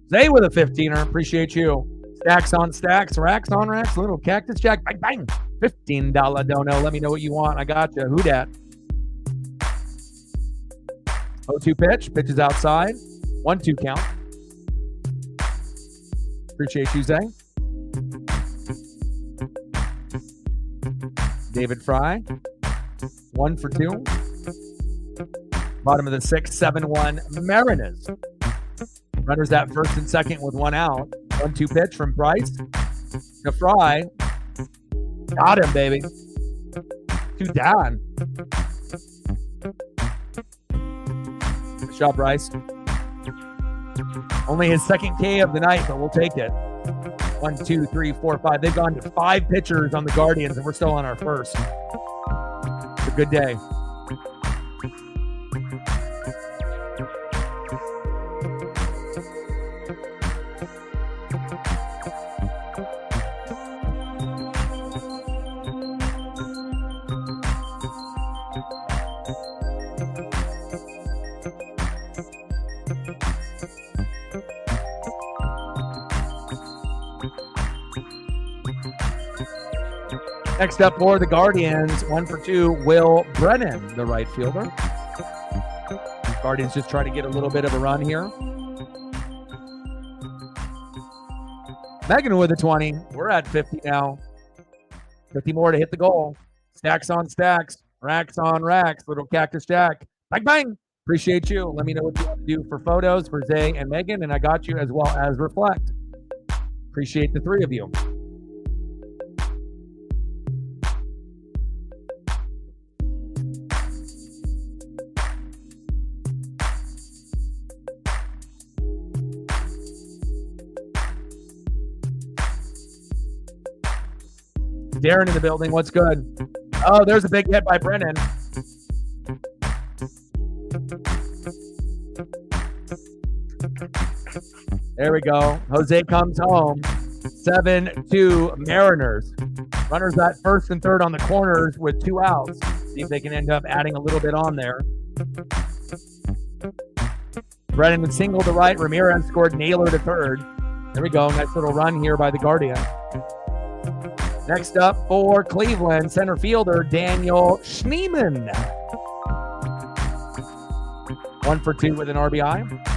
S1: Zay with a 15er. Appreciate you. Stacks on stacks, racks on racks. Little cactus jack. Bang, bang. $15 dono. Let me know what you want. I got you. Who dat? 0-2 pitch. Pitch is outside. 1-2 count. Appreciate you, Zay. David Fry. 1 for 2. Bottom of the 6th, 7-1. Mariners. Runners at first and second with 1 out. 1-2 pitch from Bryce to Fry. Got him, baby. 2 down. Good shot, Bryce. Only his second K of the night, but we'll take it. 1, 2, 3, 4, 5. They've gone to 5 pitchers on the Guardians, and we're still on our first. It's a good day. Next up for the Guardians, 1 for 2, Will Brennan, the right fielder. Guardians just trying to get a little bit of a run here. Megan with a 20. We're at 50 now. 50 more to hit the goal. Stacks on stacks, racks on racks. Little cactus jack. Bang, bang. Appreciate you. Let me know what you want to do for photos for Zay and Megan, and I got you, as well as Reflect. Appreciate the 3 of you. Darren in the building. What's good? Oh, there's a big hit by Brennan. There we go. Jose comes home. 7-2 Mariners. Runners at first and third on the corners with 2 outs. See if they can end up adding a little bit on there. Brennan would single to right. Ramirez scored Naylor to third. There we go. Nice little run here by the Guardian. Next up for Cleveland, center fielder Daniel Schneeman. 1 for 2 with an RBI.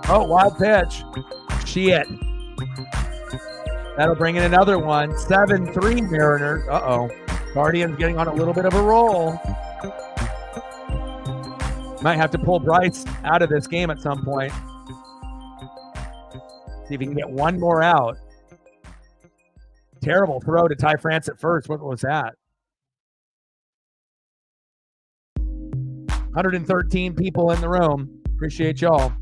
S1: Oh, wild pitch. Shit. That'll bring in another one. 7-3 Mariners. Uh-oh. Guardians getting on a little bit of a roll. Might have to pull Bryce out of this game at some point. See if he can get one more out. Terrible throw to Ty France at first. What was that? 113 people in the room. Appreciate y'all.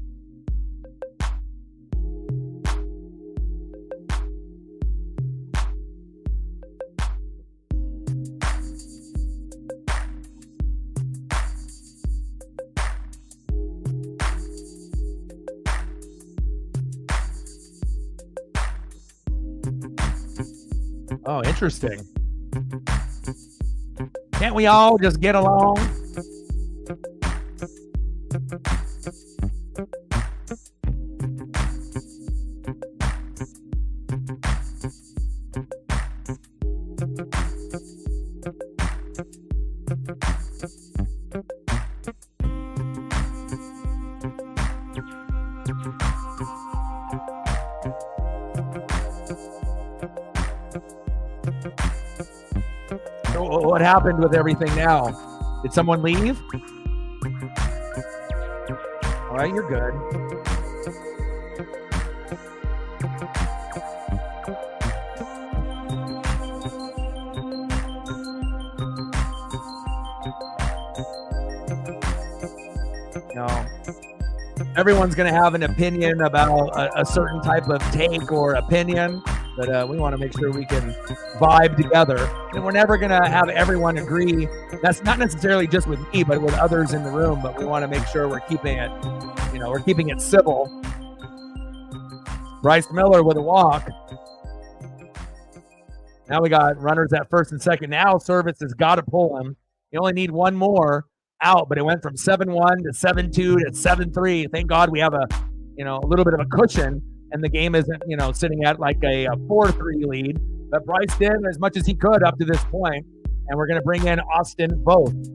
S1: Oh, interesting. Can't we all just get along? What happened with everything now? Did someone leave? All right, you're good. Everyone's going to have an opinion about a certain type of take or opinion, but we want to make sure we can vibe together. And we're never going to have everyone agree. That's not necessarily just with me, but with others in the room. But we want to make sure we're keeping it, we're keeping it civil. Bryce Miller with a walk. Now we got runners at first and second. Now Service has got to pull him. You only need one more out, but it went from 7-1 to 7-2 to 7-3. Thank God we have a little bit of a cushion, and the game isn't, sitting at like a 4-3 lead. But Bryce did as much as he could up to this point, and we're going to bring in Austin Voth.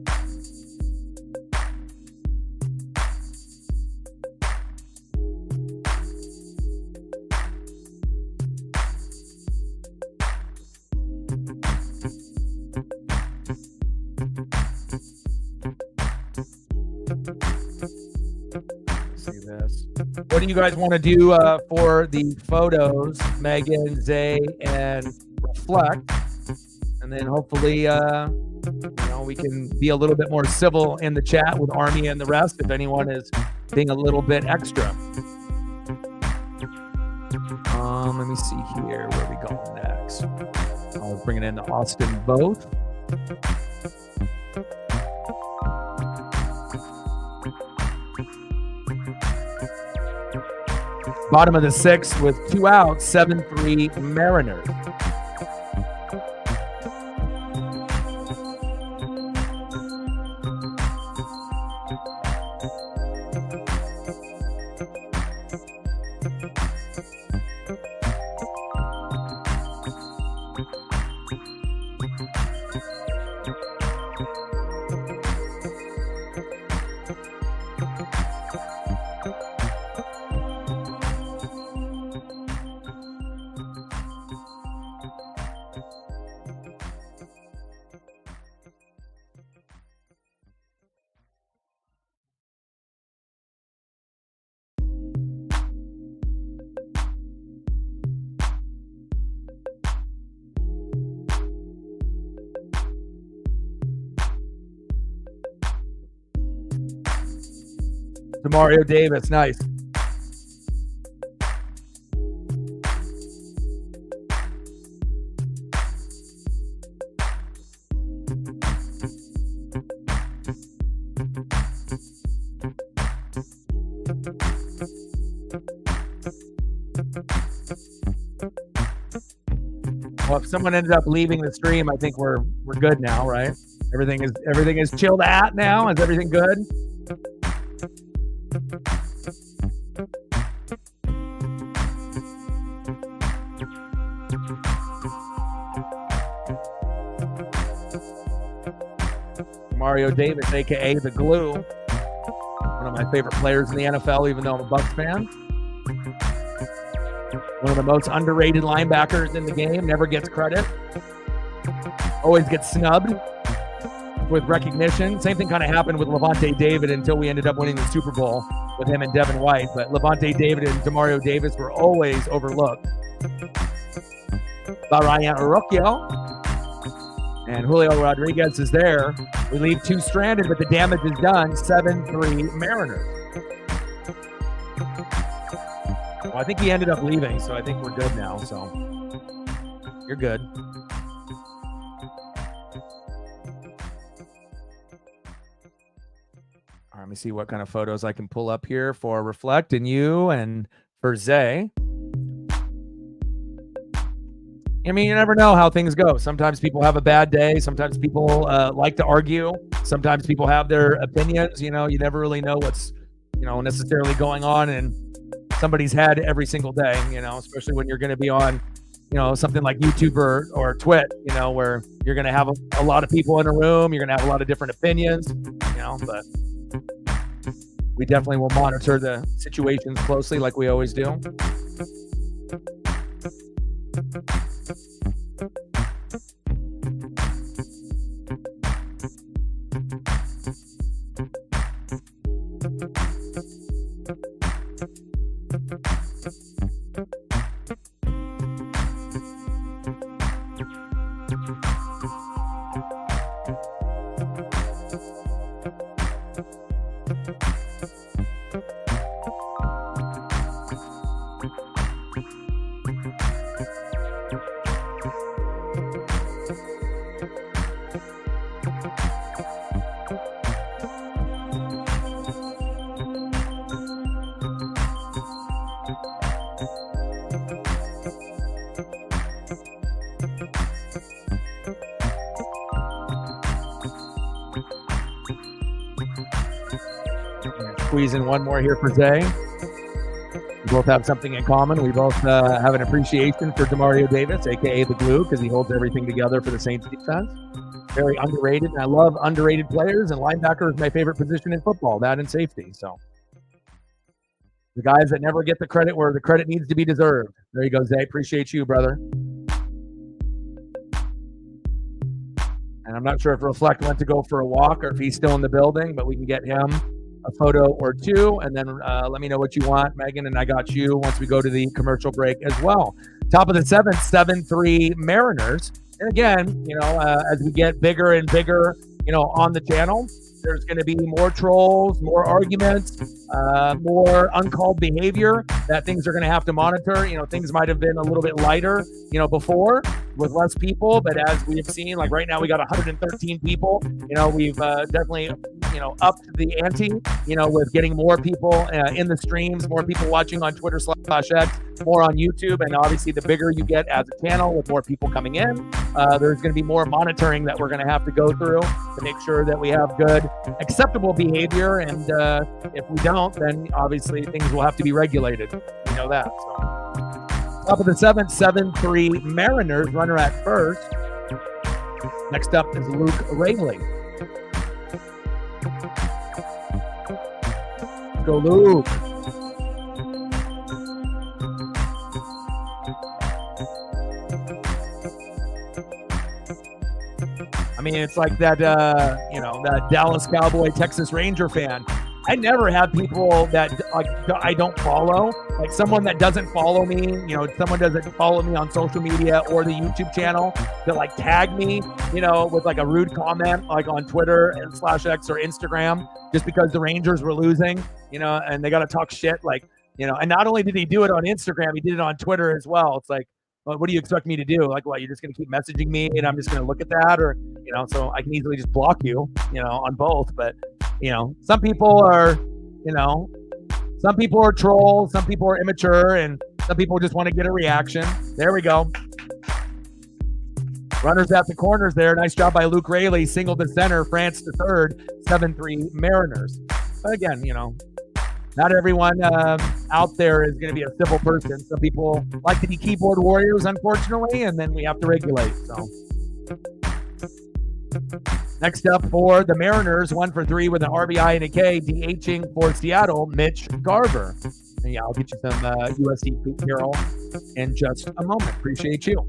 S1: What do you guys want to do for the photos, Megan, Zay, and Reflect? And then hopefully, we can be a little bit more civil in the chat with Army and the rest if anyone is being a little bit extra. Let me see here. Where are we going next? I was bringing in the Austin Voth. Bottom of the sixth with 2 outs, 7-3 Mariners. Mario Davis, nice. Well, if someone ended up leaving the stream, I think we're good now, right? Everything is chilled out now. Is everything good? Mario Davis, a.k.a. The Glue. One of my favorite players in the NFL, even though I'm a Bucs fan. One of the most underrated linebackers in the game. Never gets credit. Always gets snubbed with recognition. Same thing kind of happened with Levante David until we ended up winning the Super Bowl with him and Devin White. But Levante David and Demario Davis were always overlooked. Ryan Arroyo. And Julio Rodriguez is there. We leave 2 stranded, but the damage is done. 7-3 Mariners. Well, I think he ended up leaving, so I think we're good now. So you're good. All right, let me see what kind of photos I can pull up here for Reflect and you and for Zay. I mean, you never know how things go. Sometimes people have a bad day. Sometimes people like to argue. Sometimes people have their opinions. You never really know what's, necessarily going on in somebody's head every single day, especially when you're going to be on, something like YouTube or Twit, where you're going to have a lot of people in a room. You're going to have a lot of different opinions, but we definitely will monitor the situations closely like we always do. Squeeze in one more here for Zay. We both have something in common. We both have an appreciation for Demario Davis, a.k.a. the glue, because he holds everything together for the Saints defense. Very underrated. And I love underrated players, and linebacker is my favorite position in football, that and safety. So the guys that never get the credit where the credit needs to be deserved. There you go, Zay. Appreciate you, brother. And I'm not sure if Reflect went to go for a walk or if he's still in the building, but we can get him a photo or two, and then let me know what you want, Megan, and I got you once we go to the commercial break as well. Top of the seventh, 7-3 Mariners. And again, as we get bigger and bigger, on the channel, there's going to be more trolls, more arguments, more uncalled behavior that things are going to have to monitor. Things might have been a little bit lighter, before with less people, but as we have seen, like right now we got 113 people. We've definitely, upped the ante, with getting more people in the streams, more people watching on Twitter/X, more on YouTube, and obviously the bigger you get as a channel with more people coming in, there's going to be more monitoring that we're going to have to go through to make sure that we have good, acceptable behavior, and if we don't, then obviously things will have to be regulated. We know that. So, top of the seventh, 7-3 Mariners, runner at first. Next up is Luke Raley. Go Luke. I mean, it's like that, that Dallas Cowboy, Texas Ranger fan. I never have people that I don't follow, like someone that doesn't follow me, someone doesn't follow me on social media or the YouTube channel that tag me, with a rude comment, on Twitter and /X or Instagram, just because the Rangers were losing, and they got to talk shit, and not only did he do it on Instagram, he did it on Twitter as well. It's like, well, what do you expect me to do? What, you're just going to keep messaging me and I'm just going to look at that? Or, so I can easily just block you, on both. But, some people are, some people are trolls, some people are immature, and some people just want to get a reaction. There we go. Runners at the corners there. Nice job by Luke Raley. Single to center, France to third, 7-3 Mariners. But again, not everyone out there is going to be a civil person. Some people like to be keyboard warriors, unfortunately, and then we have to regulate. So, next up for the Mariners, 1 for 3 with an RBI and a K, DHing for Seattle, Mitch Garver. And yeah, I'll get you some USC Pete Carroll in just a moment. Appreciate you.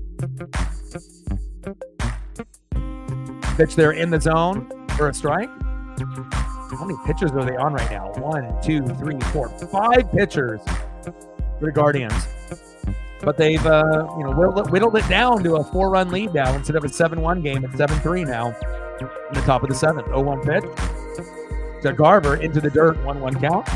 S1: Pitch there in the zone for a strike. How many pitchers are they on right now? 1, 2, 3, 4, 5 pitchers for the Guardians. But they've, whittled it down to a 4-run lead now instead of a 7-1 game. It's 7-3 now in the top of the 7th. 0-1 pitch to Garver into the dirt. 1-1 count.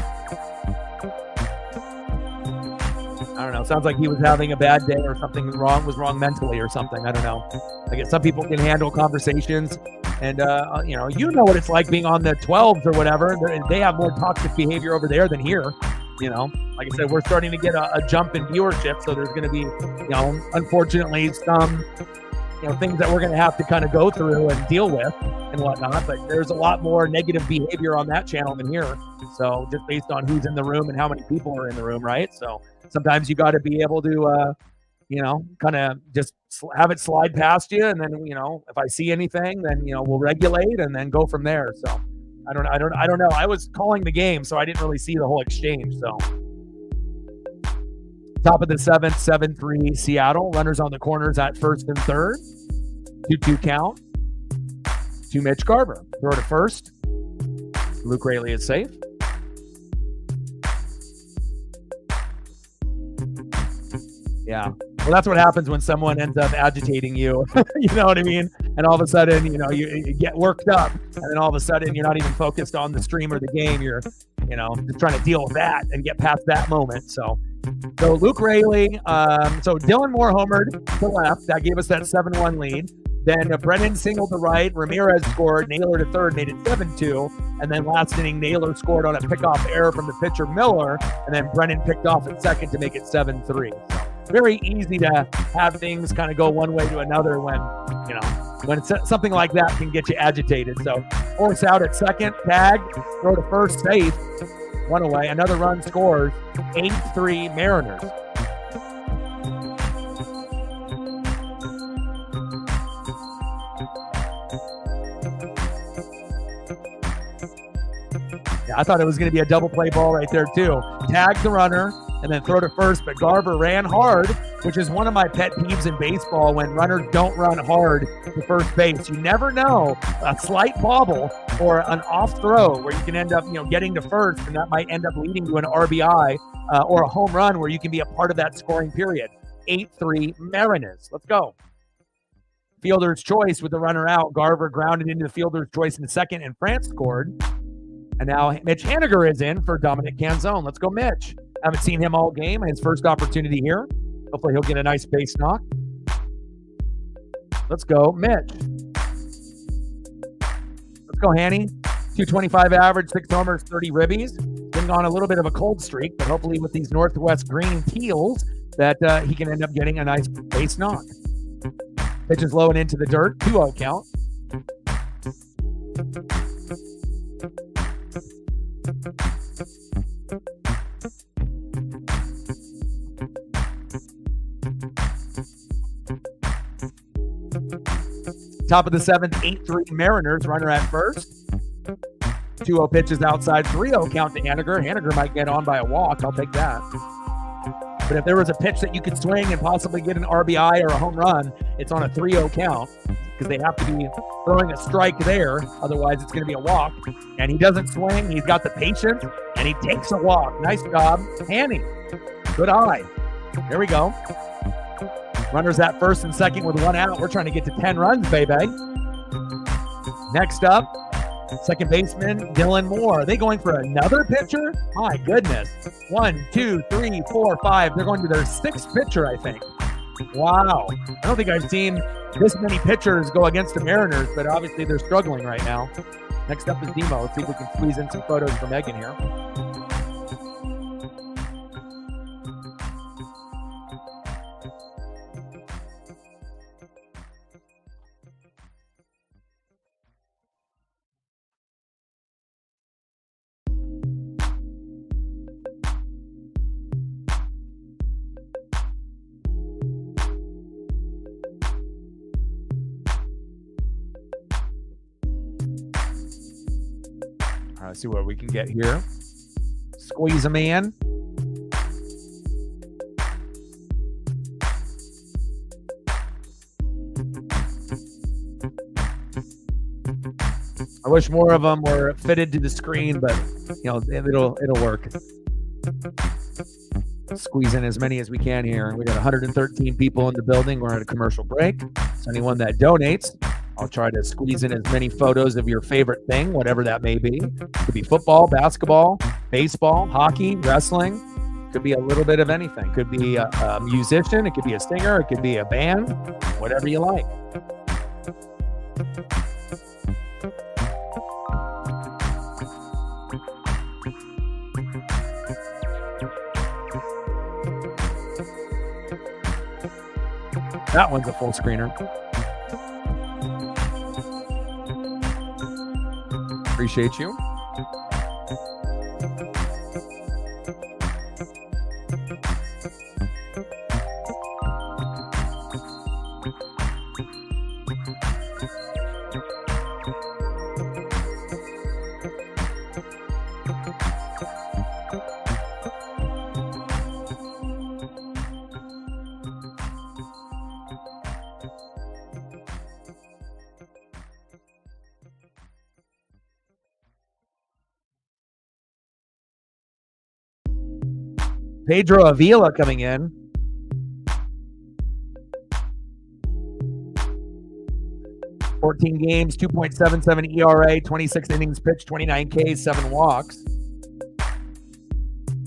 S1: I don't know. Sounds like he was having a bad day or something was wrong mentally or something. I don't know. I guess some people can handle conversations. And, you know what it's like being on the 12s or whatever. They have more toxic behavior over there than here. Like I said, we're starting to get a jump in viewership. So there's going to be, unfortunately, some, things that we're going to have to kind of go through and deal with and whatnot. But there's a lot more negative behavior on that channel than here. So just based on who's in the room and how many people are in the room, right? So sometimes you got to be able to, kind of just have it slide past you. And then, if I see anything, then, we'll regulate and then go from there. So I don't know. I was calling the game, so I didn't really see the whole exchange. So top of the 7th, 7-3 Seattle. Runners on the corners at first and third. 2-2 count to Mitch Garver. Throw to first. Luke Raley is safe. Yeah. Well, that's what happens when someone ends up agitating you. You know what I mean? And all of a sudden, you get worked up. And then all of a sudden, you're not even focused on the stream or the game. You're, just trying to deal with that and get past that moment. So Luke Raley. So Dylan Moore homered to left. That gave us that 7-1 lead. Then Brennan singled to right. Ramirez scored. Naylor to third, made it 7-2. And then last inning, Naylor scored on a pickoff error from the pitcher Miller. And then Brennan picked off at second to make it 7-3. So very easy to have things kind of go one way to another when, when it's something like that can get you agitated. So force out at second, tag, throw to first, safe, one away. Another run scores, 8-3 Mariners. Yeah, I thought it was going to be a double play ball right there too. Tag the runner and then throw to first, but Garver ran hard, which is one of my pet peeves in baseball when runners don't run hard to first base. You never know, a slight bobble or an off throw where you can end up, getting to first, and that might end up leading to an RBI or a home run where you can be a part of that scoring period. 8-3 Mariners. Let's go. Fielder's choice with the runner out. Garver grounded into the fielder's choice in second, and France scored. And now Mitch Haniger is in for Dominic Canzone. Let's go, Mitch. Haven't seen him all game. His first opportunity here. Hopefully he'll get a nice base knock. Let's go, Mitch. Let's go, Hanny. 225 average, 6 homers, 30 ribbies. Been on a little bit of a cold streak, but hopefully with these Northwest green teals that he can end up getting a nice base knock. Pitch is low and into the dirt. 2-0 count. Top of the 7th, 8-3 Mariners. Runner at first. 2-0 pitches outside. 3-0 count to Haniger. Haniger might get on by a walk. I'll take that. But if there was a pitch that you could swing and possibly get an RBI or a home run, it's on a 3-0 count because they have to be throwing a strike there. Otherwise, it's going to be a walk. And he doesn't swing. He's got the patience, and he takes a walk. Nice job, Hanny. Good eye. There we go. Runners at first and second with 1 out. We're trying to get to 10 runs, baby. Next up, second baseman Dylan Moore. Are they going for another pitcher? My goodness. 1, 2, 3, 4, 5. They're going to their 6th pitcher, I think. Wow. I don't think I've seen this many pitchers go against the Mariners, but obviously they're struggling right now. Next up is Demo. Let's see if we can squeeze in some photos for Megan here. See what we can get here. Squeeze them in. I wish more of them were fitted to the screen, but it'll work. Squeeze in as many as we can here. We got 113 people in the building. We're at a commercial break. So anyone that donates, I'll try to squeeze in as many photos of your favorite thing, whatever that may be. Could be football, basketball, baseball, hockey, wrestling. Could be a little bit of anything. Could be a musician. It could be a singer. It could be a band. Whatever you like. That one's a full screener. Appreciate you. Pedro Avila coming in. $14 games, 2.77 ERA, 26 innings pitched, 29 Ks, 7 walks.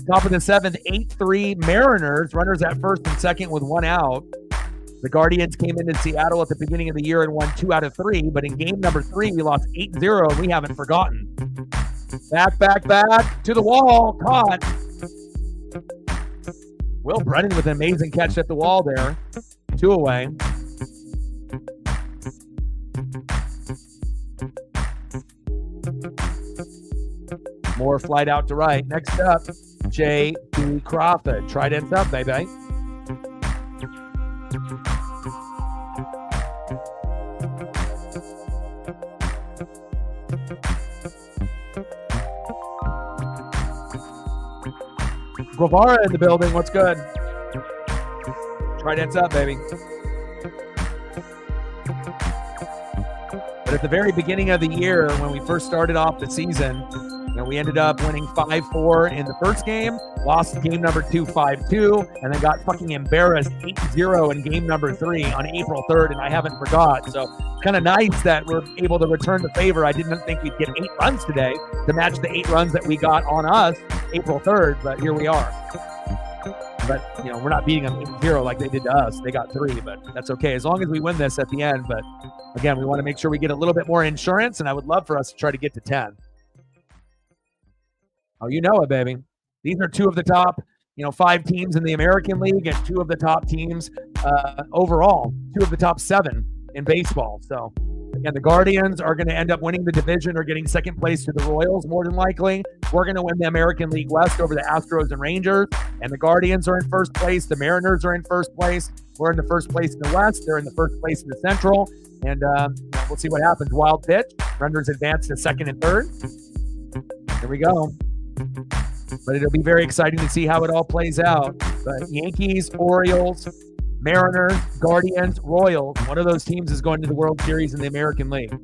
S1: Top of the 7th, 8-3 Mariners. Runners at first and second with 1 out. The Guardians came into Seattle at the beginning of the year and won 2 out of 3, but in game number 3, we lost 8-0, and we haven't forgotten. Back to the wall. Caught. Will Brennan with an amazing catch at the wall there. 2 away. More flight out to right. Next up, J.B. Crawford. Trident's up, baby. Guevara in the building. What's good? Trident's up, baby. But at the very beginning of the year, when we first started off the season, we ended up winning 5-4 in the first game, lost game number 2 5-2, and then got fucking embarrassed 8-0 in game number 3 on April 3rd, and I haven't forgot. So kind of nice that we're able to return the favor. I didn't think we'd get 8 runs today to match the 8 runs that we got on us April 3rd, but here we are. But, we're not beating them 8-0 like they did to us. They got 3, but that's okay as long as we win this at the end. But, again, we want to make sure we get a little bit more insurance, and I would love for us to try to get to 10. Oh, you know it, baby. These are 2 of the top, 5 teams in the American League and 2 of the top teams overall, 2 of the top 7 in baseball. So, again, the Guardians are going to end up winning the division or getting second place to the Royals, more than likely. We're going to win the American League West over the Astros and Rangers, and the Guardians are in first place. The Mariners are in first place. We're in the first place in the West. They're in the first place in the Central, and we'll see what happens. Wild pitch. Rangers advance to second and third. Here we go. But it'll be very exciting to see how it all plays out. But Yankees, Orioles, Mariners, Guardians, Royals, one of those teams is going to the World Series in the American League,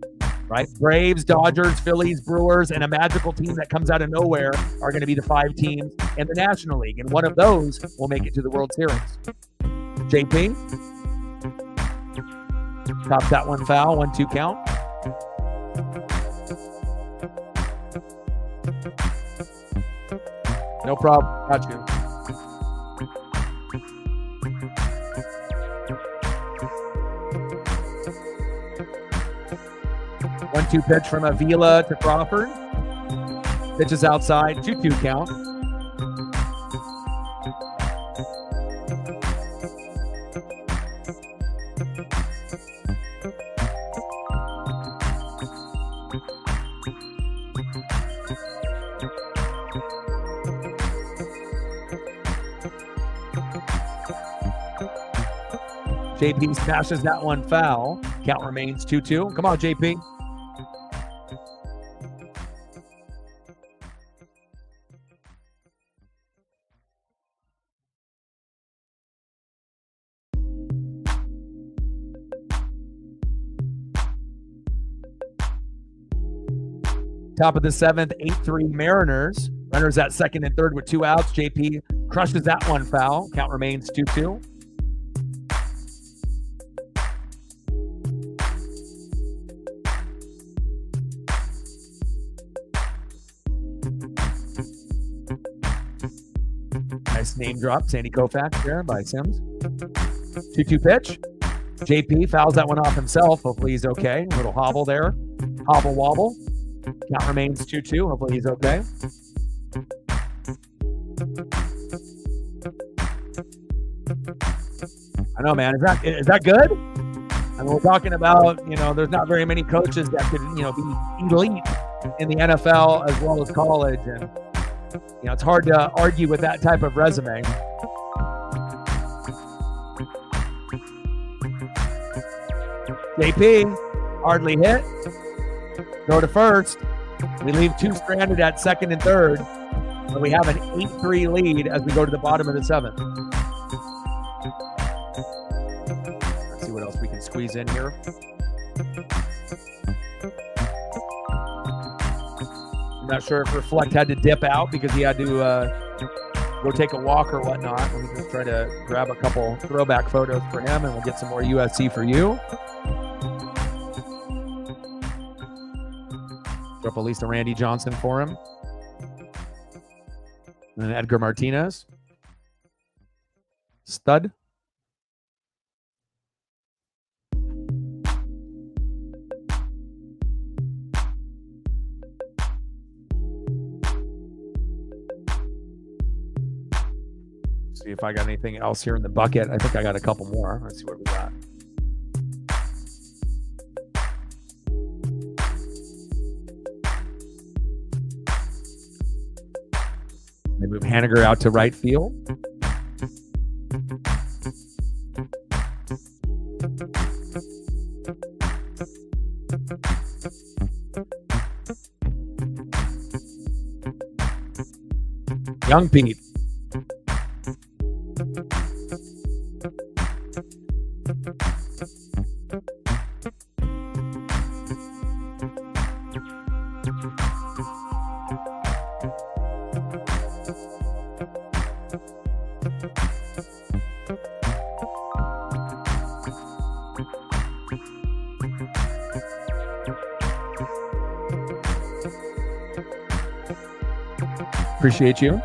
S1: right? Braves, Dodgers, Phillies, Brewers, and a magical team that comes out of nowhere are going to be the 5 teams in the National League, and one of those will make it to the World Series. JP tops that one foul, 1-2 count. No problem. Got you. One-two pitch from Avila to Crawford. Pitch is outside. 2-2 count. JP smashes that one foul. Count remains 2-2. Come on, JP. Top of the 7th, 8-3 Mariners. Runners at second and third with 2 outs. JP crushes that one foul. Count remains 2-2. Nice name drop. Sandy Koufax there by Sims. 2-2 pitch. JP fouls that one off himself. Hopefully he's okay. A little hobble there. Hobble wobble. Count remains 2-2. Hopefully he's okay. I know, man. Is that good? I mean, we're talking about, there's not very many coaches that could, be elite in the NFL as well as college. And, it's hard to argue with that type of resume. JP, hardly hit. Go to first. We leave 2 stranded at second and third. And we have an 8-3 lead as we go to the bottom of the 7th. Let's see what else we can squeeze in here. I'm not sure if Reflect had to dip out because he had to go take a walk or whatnot. We can just try to grab a couple throwback photos for him, and we'll get some more USC for you. Throw up at least a Randy Johnson for him. And then Edgar Martinez. Stud. See if I got anything else here in the bucket. I think I got a couple more. Let's see what we got. They move Haniger out to right field. Young Pete. Appreciate you.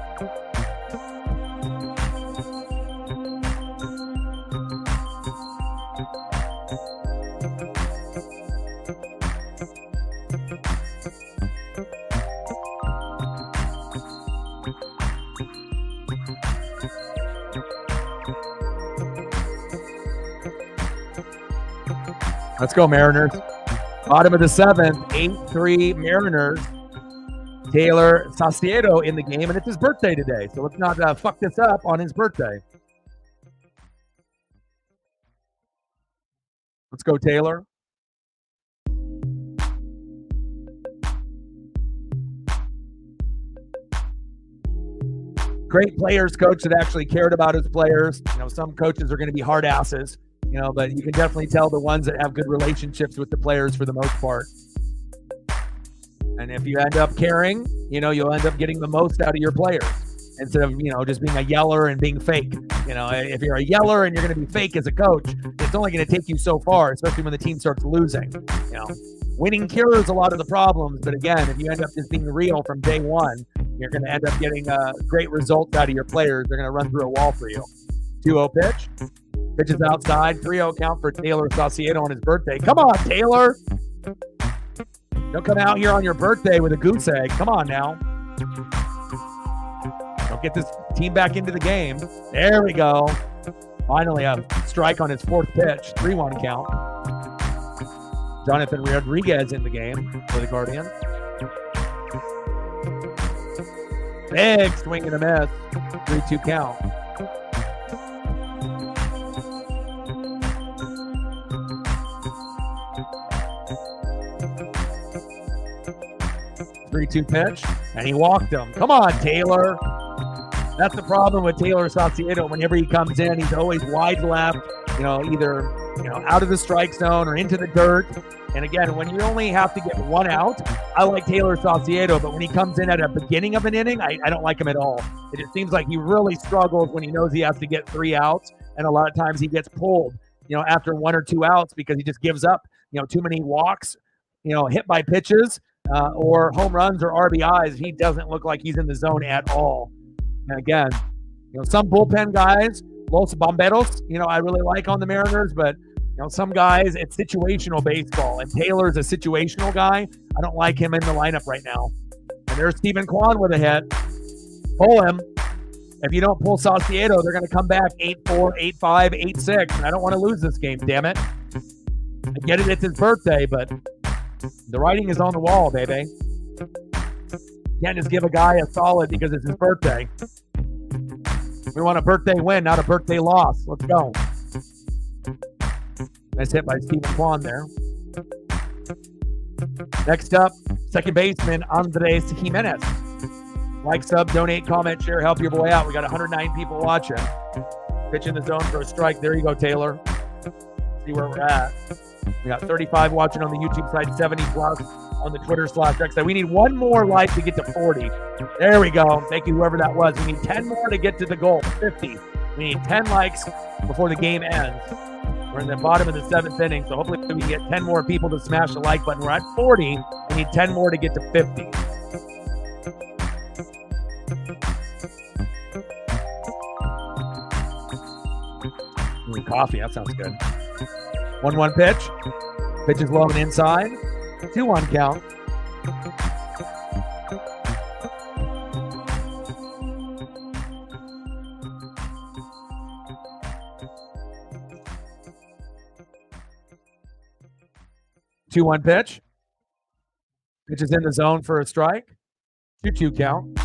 S1: Let's go, Mariners. Bottom of the seventh, 8-3 Mariners. Taylor Saucedo in the game, and it's his birthday today, so let's not fuck this up on his birthday. Let's go, Taylor. Great players coach that actually cared about his players. You know, some coaches are going to be hard asses, you know, but you can definitely tell the ones that have good relationships with the players for the most part. And if you end up caring, you know, you'll end up getting the most out of your players instead of, you know, just being a yeller and being fake. You know, if you're a yeller and you're going to be fake as a coach, it's only going to take you so far, especially when the team starts losing. You know, winning cures a lot of the problems. But again, if you end up just being real from day one, you're going to end up getting great results out of your players. They're going to run through a wall for you. 2-0 pitch. Pitch is outside. 3-0 count for Taylor Saucedo on his birthday. Come on, Taylor. Don't come out here on your birthday with a goose egg. Come on now. Don't get this team back into the game. There we go. Finally a strike on his fourth pitch. 3-1 count. Jonathan Rodriguez in the game for the Guardians. Big swing and a miss. 3-2 count. Three-two pitch, and he walked him. Come on, Taylor. That's the problem with Taylor Saucedo. Whenever he comes in, he's always wide left, you know, either, you know, out of the strike zone or into the dirt. And again, when you only have to get one out, I like Taylor Saucedo, but when he comes in at the beginning of an inning, I don't like him at all. It just seems like he really struggles when he knows he has to get 3 outs, and a lot of times he gets pulled, you know, after 1 or 2 outs because he just gives up, you know, too many walks, you know, hit by pitches. Or home runs or RBIs. He doesn't look like he's in the zone at all. And again, you know, some bullpen guys, Los Bomberos, you know, I really like on the Mariners, but, you know, some guys, it's situational baseball, and Taylor's a situational guy. I don't like him in the lineup right now. And there's Stephen Kwan with a hit. Pull him. If you don't pull Saucedo, they're going to come back 8-4, 8-5, 8-6, and I don't want to lose this game, damn it. I get it, it's his birthday, but the writing is on the wall, baby. Can't just give a guy a solid because it's his birthday. We want a birthday win, not a birthday loss. Let's go. Nice hit by Stephen Kwan there. Next up, second baseman Andres Gimenez. Like, sub, donate, comment, share, help your boy out. We got 109 people watching. Pitch in the zone for a strike. There you go, Taylor. See where we're at. We got 35 watching on the YouTube side, 70 plus on the Twitter /X side. We need one more like to get to 40. There we go. Thank you, whoever that was. We need 10 more to get to the goal, 50. We need 10 likes before the game ends. We're in the bottom of the 7th inning, so hopefully we can get 10 more people to smash the like button. We're at 40. We need 10 more to get to 50. Coffee, that sounds good. 1-1 pitch. Pitch is low and inside. 2-1 count. Two-one pitch. Pitch is in the zone for a strike. 2-2 count.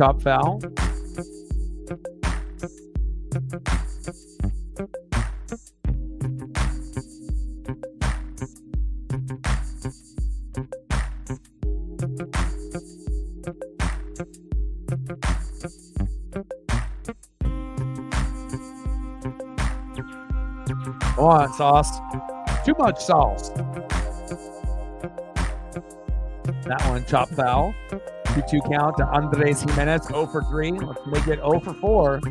S1: chop foul. Go on, Sauce. Too much sauce. That one, chop foul. 2-2 count to Andres Gimenez, 0 for 3. Let's make it 0 for 4.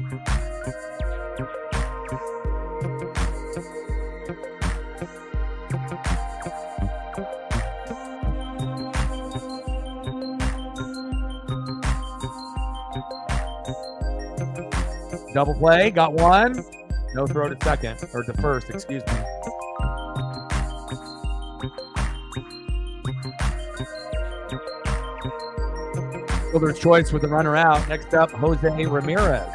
S1: Double play, got one. No throw to second, or to first, excuse me. Fielder's choice with the runner out. Next up, Jose Ramirez.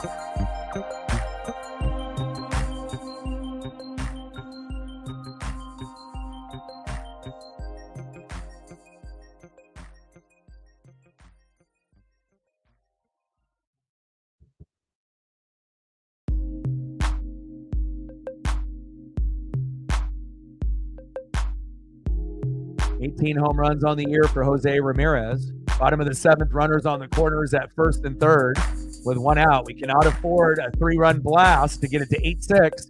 S1: Home runs on the year for Jose Ramirez. Bottom of the 7th, runners on the corners at first and third with one out. We cannot afford a 3-run blast to get it to 8-6.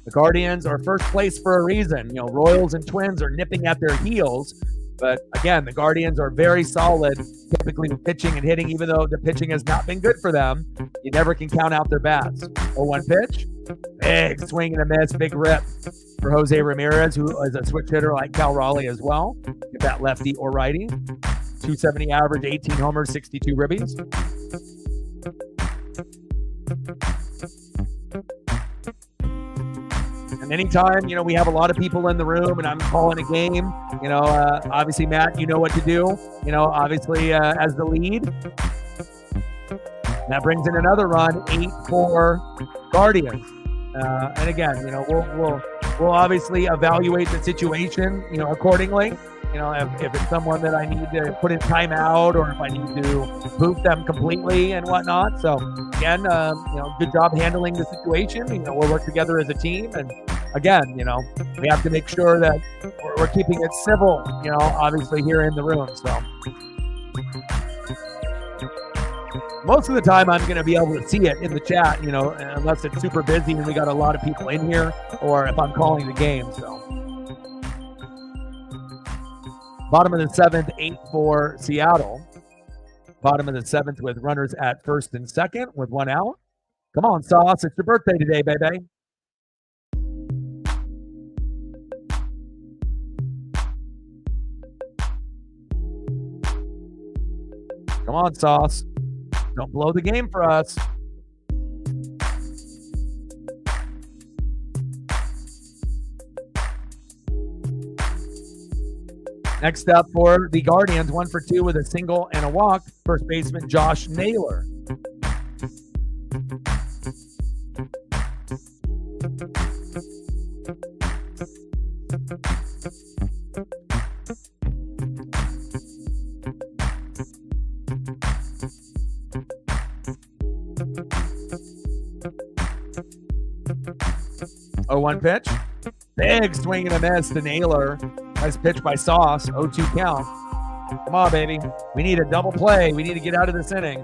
S1: The Guardians are first place for a reason. You know, Royals and Twins are nipping at their heels. But again, the Guardians are very solid, typically with pitching and hitting, even though the pitching has not been good for them. You never can count out their bats. 0-1 pitch. Big swing and a miss, big rip for Jose Ramirez, who is a switch hitter like Cal Raleigh as well. If that lefty or righty. 270 average, 18 homers, 62 ribbies. And anytime, you know, we have a lot of people in the room and I'm calling a game, you know, obviously, Matt, you know what to do, you know, obviously as the lead. That brings in another run, 8-4 Guardians. And again, you know, we'll obviously evaluate the situation, you know, accordingly. You know, if it's someone that I need to put in timeout or if I need to boot them completely and whatnot. So again, you know, good job handling the situation. You know, we'll work together as a team. And again, you know, we have to make sure that we're keeping it civil, you know, obviously here in the room. So most of the time I'm going to be able to see it in the chat, you know, unless it's super busy and we got a lot of people in here or if I'm calling the game. So bottom of the 7th, 8-4 Seattle. Bottom of the 7th with runners at first and second with one out. Come on, Sauce. It's your birthday today, baby. Come on, Sauce. Don't blow the game for us. Next up for the Guardians, 1 for 2 with a single and a walk. First baseman Josh Naylor. Oh, 1 pitch. Big swing and a miss to Naylor. Nice pitch by Sauce. 0-2 count. Come on, baby. We need a double play. We need to get out of this inning.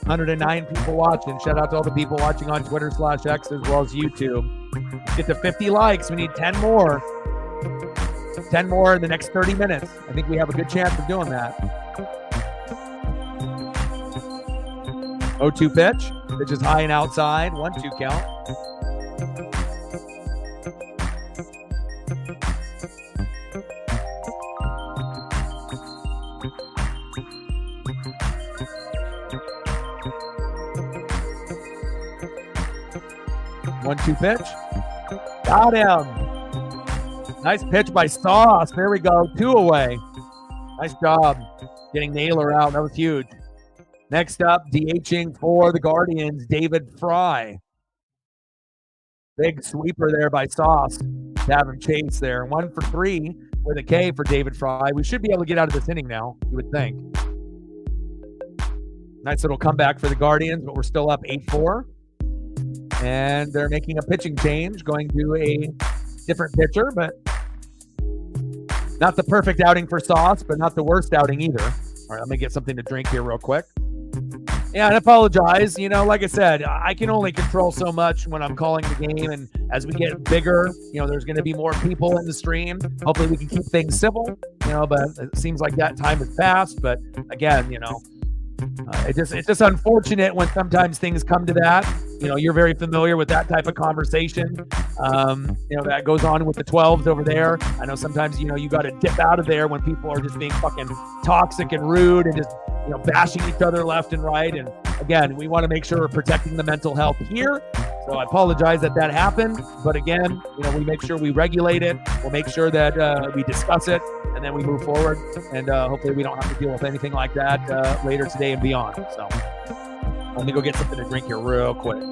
S1: 109 people watching. Shout out to all the people watching on Twitter/X as well as YouTube. Get to 50 likes. We need 10 more. 10 more in the next 30 minutes. I think we have a good chance of doing that. 0-2 pitch. Pitch is high and outside. 1-2 count. One-two pitch. Got him. Nice pitch by Sauce. There we go. 2 away. Nice job getting Naylor out. That was huge. Next up, DHing for the Guardians, David Fry. Big sweeper there by Sauce to have him chase there. 1 for 3 with a K for David Fry. We should be able to get out of this inning now, you would think. Nice little comeback for the Guardians, but we're still up 8-4. And they're making a pitching change, going to a different pitcher, but not the perfect outing for Sauce, but not the worst outing either. All right, let me get something to drink here real quick. Yeah, and I apologize. Like I said, I can only control so much when I'm calling the game. And as we get bigger, there's going to be more people in the stream. Hopefully we can keep things civil, but it seems like that time has passed. But again, it's just unfortunate when sometimes things come to that. You're very familiar with that type of conversation. That goes on with the 12s over there. I know sometimes, you got to dip out of there when people are just being fucking toxic and rude and just, bashing each other left and right. And again, we want to make sure we're protecting the mental health here. So I apologize that happened. But again, we make sure we regulate it. We'll make sure that we discuss it and then we move forward. And hopefully we don't have to deal with anything like that later today and beyond. So let me go get something to drink here real quick.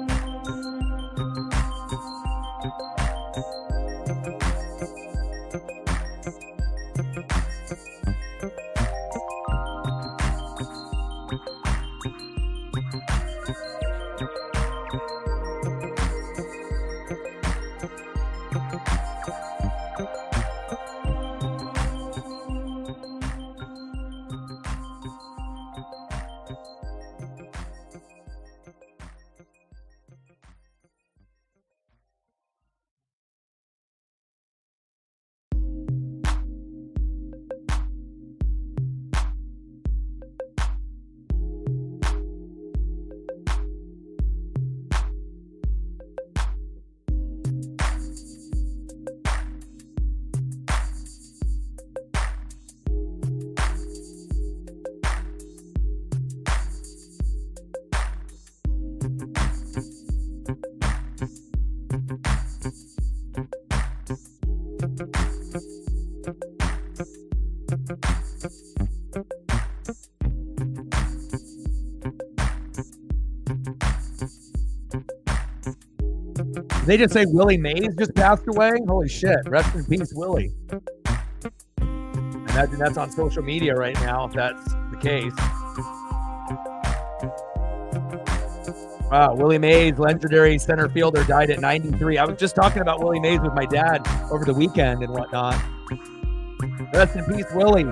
S1: They just say Willie Mays just passed away? Holy shit. Rest in peace, Willie. Imagine that's on social media right now, if that's the case. Wow, Willie Mays, legendary center fielder, died at 93. I was just talking about Willie Mays with my dad over the weekend and whatnot. Rest in peace, Willie.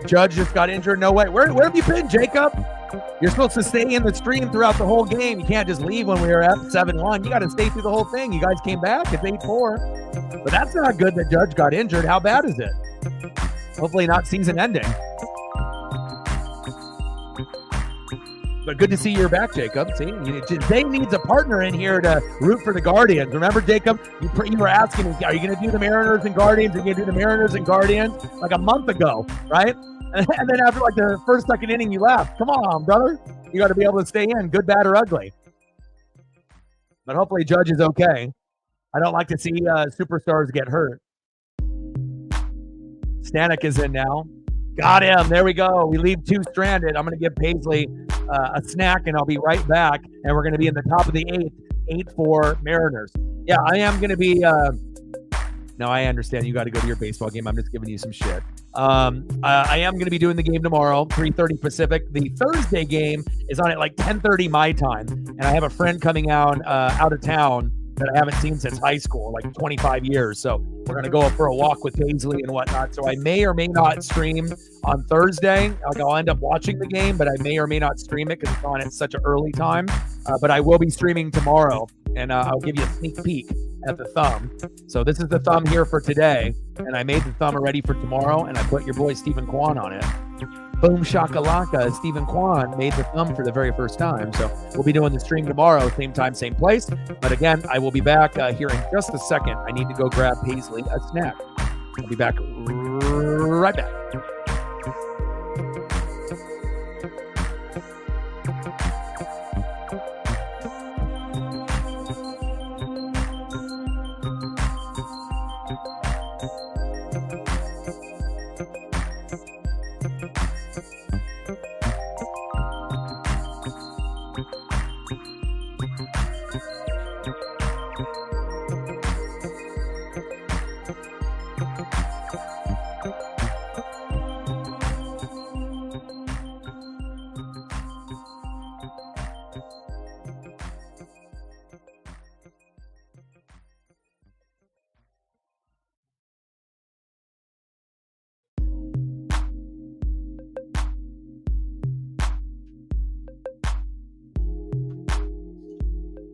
S1: Judge just got injured. No way. Where have you been, Jacob? You're supposed to stay in the stream throughout the whole game. You can't just leave when we were up 7-1. You got to stay through the whole thing. You guys came back. It's 8-4. But that's not good that Judge got injured. How bad is it? Hopefully not season ending. But good to see you're back, Jacob. See, Jay needs a partner in here to root for the Guardians. Remember, Jacob, you were asking me, are you going to do the Mariners and Guardians? Are you going to do the Mariners and Guardians? Like a month ago, right? And then after like the first, second inning, you left. Come on, brother. You got to be able to stay in, good, bad, or ugly. But hopefully Judge is okay. I don't like to see superstars get hurt. Stanek is in now. Got him. There we go. We leave 2 stranded. I'm going to give Paisley a snack, and I'll be right back. And we're going to be in the top of the 8th, 8-4 Mariners. Yeah, I am going to be no, I understand. You got to go to your baseball game. I'm just giving you some shit. I am going to be doing the game tomorrow, 3:30 Pacific. The Thursday game is on at like 10:30 my time, and I have a friend coming out of town that I haven't seen since high school, like 25 years. So we're going to go for a walk with Paisley and whatnot. So I may or may not stream on Thursday. Like I'll end up watching the game, but I may or may not stream it because it's on at such an early time. But I will be streaming tomorrow, and I'll give you a sneak peek at the thumb. So this is the thumb here for today, and I made the thumb already for tomorrow, and I put your boy Stephen Kwan on it. Boom shakalaka, Stephen Kwan made the thumb for the very first time. So we'll be doing the stream tomorrow, same time, same place. But again, I will be back here in just a second. I need to go grab Paisley a snack. I'll be back right back.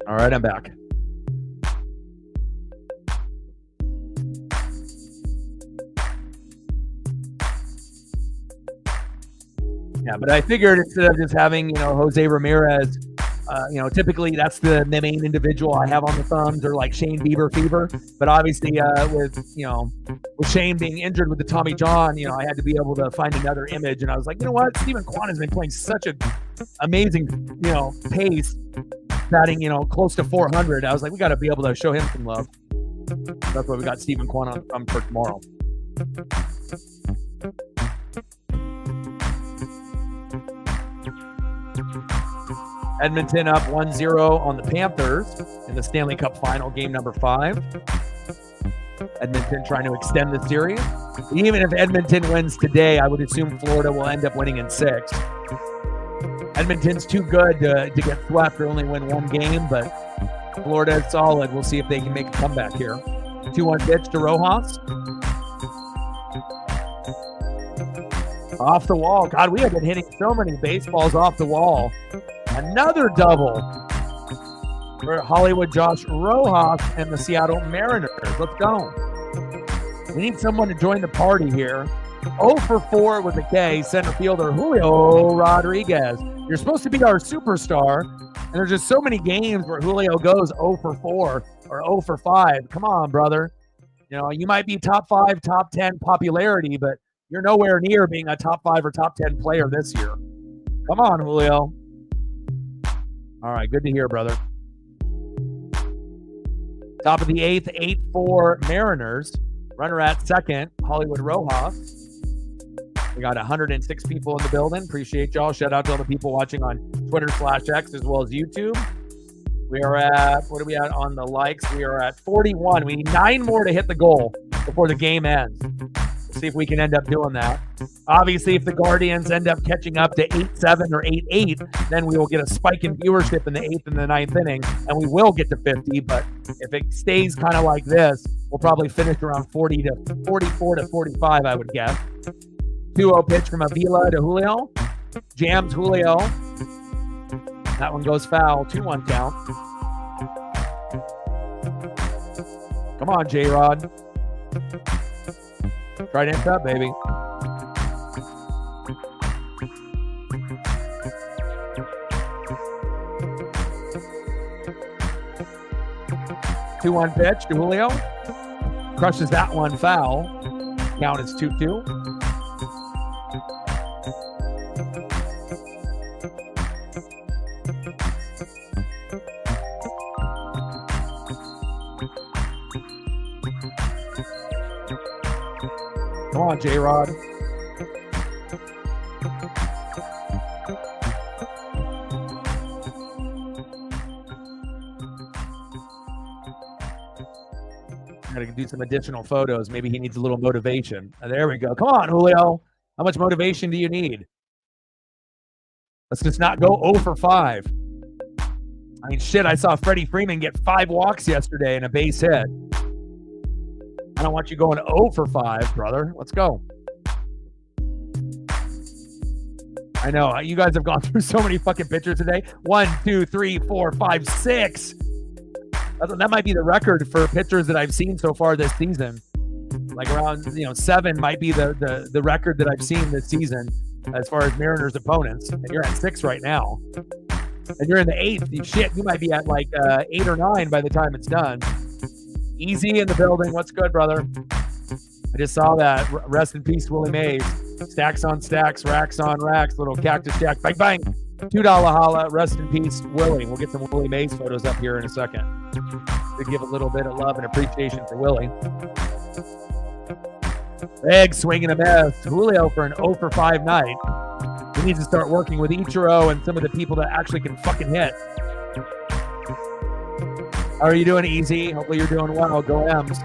S1: All right, I'm back. Yeah, but I figured instead of just having, Jose Ramirez, typically that's the main individual I have on the thumbs, or like Shane Bieber fever. But obviously, with Shane being injured with the Tommy John, I had to be able to find another image. And I was like, you know what? Steven Kwan has been playing such an amazing, pace, batting, close to 400. I was like, we got to be able to show him some love. That's why we got Steven Kwan on for tomorrow. Edmonton up 1-0 on the Panthers in the Stanley Cup Final, game number 5. Edmonton trying to extend the series. Even if Edmonton wins today, I would assume Florida will end up winning in 6. Edmonton's too good to get swept or only win one game, but Florida is solid. We'll see if they can make a comeback here. 2-1 pitch to Rojas. Off the wall. God, we have been hitting so many baseballs off the wall. Another double for Hollywood Josh Rojas and the Seattle Mariners. Let's go. We need someone to join the party here. 0 for 4 with a K, center fielder Julio Rodriguez. You're supposed to be our superstar, and there's just so many games where Julio goes 0 for 4 or 0 for 5. Come on, brother. You might be top 5, top 10 popularity, but you're nowhere near being a top 5 or top 10 player this year. Come on, Julio. All right, good to hear, brother. Top of the 8th, 8-4 Mariners. Runner at second, Hollywood Rojas. We got 106 people in the building. Appreciate y'all. Shout out to all the people watching on Twitter/X as well as YouTube. We are at, what are we at on the likes? We are at 41. We need 9 more to hit the goal before the game ends. See if we can end up doing that. Obviously, if the Guardians end up catching up to 8-7 or 8-8, then we will get a spike in viewership in the 8th and the 9th inning, and we will get to 50. But if it stays kind of like this, we'll probably finish around 44 to 45, I would guess. 2-0 pitch from Avila to Julio. Jams Julio. That one goes foul. 2-1 count. Come on, J-Rod. Try to end up, baby. Two-one pitch to Julio. Crushes that one foul. Count is 2-2. Come on, J-Rod. Got to do some additional photos. Maybe he needs a little motivation. There we go. Come on, Julio. How much motivation do you need? Let's just not go 0 for 5. I mean, shit, I saw Freddie Freeman get 5 walks yesterday and a base hit. I don't want you going 0 for 5, brother. Let's go. I know. You guys have gone through so many fucking pitchers today. 1, 2, 3, 4, 5, 6. That might be the record for pitchers that I've seen so far this season. Like around, 7 might be the record that I've seen this season as far as Mariners opponents. And you're at 6 right now. And you're in the 8th. Shit, you might be at like 8 or 9 by the time it's done. Easy in the building. What's good, brother? I just saw that. Rest in peace, Willie Mays. Stacks on stacks, racks on racks. Little cactus jack. Bang, bang. $2 holla. Rest in peace, Willie. We'll get some Willie Mays photos up here in a second to give a little bit of love and appreciation for Willie. Big swing and a miss. Julio for an 0 for 5 night. We need to start working with Ichiro and some of the people that actually can fucking hit. How are you doing, Easy? Hopefully you're doing well. Go M's.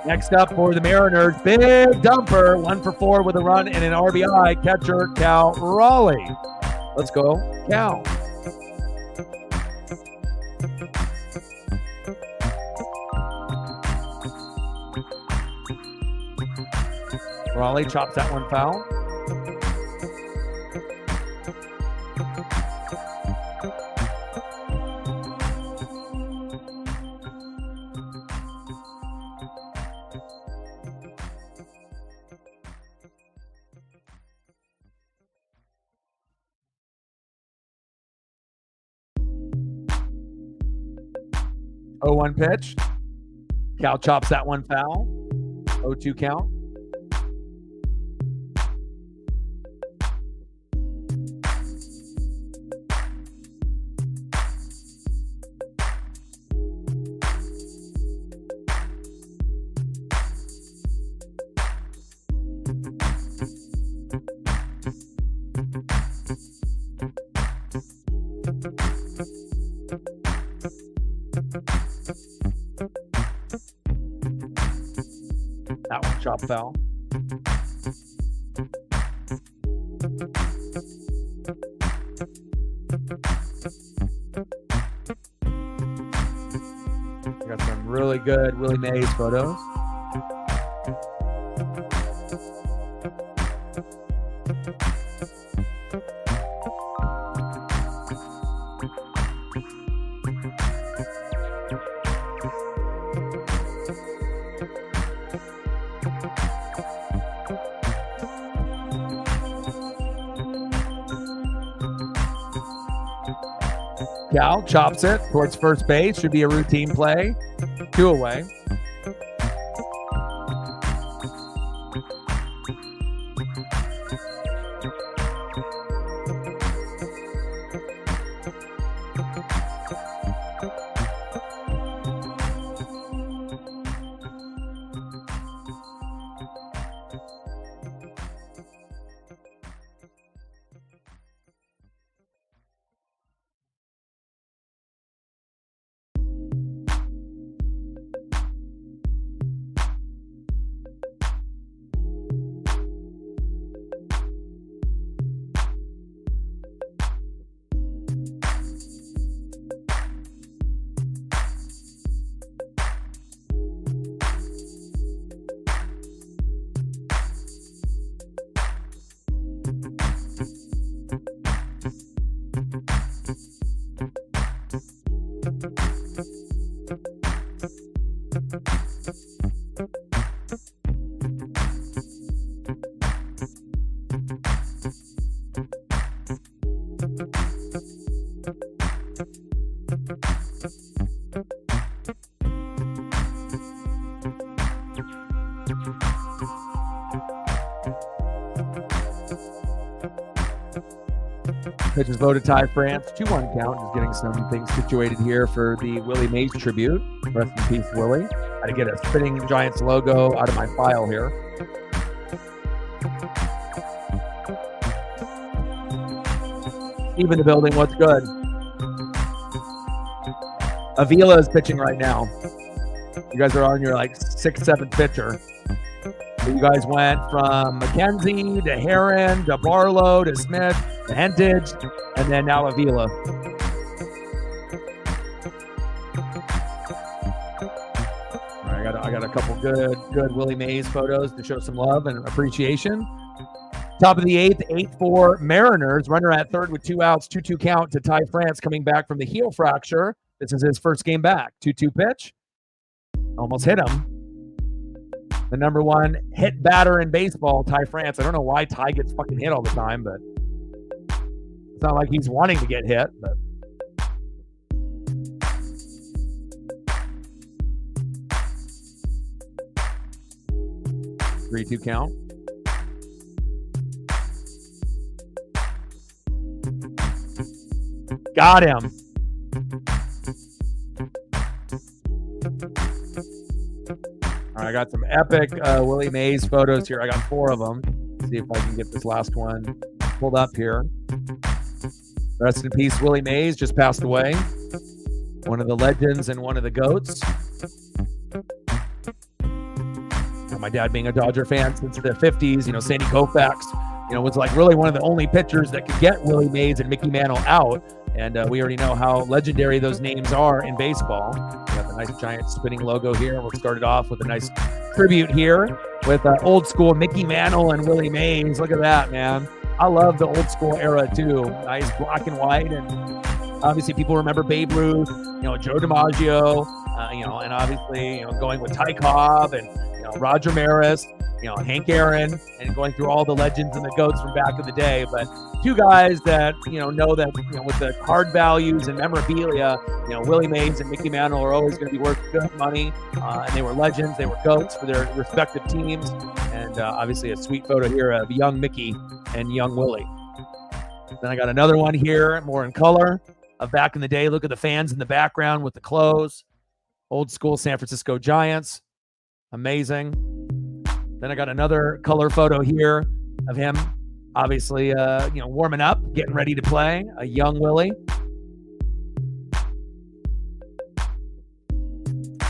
S1: Next up for the Mariners, big dumper. 1 for 4 with a run and an RBI. Catcher, Cal Raleigh. Let's go, Cal. Raleigh chops that one foul. 0-1 pitch. Cal chops that one foul. 0-2 count. That one chop foul. Got some really good Willie Mays photos. Cal chops it towards first base. Should be a routine play. 2 away. Pitches low to Ty France. 2-1 count. Just getting some things situated here for the Willie Mays tribute. Rest in peace, Willie. Had to get a Spinning Giants logo out of my file here. Even the building, what's good? Avila is pitching right now. You guys are on your like 6th, 7th pitcher. So you guys went from McKenzie to Heron to Barlow to Smith to Hentage, and then now Avila. All right, I got a couple good Willie Mays photos to show some love and appreciation. Top of the 8th, 8-4 Mariners. Runner at third with 2 outs, 2-2 count to Ty France coming back from the heel fracture. This is his first game back. 2-2 pitch. Almost hit him. The number 1 hit batter in baseball, Ty France. I don't know why Ty gets fucking hit all the time, but it's not like he's wanting to get hit. But three-two count. Got him. All right, I got some epic Willie Mays photos here. I got 4 of them. Let's see if I can get this last one pulled up here. Rest in peace, Willie Mays just passed away. One of the legends and one of the GOATs. My dad being a Dodger fan since the 50s, Sandy Koufax, was like really one of the only pitchers that could get Willie Mays and Mickey Mantle out. And we already know how legendary those names are in baseball. We got the nice giant spinning logo here. We'll start it off with a nice tribute here with old school Mickey Mantle and Willie Mays. Look at that, man. I love the old school era too. Nice black and white. And obviously people remember Babe Ruth, Joe DiMaggio, and obviously, going with Ty Cobb and Roger Maris. Hank Aaron, and going through all the legends and the GOATs from back in the day. But two guys that, know that, with the card values and memorabilia, Willie Mays and Mickey Mantle are always going to be worth good money. And they were legends. They were GOATs for their respective teams. And obviously a sweet photo here of young Mickey and young Willie. Then I got another one here, more in color, of back in the day. Look at the fans in the background with the clothes. Old school San Francisco Giants. Amazing. Then I got another color photo here of him, obviously, warming up, getting ready to play, a young Willie.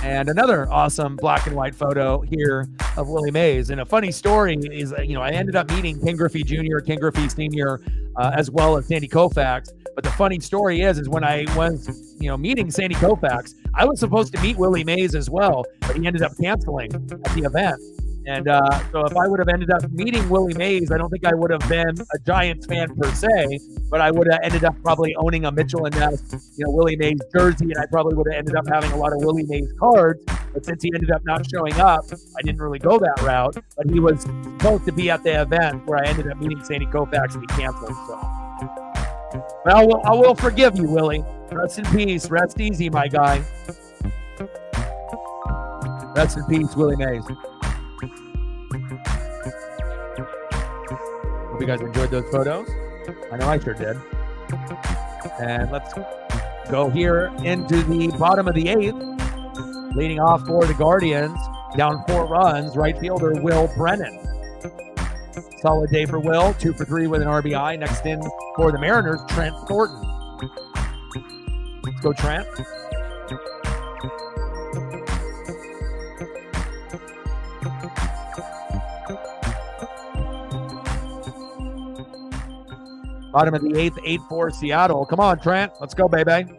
S1: And another awesome black and white photo here of Willie Mays. And a funny story is, I ended up meeting Ken Griffey Jr., Ken Griffey Sr., as well as Sandy Koufax. But the funny story is when I was, meeting Sandy Koufax, I was supposed to meet Willie Mays as well, but he ended up canceling at the event. And so if I would have ended up meeting Willie Mays, I don't think I would have been a Giants fan per se, but I would have ended up probably owning a Mitchell and Ness, Willie Mays jersey, and I probably would have ended up having a lot of Willie Mays cards. But since he ended up not showing up, I didn't really go that route. But he was supposed to be at the event where I ended up meeting Sandy Koufax, and he canceled. So, but I will forgive you, Willie. Rest in peace. Rest easy, my guy. Rest in peace, Willie Mays. Hope you guys enjoyed those photos. I know I sure did. And let's go here into the bottom of the 8th. Leading off for the Guardians, down 4 runs, right fielder Will Brennan. Solid day for Will, 2 for 3 with an RBI. Next in for the Mariners, Trent Thornton. Let's go, Trent. Bottom of the 8th, 8-4 Seattle. Come on, Trent. Let's go, baby.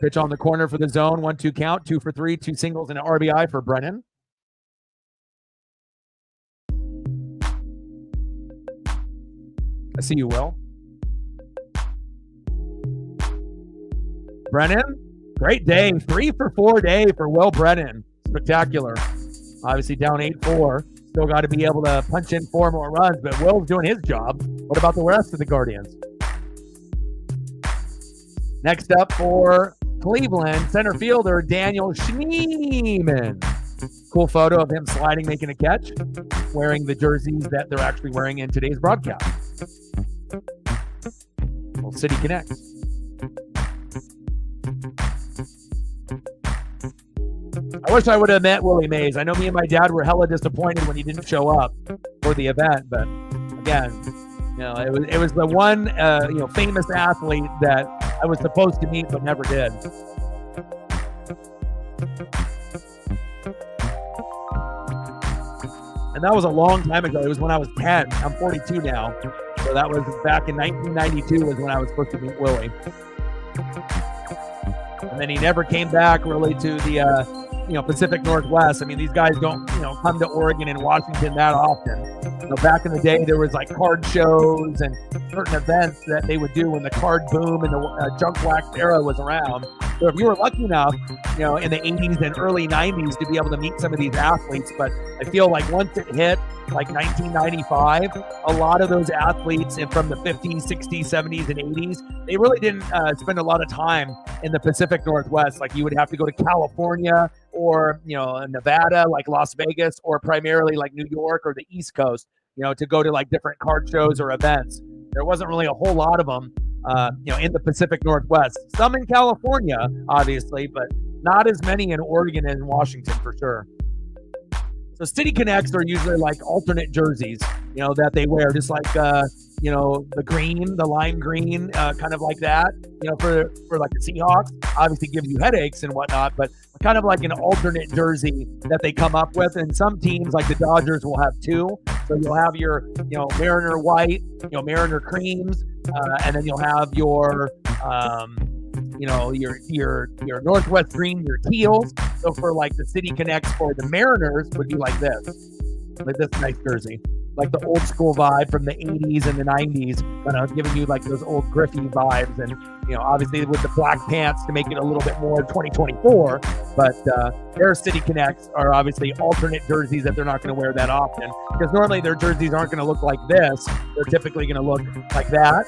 S1: Pitch on the corner for the zone. 1-2 count. 2 for 3. 2 singles and an RBI for Brennan. I see you, Will. Brennan, great day. 3 for 4 day for Will Brennan. Spectacular. Obviously down 8-4. Still got to be able to punch in 4 more runs, but Will's doing his job. What about the rest of the Guardians? Next up for Cleveland, center fielder Daniel Schneeman. Cool photo of him sliding, making a catch, wearing the jerseys that they're actually wearing in today's broadcast. Well, City Connects. I wish I would have met Willie Mays. I know me and my dad were hella disappointed when he didn't show up for the event, but again, it was the one famous athlete that I was supposed to meet but never did. And that was a long time ago. It was when I was 10. I'm 42 now. So that was back in 1992 was when I was supposed to meet Willie. And then he never came back really to the Pacific Northwest. I mean, these guys don't, come to Oregon and Washington that often. Back in the day, there was like card shows and certain events that they would do when the card boom and the junk wax era was around. So if you were lucky enough, in the 80s and early 90s to be able to meet some of these athletes, but I feel like once it hit like 1995, a lot of those athletes from the 50s, 60s, 70s, and 80s, they really didn't spend a lot of time in the Pacific Northwest. Like you would have to go to California or, Nevada, like Las Vegas, or primarily like New York or the East Coast, to go to like different card shows or events. There wasn't really a whole lot of them, in the Pacific Northwest. Some in California, obviously, but not as many in Oregon and Washington for sure. So City Connects are usually like alternate jerseys, that they wear, just like, the green, the lime green, kind of like that, for like the Seahawks. Obviously gives you headaches and whatnot, but kind of like an alternate jersey that they come up with. And some teams like the Dodgers will have 2. So you'll have your, Mariner white, Mariner creams, and then you'll have your, your Northwest green, your teals. So for like the City Connects for the Mariners would be like this nice jersey. like the old school vibe from the 80s and the 90s, giving you like those old Griffey vibes. And, obviously with the black pants to make it a little bit more 2024, but their City Connects are obviously alternate jerseys that they're not going to wear that often, because normally their jerseys aren't going to look like this. They're typically going to look like that,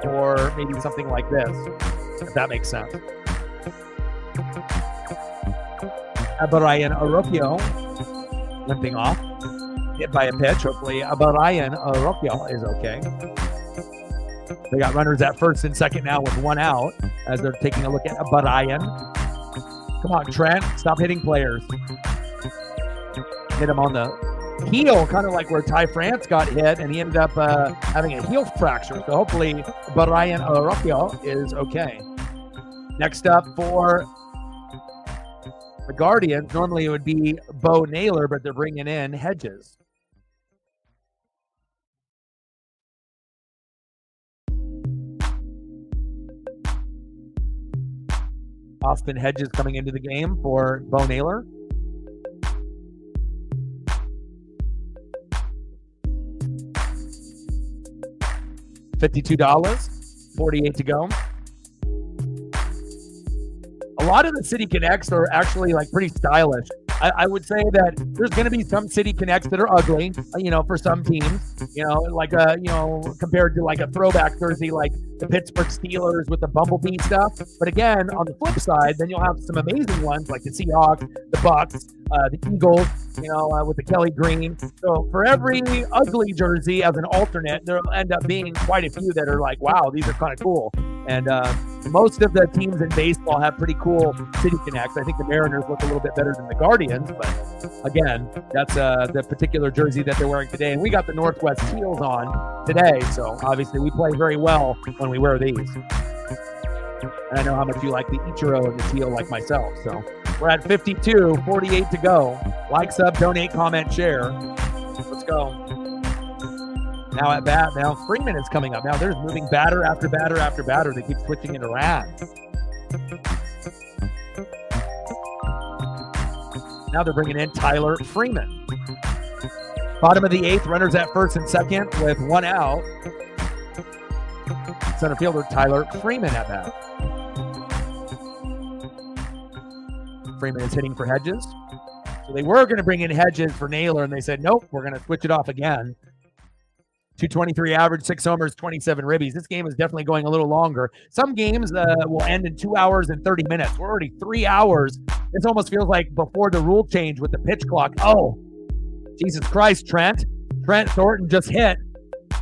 S1: or maybe something like this, if that makes sense. Brian Arroyo limping off, hit by a pitch. Hopefully Brian Arroyo is okay. They got runners at first and second now with one out as they're taking a look at Brian. Come on, Trent, stop hitting players. Hit him on the heel, kind of like where Ty France got hit, and he ended up having a heel fracture. So hopefully Brian Arroyo is okay. Next up for the Guardians, normally it would be Bo Naylor, but they're bringing in Hedges. Austin Hedges coming into the game for Bo Naylor. $52, 48 to go. A lot of the City Connects are actually like pretty stylish. I would say that there's going to be some City Connects that are ugly, for some teams, like compared to like a throwback jersey like the Pittsburgh Steelers with the bumblebee stuff. But again, on the flip side, then you'll have some amazing ones like the Seahawks, the Bucks, the Eagles, with the Kelly Green. So for every ugly jersey as an alternate, there'll end up being quite a few that are like, wow, these are kind of cool. And most of the teams in baseball have pretty cool City Connects. I think the Mariners look a little bit better than the Guardians, but again, that's the particular jersey that they're wearing today. And we got the Northwest Teals on today, so obviously we play very well when we wear these. And I know how much you like the Ichiro and the teal like myself. So we're at 52, 48 to go. Like, sub, donate, comment, share. Let's go. Now at bat, now Freeman is coming up. Now there's moving batter after batter after batter. They keep switching it around. Now they're bringing in Tyler Freeman. Bottom of the eighth, runners at first and second with one out. Center fielder Tyler Freeman at bat. Freeman is hitting for Hedges. So they were going to bring in Hedges for Naylor, and they said, nope, we're going to switch it off again. 223 average, 6 homers, 27 ribbies. This game is definitely going a little longer. Some games will end in 2 hours and 30 minutes. We're already 3 hours. This almost feels like before the rule change with the pitch clock. Oh, Jesus Christ, Trent. Trent Thornton just hit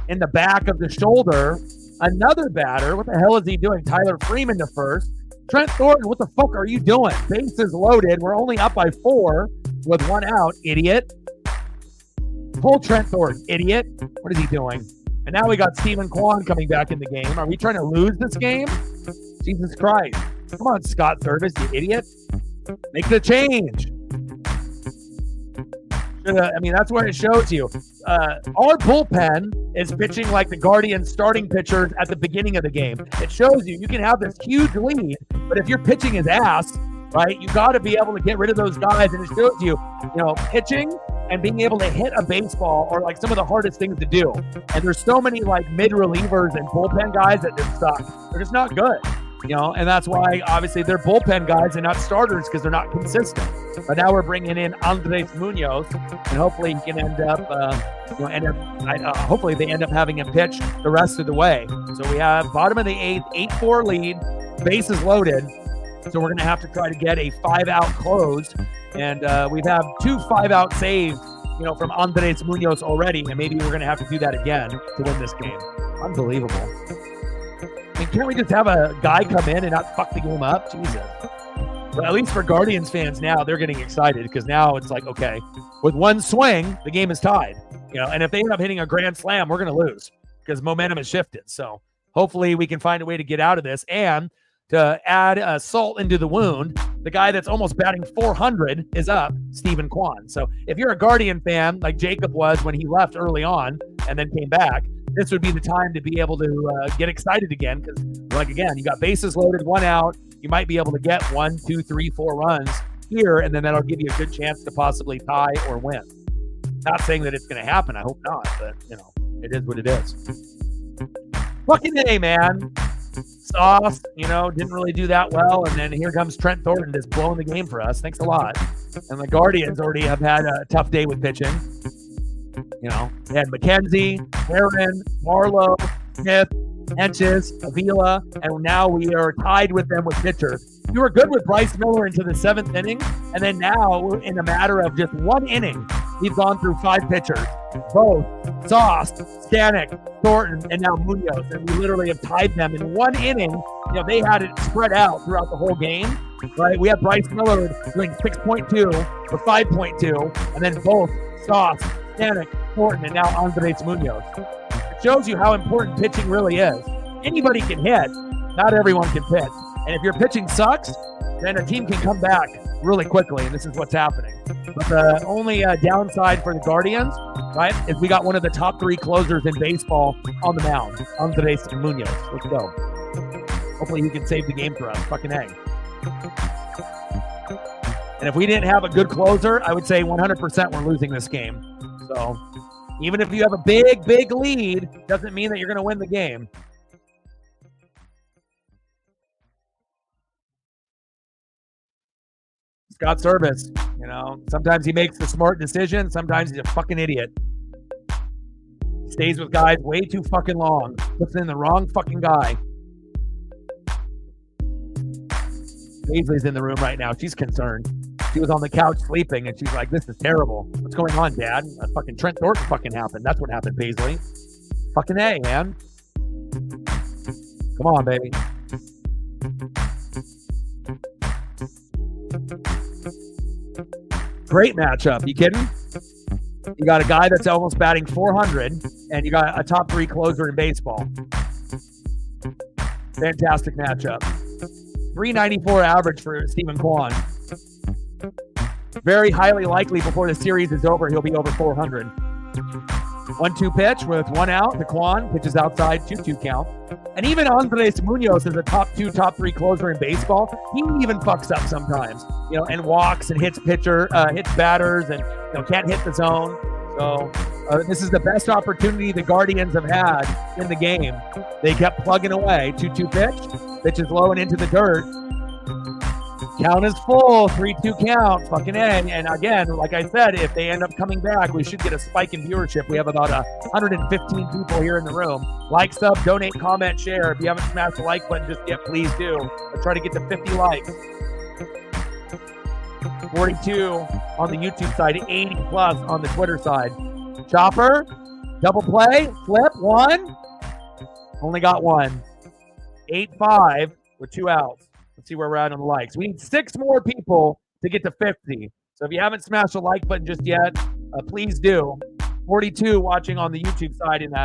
S1: in the back of the shoulder. Another batter. What the hell is he doing? Tyler Freeman to first. Trent Thornton, what the fuck are you doing? Bases loaded. We're only up by 4 with one out, idiot. Pull Trent Thornton, idiot. What is he doing? And now we got Stephen Kwan coming back in the game. Are we trying to lose this game? Jesus Christ. Come on, Scott Service, you idiot. Make the change. That's what it shows you. Our bullpen is pitching like the Guardians starting pitchers at the beginning of the game. It shows you can have this huge lead, but if your pitching is ass, right, you got to be able to get rid of those guys. And it shows you, pitching and being able to hit a baseball are like some of the hardest things to do. And there's so many like mid relievers and bullpen guys that just suck. They're just not good. And that's why obviously they're bullpen guys and not starters because they're not consistent. But now we're bringing in Andres Munoz, and hopefully he can end up, hopefully they end up having him pitch the rest of the way. So we have bottom of the eighth, 8-4 lead, bases loaded. So we're going to have to try to get a 5-out close, and we've had 2 5-out saves, from Andres Munoz already, and maybe we're going to have to do that again to win this game. Unbelievable. Can't we just have a guy come in and not fuck the game up? Jesus. But at least for Guardians fans now, they're getting excited because now it's like, okay, with one swing, the game is tied. And if they end up hitting a grand slam, we're going to lose because momentum has shifted. So hopefully we can find a way to get out of this. And to add salt into the wound, the guy that's almost batting 400 is up, Stephen Kwan. So if you're a Guardian fan, like Jacob was when he left early on and then came back, this would be the time to be able to get excited again because, again, you got bases loaded, one out. You might be able to get 1, 2, 3, 4 runs here, and then that'll give you a good chance to possibly tie or win. Not saying that it's going to happen. I hope not, but, it is what it is. Fucking A, man. Sauce, didn't really do that well. And then here comes Trent Thornton just blowing the game for us. Thanks a lot. And the Guardians already have had a tough day with pitching. They had McKenzie, Aaron, Marlowe, Smith, Henches, Avila, and now we are tied with them with pitchers. We were good with Bryce Miller into the 7th inning, and then now, in a matter of just 1 inning, we've gone through 5 pitchers. Both Sauce, Stanek, Thornton, and now Munoz, and we literally have tied them in 1 inning. They had it spread out throughout the whole game, right? We had Bryce Miller doing 6.2 or 5.2, and then both Sauce, Stanek, Thornton, and now Andres Munoz. It shows you how important pitching really is. Anybody can hit. Not everyone can pitch. And if your pitching sucks, then a team can come back really quickly, and this is what's happening. But the only downside for the Guardians, right, is we got one of the top 3 closers in baseball on the mound, Andres Munoz. Let's go. Hopefully he can save the game for us. Fucking A. And if we didn't have a good closer, I would say 100% we're losing this game. So even if you have a big, big lead, doesn't mean that you're going to win the game. Scott Service, sometimes he makes the smart decision. Sometimes he's a fucking idiot. He stays with guys way too fucking long. Puts in the wrong fucking guy. Paisley's in the room right now. She's concerned. She was on the couch sleeping, and she's like, this is terrible. What's going on, Dad? Fucking Trent Thornton fucking happened. That's what happened, Paisley. Fucking A, man. Come on, baby. Great matchup. You kidding? You got a guy that's almost batting 400, and you got a top 3 closer in baseball. Fantastic matchup. 394 average for Stephen Kwan. Very highly likely before the series is over, he'll be over 400. 1-2 pitch with 1 out. The Kwan pitches outside, 2-2 count. And even Andres Munoz is a top 2, top 3 closer in baseball. He even fucks up sometimes, and walks and hits batters and can't hit the zone. So this is the best opportunity the Guardians have had in the game. They kept plugging away. 2-2 pitch. Pitch is low and into the dirt. Count is full, 3-2 count, fucking A. And again, like I said, if they end up coming back, we should get a spike in viewership. We have about 115 people here in the room. Like, sub, donate, comment, share. If you haven't smashed the like button just yet, please do. Let's try to get to 50 likes. 42 on the YouTube side, 80 plus on the Twitter side. Chopper, double play, flip, 1. Only got 1. 8-5 with 2 outs. Let's see where we're at on the likes. We need 6 more people to get to 50. So if you haven't smashed the like button just yet, please do. 42 watching on the YouTube side and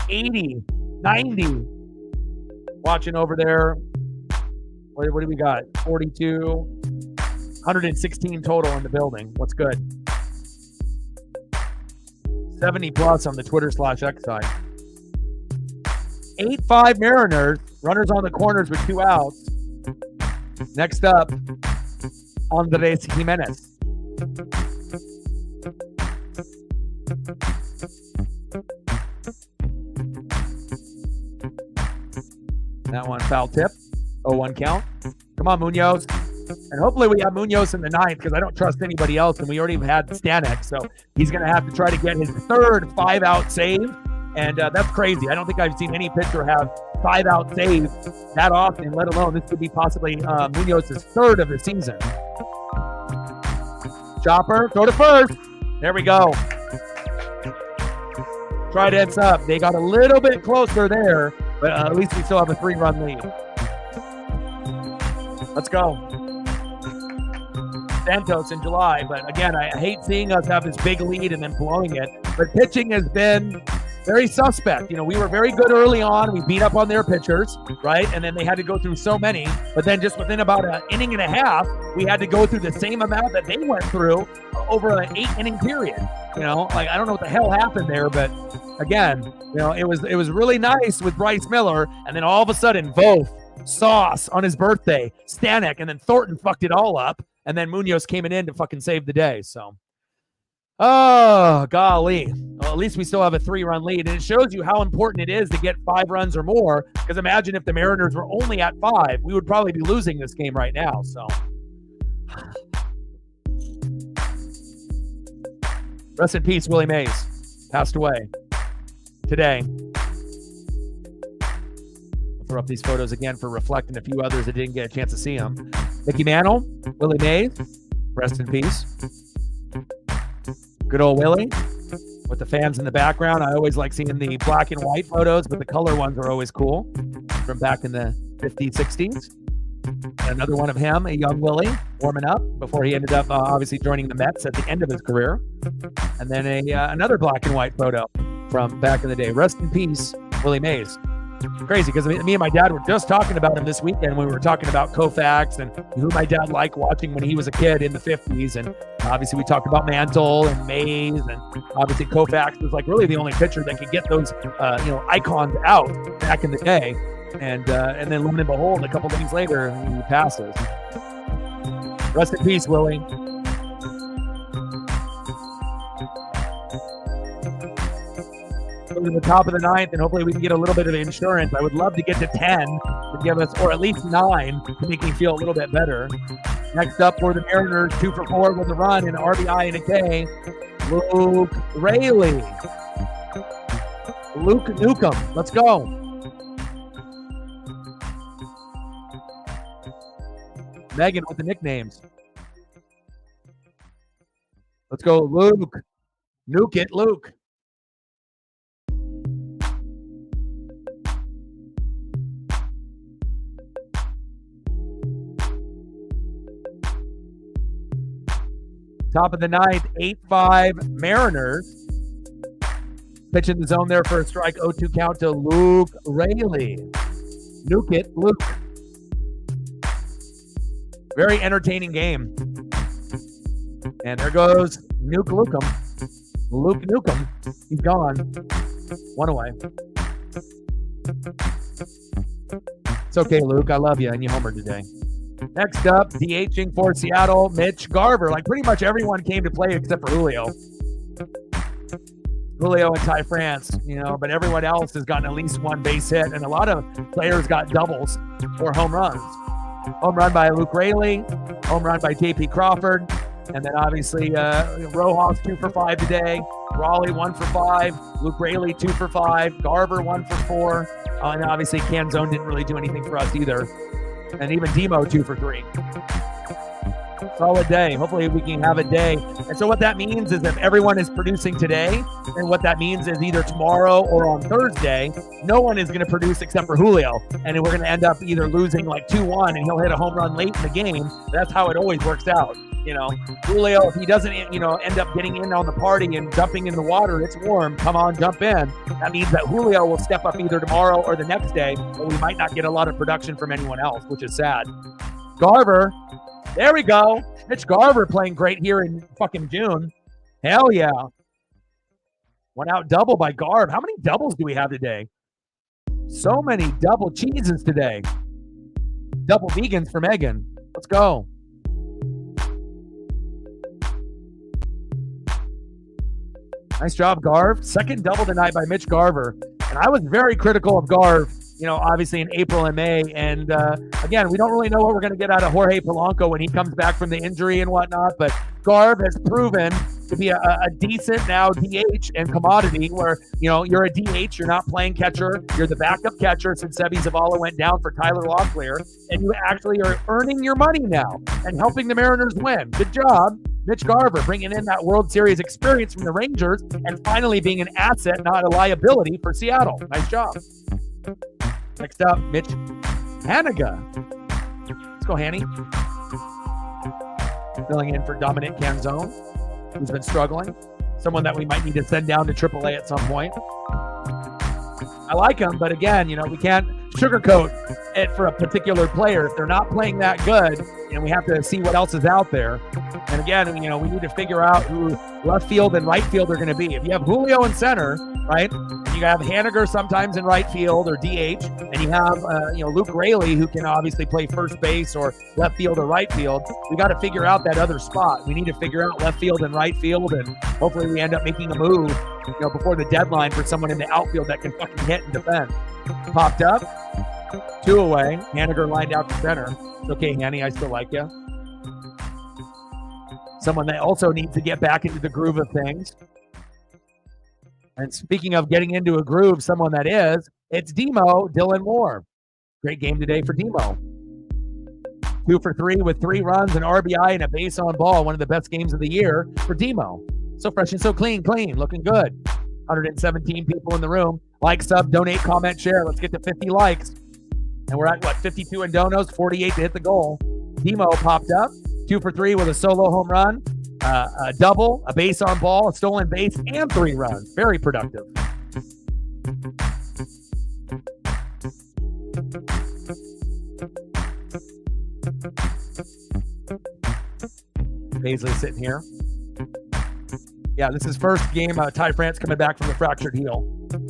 S1: 80, 90 watching over there. What do we got? 42, 116 total in the building. What's good? 70 plus on the Twitter/X side. 8-5 Mariners. Runners on the corners with 2 outs. Next up, Andres Gimenez. That one foul tip. 0-1 count. Come on, Munoz. And hopefully we have Munoz in the 9th because I don't trust anybody else, and we already had Stanek, so he's going to have to try to get his 3rd 5-out save, and that's crazy. I don't think I've seen any pitcher have 5-out saves that often, let alone this could be possibly Munoz's 3rd of the season. Chopper, throw to first. There we go. Tried heads up. They got a little bit closer there, but at least we still have a 3-run lead. Let's go. Santos in July, but again, I hate seeing us have this big lead and then blowing it. But pitching has been very suspect. We were very good early on. We beat up on their pitchers, right? And then they had to go through so many. But then just within about an inning and a half, we had to go through the same amount that they went through over an 8-inning period. I don't know what the hell happened there, but again, it was really nice with Bryce Miller, and then all of a sudden, both Sauce on his birthday, Stanek, and then Thornton fucked it all up, and then Munoz came in to fucking save the day. So Oh, golly. Well, at least we still have a 3-run lead. And it shows you how important it is to get 5 runs or more. Because imagine if the Mariners were only at 5, we would probably be losing this game right now. So, rest in peace, Willie Mays. Passed away today. I'll throw up these photos again for reflecting a few others that didn't get a chance to see them. Mickey Mantle, Willie Mays, rest in peace. Good old Willie with the fans in the background. I always like seeing the black and white photos, but the color ones are always cool from back in the 50s, 60s. And another one of him, a young Willie, warming up before he ended up obviously joining the Mets at the end of his career. And then another black and white photo from back in the day. Rest in peace, Willie Mays. Crazy, because me and my dad were just talking about him this weekend when we were talking about Koufax and who my dad liked watching when he was a kid in the 50s. And obviously we talked about Mantle and Mays, and obviously Koufax was like really the only pitcher that could get those icons out back in the day. And then lo and behold, a couple days later, he passes. Rest in peace, Willie. To the top of the 9th, and hopefully we can get a little bit of insurance. I would love to get to 10 to give us, or at least 9 to make me feel a little bit better. Next up for the Mariners, 2 for 4 with a run, an RBI and a K. Luke Raley. Luke Nukem. Let's go. Megan with the nicknames. Let's go, Luke. Nuke it, Luke. Top of the 9th, 8-5 Mariners. Pitch in the zone there for a strike, 0-2 count to Luke Raley. Nuke it, Luke. Very entertaining game. And there goes Nuke Lukem. Luke Nukem. He's gone. 1 away. It's okay, Luke. I love you, and you homered today. Next up, DHing for Seattle, Mitch Garver. Like pretty much everyone came to play except for Julio. Julio and Ty France, but everyone else has gotten at least 1 base hit, and a lot of players got doubles or home runs. Home run by Luke Raley, home run by JP Crawford, and then obviously Rojas 2 for 5 today, Raleigh 1 for 5, Luke Raley 2 for 5, Garver 1 for 4, and obviously Canzone didn't really do anything for us either. And even Demo 2 for 3. Solid day. Hopefully we can have a day. And so what that means is if everyone is producing today, then what that means is either tomorrow or on Thursday, no one is going to produce except for Julio. And we're going to end up either losing like 2-1 and he'll hit a home run late in the game. That's how it always works out. Julio, if he doesn't, end up getting in on the party and jumping in the water, it's warm, come on, jump in. That means that Julio will step up either tomorrow or the next day, but we might not get a lot of production from anyone else, which is sad. Garver, there we go. Mitch Garver playing great here in fucking June. Hell yeah. 1 out double by Garv. How many doubles do we have today? So many double cheeses today. Double vegans for Megan. Let's go. Nice job, Garv. Second double tonight by Mitch Garver. And I was very critical of Garv, obviously in April and May. And again, we don't really know what we're going to get out of Jorge Polanco when he comes back from the injury and whatnot. But Garv has proven to be a decent now DH and commodity where, you're a DH, you're not playing catcher, you're the backup catcher since Sebi Zavala went down for Tyler Locklear, and you actually are earning your money now and helping the Mariners win. Good job. Mitch Garver bringing in that World Series experience from the Rangers and finally being an asset, not a liability for Seattle. Nice job. Next up, Mitch Haniger. Let's go, Hanny. Filling in for Dominic Canzone, who's been struggling. Someone that we might need to send down to AAA at some point. I like him, but again, we can't sugarcoat it for a particular player. If they're not playing that good, we have to see what else is out there. And again, we need to figure out who left field and right field are going to be. If you have Julio in center, right, and you have Haniger sometimes in right field or DH, and you have Luke Raley, who can obviously play first base or left field or right field. We got to figure out that other spot. We need to figure out left field and right field, and hopefully we end up making a move, before the deadline for someone in the outfield that can fucking hit and defend. Popped up, 2 away. Haniger lined out to center. It's okay, Hanny, I still like you. Someone that also needs to get back into the groove of things. And speaking of getting into a groove, someone that is, it's Demo, Dylan Moore. Great game today for Demo. 2 for 3 with 3 runs, an RBI, and a base on ball. One of the best games of the year for Demo. So fresh and so clean, looking good. 117 people in the room. Like, sub, donate, comment, share. Let's get to 50 likes. And we're at, 52 in donos, 48 to hit the goal. Demo popped up, 2 for 3 with a solo home run. A double, a base on ball, a stolen base, and 3 runs. Very productive. Paisley sitting here. Yeah, this is first game. Ty France coming back from the fractured heel.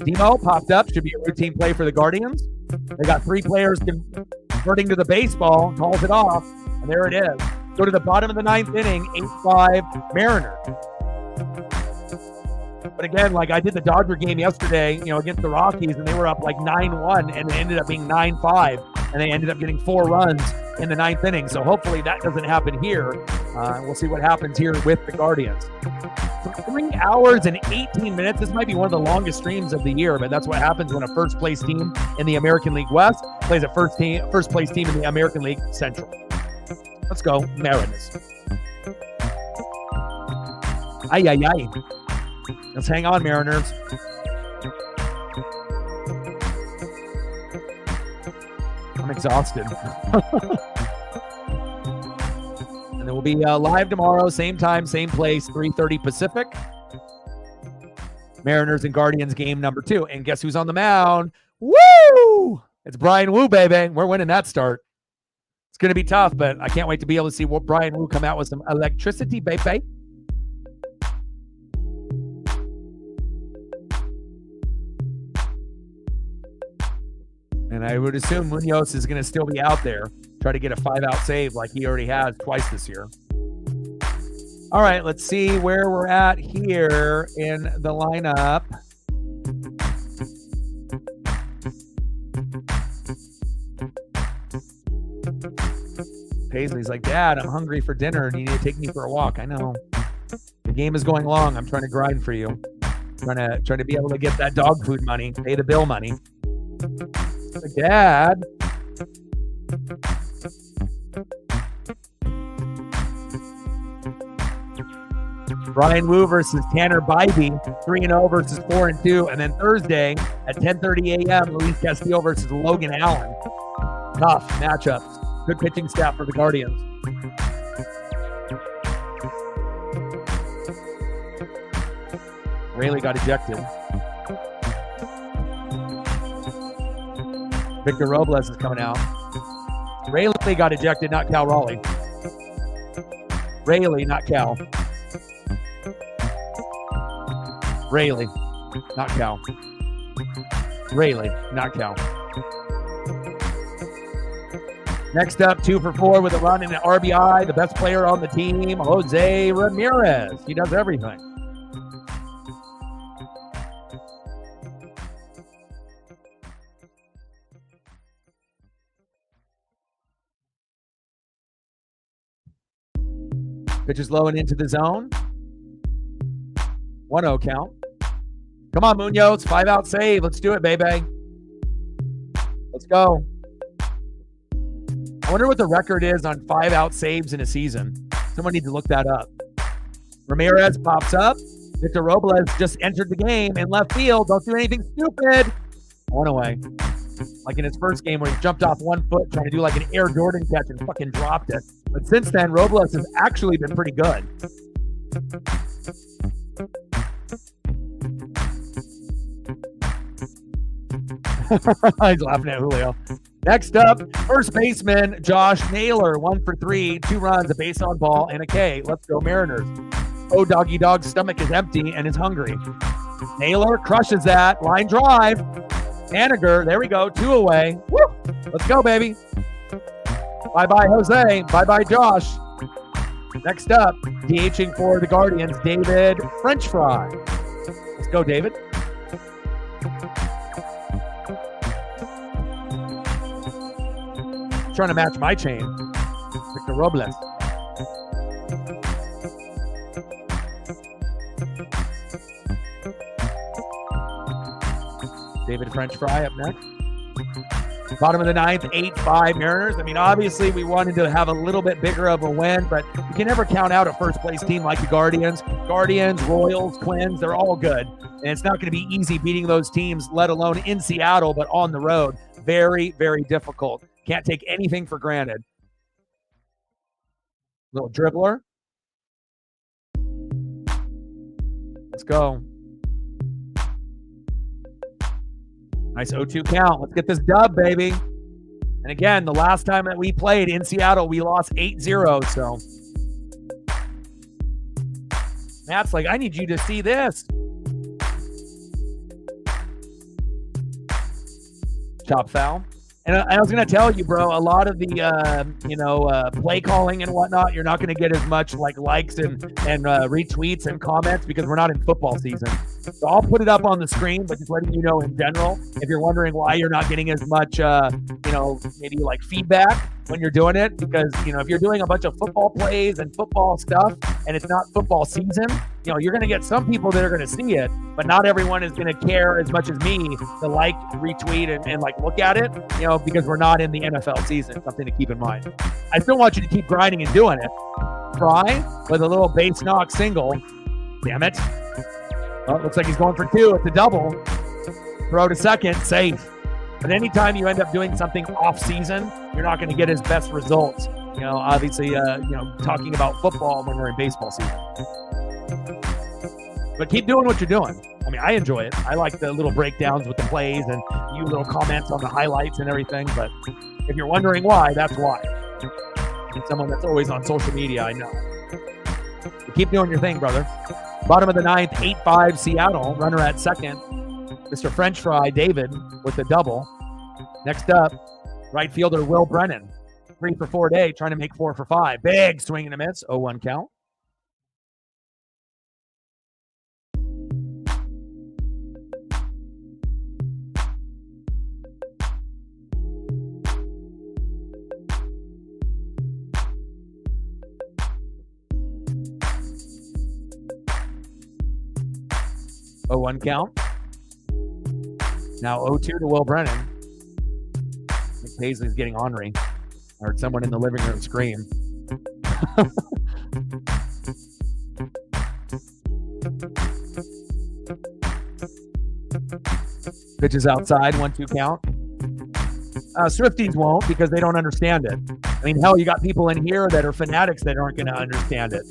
S1: Demo popped up. Should be a routine play for the Guardians. They got 3 players converting to the baseball, calls it off, and there it is. Go to the bottom of the 9th inning, 8-5 Mariners. But again, I did the Dodger game yesterday, against the Rockies, and they were up 9-1, and it ended up being 9-5, and they ended up getting 4 runs in the 9th inning. So hopefully that doesn't happen here. We'll see what happens here with the Guardians. 3 hours and 18 minutes. This might be one of the longest streams of the year, but that's what happens when a first-place team in the American League West plays a first-place team in the American League Central. Let's go, Mariners. Ay. Let's hang on, Mariners. I'm exhausted. And then we'll be live tomorrow, same time, same place, 3:30 Pacific. Mariners and Guardians game number 2. And guess who's on the mound? Woo! It's Brian Wu, baby. We're winning that start. It's going to be tough, but I can't wait to be able to see what Brian Wu come out with some electricity, baby. And I would assume Munoz is going to still be out there, try to get a 5-out save like he already has twice this year. All right, let's see where we're at here in the lineup. Paisley's like, Dad, I'm hungry for dinner and you need to take me for a walk. I know. The game is going long. I'm trying to grind for you. Trying to be able to get that dog food money, pay the bill money. Like, Dad. Brian Wu versus Tanner Bybee, 3-0 versus 4-2. And then Thursday at 10:30 a.m., Luis Castillo versus Logan Allen. Tough matchups. Good pitching staff for the Guardians. Raley got ejected. Victor Robles is coming out. Raley got ejected, not Cal Raleigh. Raley, not Cal. Raley, not Cal. Raley, not Cal. Next up, 2 for 4 with a run and an RBI. The best player on the team, Jose Ramirez. He does everything. Pitch is low and into the zone. 1-0 count. Come on, Munoz. 5-out save. Let's do it, baby. Let's go. I wonder what the record is on 5-out saves in a season. Someone needs to look that up. Ramirez pops up. Victor Robles just entered the game in left field. Don't do anything stupid. 1 away. Like in his first game where he jumped off 1 foot trying to do like an Air Jordan catch and fucking dropped it. But since then, Robles has actually been pretty good. He's laughing at Julio. Next up, first baseman Josh Naylor, 1 for 3, 2 runs, a base on ball, and a K. Let's go Mariners. Oh, doggy dog's stomach is empty and is hungry. Naylor crushes that. Line drive. Haniger, there we go. 2 away. Woo! Let's go, baby. Bye-bye, Jose. Bye-bye, Josh. Next up, DHing for the Guardians, David French Fry. Let's go, David. Trying to match my chain. Victor Robles. David French Fry up next. Bottom of the ninth, 8-5 Mariners. I mean, obviously we wanted to have a little bit bigger of a win, but you can never count out a first place team like the Guardians. Guardians, Royals, Twins, they're all good. And it's not going to be easy beating those teams, let alone in Seattle, but on the road. Very, very difficult. Can't take anything for granted. Little dribbler. Let's go. Nice 0-2 count. Let's get this dub, baby. And again, the last time that we played in Seattle, we lost 8-0. So Matt's like, I need you to see this. Chop foul. And I was going to tell you, bro, a lot of the, play calling and whatnot, you're not going to get as much likes and retweets and comments because we're not in football season. So I'll put it up on the screen, but just letting you know in general, if you're wondering why you're not getting as much, maybe feedback when you're doing it, because, if you're doing a bunch of football plays and football stuff and it's not football season, you're going to get some people that are going to see it, but not everyone is going to care as much as me to retweet and look at it, because we're not in the NFL season. Something to keep in mind. I still want you to keep grinding and doing it. Fry with a little base knock single. Damn it. Oh, looks like he's going for 2. It's a double. Throw to second, safe. But anytime you end up doing something off season, you're not going to get his best results. Obviously, talking about football when we're in baseball season. But keep doing what you're doing. I mean, I enjoy it. I like the little breakdowns with the plays and you little comments on the highlights and everything. But if you're wondering why, that's why. And someone that's always on social media, I know. But keep doing your thing, brother. Bottom of the ninth, 8-5 Seattle. Runner at second. Mr. French Fry, David, with the double. Next up, right fielder Will Brennan. 3 for 4 today, trying to make 4 for 5. Big swing and a miss. 0-1 count. Oh, 1 count. Now 0-2 to Will Brennan. I think Paisley's getting ornery. I heard someone in the living room scream. Pitches outside, 1-2 count. Swifties won't because they don't understand it. I mean, hell, you got people in here that are fanatics that aren't going to understand it.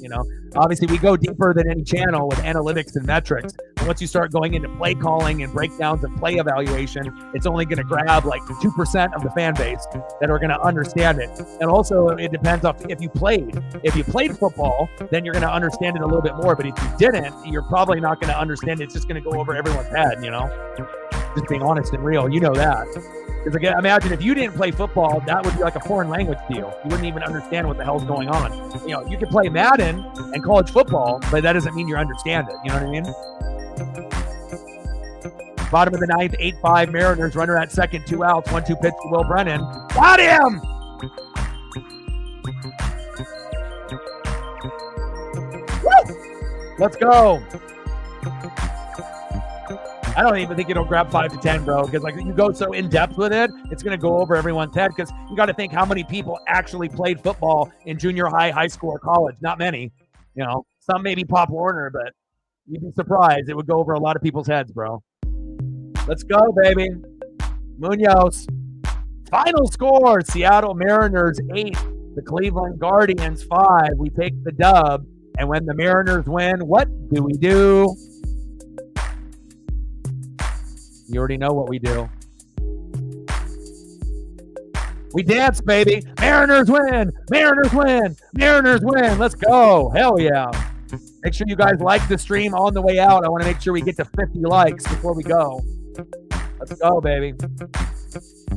S1: Obviously we go deeper than any channel with analytics and metrics. And once you start going into play calling and breakdowns and play evaluation, it's only going to grab 2% of the fan base that are going to understand it. And also it depends on if you played. If you played football, then you're going to understand it a little bit more. But if you didn't, you're probably not going to understand it. It's just going to go over everyone's head, Just being honest and real, you know that. Because again, imagine if you didn't play football, that would be like a foreign language deal. You wouldn't even understand what the hell's going on. You can play Madden and college football, but that doesn't mean you understand it. You know what I mean? Bottom of the ninth, 8-5 Mariners. Runner at second, 2 outs. 1-2 pitch to Will Brennan. Got him! Woo! Let's go. I don't even think it'll grab 5 to 10, bro, because you go so in depth with it, it's going to go over everyone's head because you got to think how many people actually played football in junior high, high school, or college. Not many. Some maybe Pop Warner, but you'd be surprised. It would go over a lot of people's heads, bro. Let's go, baby. Munoz. Final score, Seattle Mariners 8, the Cleveland Guardians 5. We take the dub, and when the Mariners win, what do we do? You already know what we do. We dance, baby. Mariners win. Mariners win. Mariners win. Let's go. Hell yeah. Make sure you guys like the stream on the way out. I want to make sure we get to 50 likes before we go. Let's go, baby.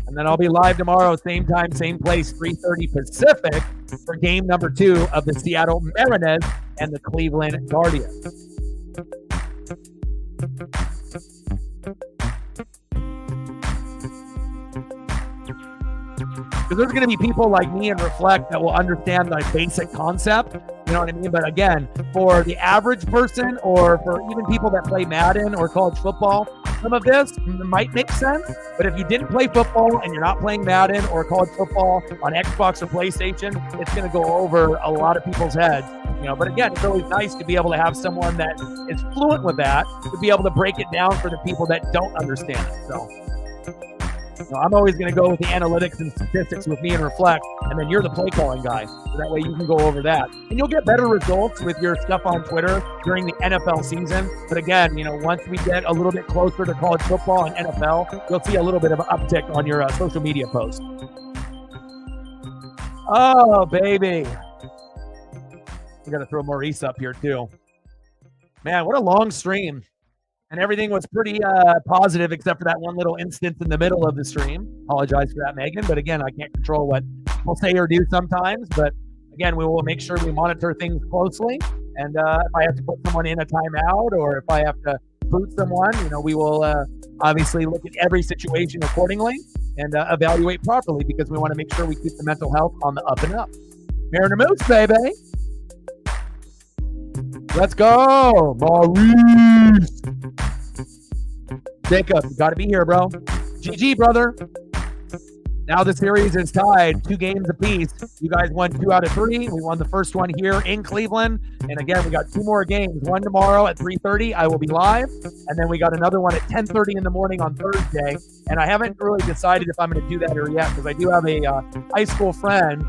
S1: And then I'll be live tomorrow, same time, same place, 3:30 Pacific, for game number 2 of the Seattle Mariners and the Cleveland Guardians. Because there's going to be people like me and Reflect that will understand the basic concept, you know what I mean? But again, for the average person or for even people that play Madden or college football, some of this might make sense. But if you didn't play football and you're not playing Madden or college football on Xbox or PlayStation, it's going to go over a lot of people's heads. You know, but again, it's always nice to be able to have someone that is fluent with that, to be able to break it down for the people that don't understand it. So I'm always going to go with the analytics and statistics with me and Reflect, and then you're the play calling guy. So that way you can go over that. And you'll get better results with your stuff on Twitter during the NFL season. But again, you know, once we get a little bit closer to college football and NFL, you'll see a little bit of an uptick on your social media posts. Oh, baby. We got to throw Maurice up here too. Man, what a long stream. And everything was pretty positive except for that one little instance in the middle of the stream. Apologize for that, Megan. But again, I can't control what people say or do sometimes. But again, we will make sure we monitor things closely. And if I have to put someone in a timeout or if I have to boot someone, you know, we will obviously look at every situation accordingly and evaluate properly because we want to make sure we keep the mental health on the up and up. Mariner Moose, baby. Let's go, Maurice. Jacob, you got to be here, bro. GG, brother. Now the series is tied 2 games apiece. You guys won 2 out of 3. We won the first one here in Cleveland. And again, we got 2 more games. One tomorrow at 3:30. I will be live. And then we got another one at 10:30 in the morning on Thursday. And I haven't really decided if I'm going to do that or yet because I do have a high school friend,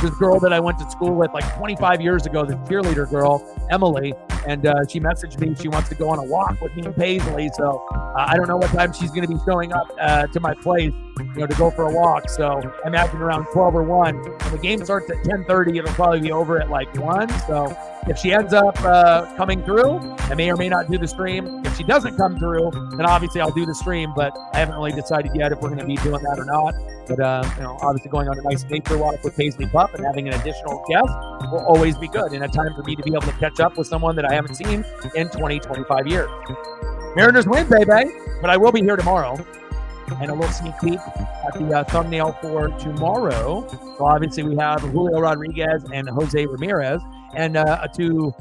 S1: this girl that I went to school with like 25 years ago, this cheerleader girl, Emily, and she messaged me. She wants to go on a walk with me and Paisley. So I don't know what time she's going to be showing up to my place, you know, to go for a walk. So I imagine around 12 or 1. When the game starts at 10:30, it'll probably be over at like 1. So if she ends up coming through, I may or may not do the stream. If she doesn't come through, then obviously I'll do the stream, but I haven't really decided yet if we're going to be doing that or not. But, you know, obviously going on a nice nature walk with Paisley Pup and having an additional guest will always be good and a time for me to be able to catch up with someone that I haven't seen in 20, 25 years. Mariners win, baby, but I will be here tomorrow. And a little sneak peek at the thumbnail for tomorrow. So obviously we have Julio Rodriguez and Jose Ramirez. And to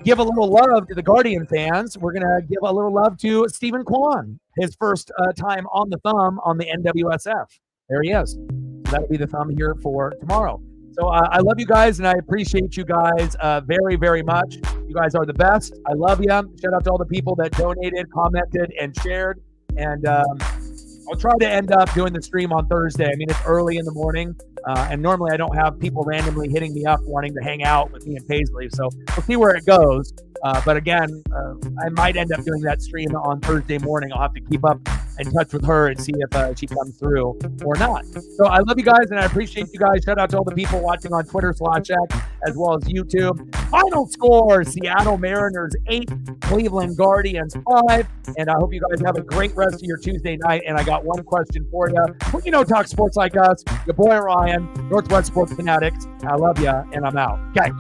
S1: give a little love to the Guardian fans, we're going to give a little love to Stephen Kwan, his first time on the thumb on the NWSF. There he is. So that'll be the thumb here for tomorrow. So I love you guys, and I appreciate you guys very, very much. You guys are the best. I love you. Shout out to all the people that donated, commented, and shared. And I'll try to end up doing the stream on Thursday. I mean, it's early in the morning, and normally I don't have people randomly hitting me up wanting to hang out with me and Paisley. So we'll see where it goes. But again, I might end up doing that stream on Thursday morning. I'll have to keep up in touch with her and see if she comes through or not. So I love you guys, and I appreciate you guys. Shout out to all the people watching on Twitter/X as well as YouTube. Final score, Seattle Mariners 8, Cleveland Guardians 5. And I hope you guys have a great rest of your Tuesday night. And I got one question for you. Who you know talk sports like us? Your boy Ryan, Northwest Sports Fanatics. I love you, and I'm out. Okay.